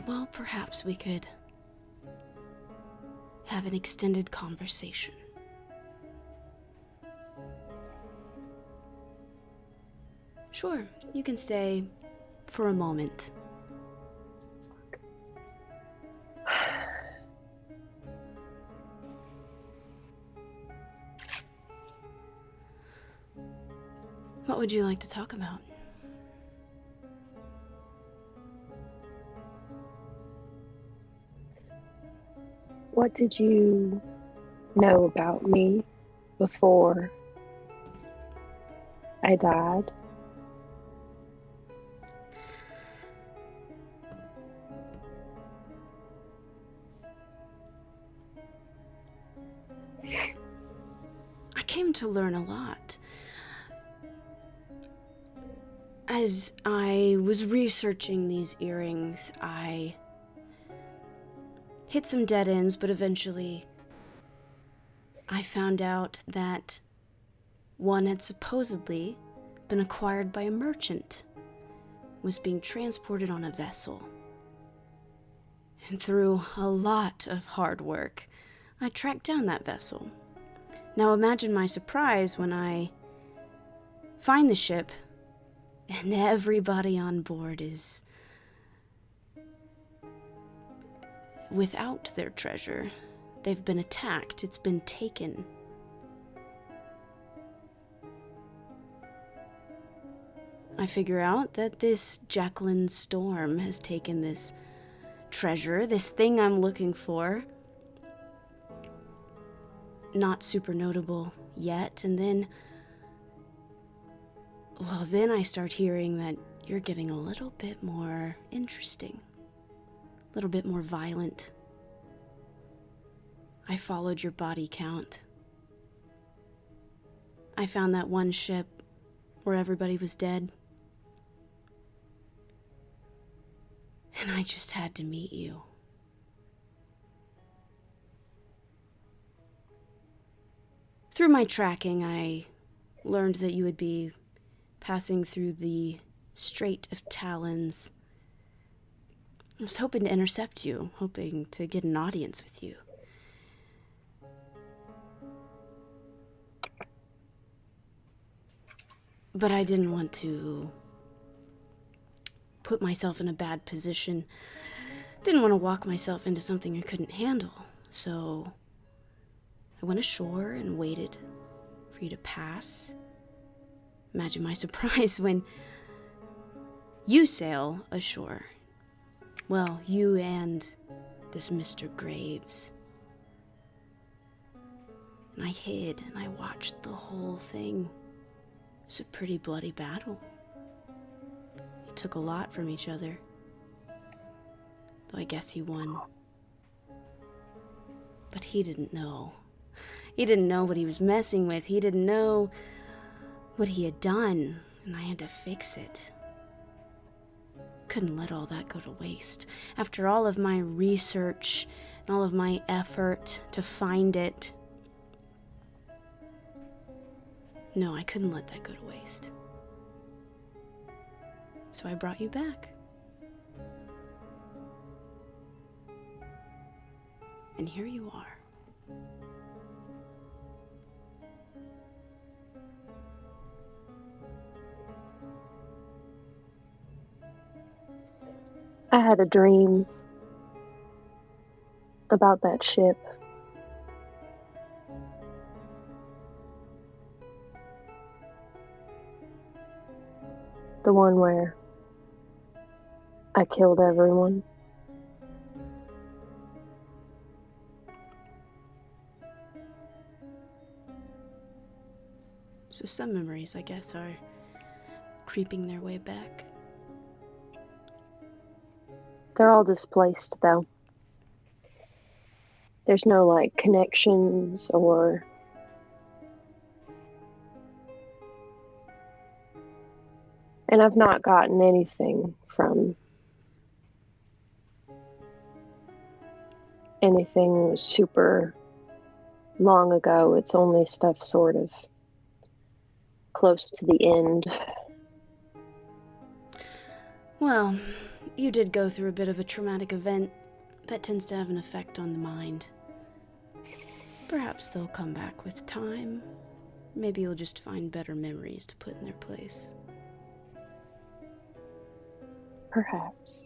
well, perhaps we could have an extended conversation. Sure, you can stay for a moment. What would you like to talk about? What did you know about me before I died? I came to learn a lot. As I was researching these earrings, I hit some dead ends, but eventually I found out that one had supposedly been acquired by a merchant, was being transported on a vessel. And through a lot of hard work, I tracked down that vessel. Now imagine my surprise when I find the ship and everybody on board is without their treasure. They've been attacked. It's been taken. I figure out that this Jacqueline Storm has taken this treasure, this thing I'm looking for. Not super notable yet, and then I start hearing that you're getting a little bit more interesting, a little bit more violent. I followed your body count. I found that one ship where everybody was dead. And I just had to meet you. Through my tracking, I learned that you would be passing through the Strait of Talons. I was hoping to intercept you, hoping to get an audience with you. But I didn't want to put myself in a bad position. Didn't want to walk myself into something I couldn't handle. So I went ashore and waited for you to pass. Imagine my surprise when you sail ashore. Well, you and this Mr. Graves. And I hid and I watched the whole thing. It was a pretty bloody battle. You took a lot from each other. Though I guess he won. But he didn't know. He didn't know what he was messing with. He didn't know what he had done, and I had to fix it. Couldn't let all that go to waste. After all of my research and all of my effort to find it, no, I couldn't let that go to waste. So I brought you back. And here you are. I had a dream about that ship. The one where I killed everyone. So some memories, I guess, are creeping their way back. They're all displaced, though. There's no, like, connections or... And I've not gotten anything from anything super long ago. It's only stuff sort of close to the end. Well, you did go through a bit of a traumatic event. That tends to have an effect on the mind. Perhaps they'll come back with time. Maybe you'll just find better memories to put in their place. Perhaps.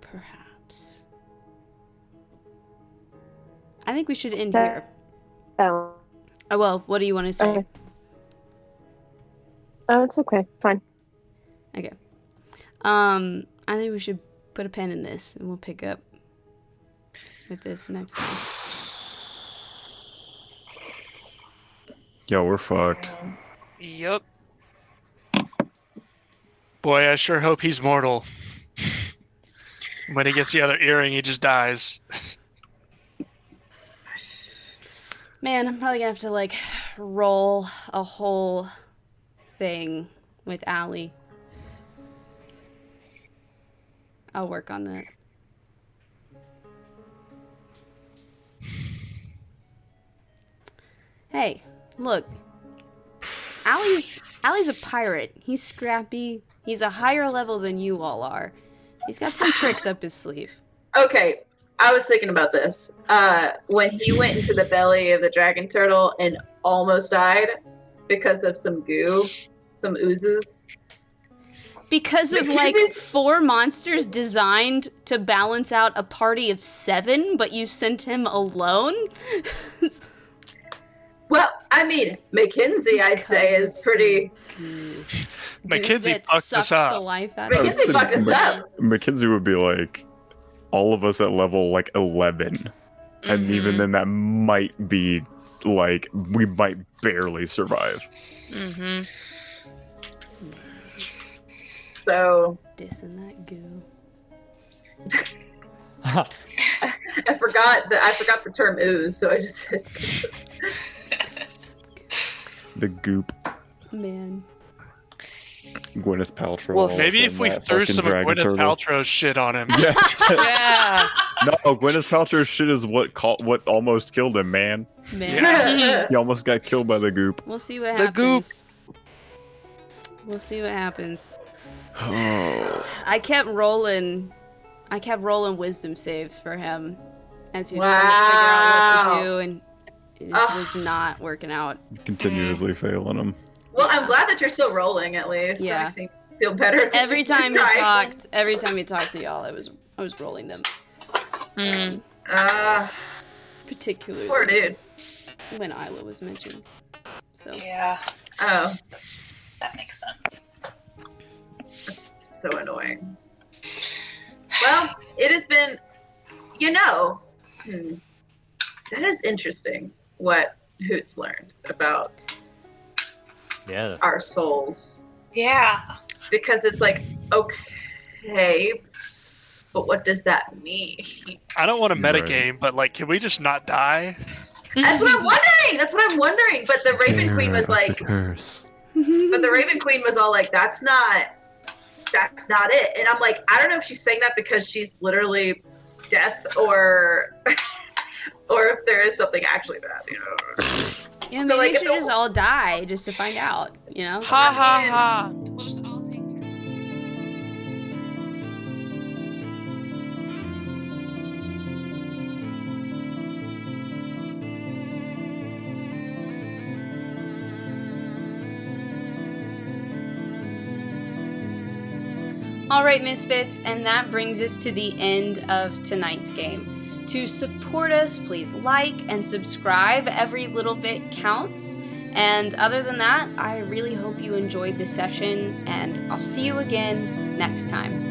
Perhaps. I think we should end here. Oh. Oh, well, what do you want to say? Okay. Oh, it's okay. Fine. Okay. I think we should put a pin in this, and we'll pick up with this next time. Yo, we're fucked. Yup. Boy, I sure hope he's mortal. When he gets the other earring, he just dies. Man, I'm probably gonna have to, like, roll a whole thing with Allie. I'll work on that. Hey, look. Allie's a pirate. He's scrappy. He's a higher level than you all are. He's got some tricks up his sleeve. Okay, I was thinking about this. When he went into the belly of the dragon turtle and almost died because of some goo, some oozes. Because of, like, 4 monsters designed to balance out a party of 7, but you sent him alone? Well, I mean, Mackenzie, I'd say, is pretty... Mackenzie that fucked sucks us up. the life out of him. Mackenzie fucked us up. Mackenzie would be like, all of us at level, like, 11. And even then, that might be, like, we might barely survive. Mm-hmm. So... Dissing that goo. I forgot the term ooze, so I just said... The goop. Man. Gwyneth Paltrow. Well, Maybe if we threw some of Gwyneth Paltrow shit on him. Yeah. Yeah. No, Gwyneth Paltrow's shit is what almost killed him, man. Man. He almost got killed by the goop. We'll see what The goop. happens. We'll see what happens. Oh. I kept rolling wisdom saves for him as he was trying to figure out what to do, and it just was not working out. Continuously failing him. Well, I'm glad that you're still rolling, at least. Yeah. That makes me feel better. that Every you're time he trying. talked to y'all, I was rolling them. Mm. Particularly Poor dude. when Isla was mentioned. So Yeah, Oh, that makes sense. that's so annoying. Well, it has been, that is interesting what Hoots learned about Yeah. our souls. Yeah. Because it's like, okay, but what does that mean? I don't want to Right. metagame, but like, can we just not die? That's what I'm wondering. But the Raven Queen was like, curse. but the Raven Queen was all like, that's not it. And I'm like, I don't know if she's saying that because she's literally death or if there is something actually bad, yeah, So, maybe like, we if should the- just all die just to find out. Ha ha ha. We'll just all take turns. Alright, Misfits, and that brings us to the end of tonight's game. To support us, please like and subscribe. Every little bit counts. And other than that, I really hope you enjoyed the session, and I'll see you again next time.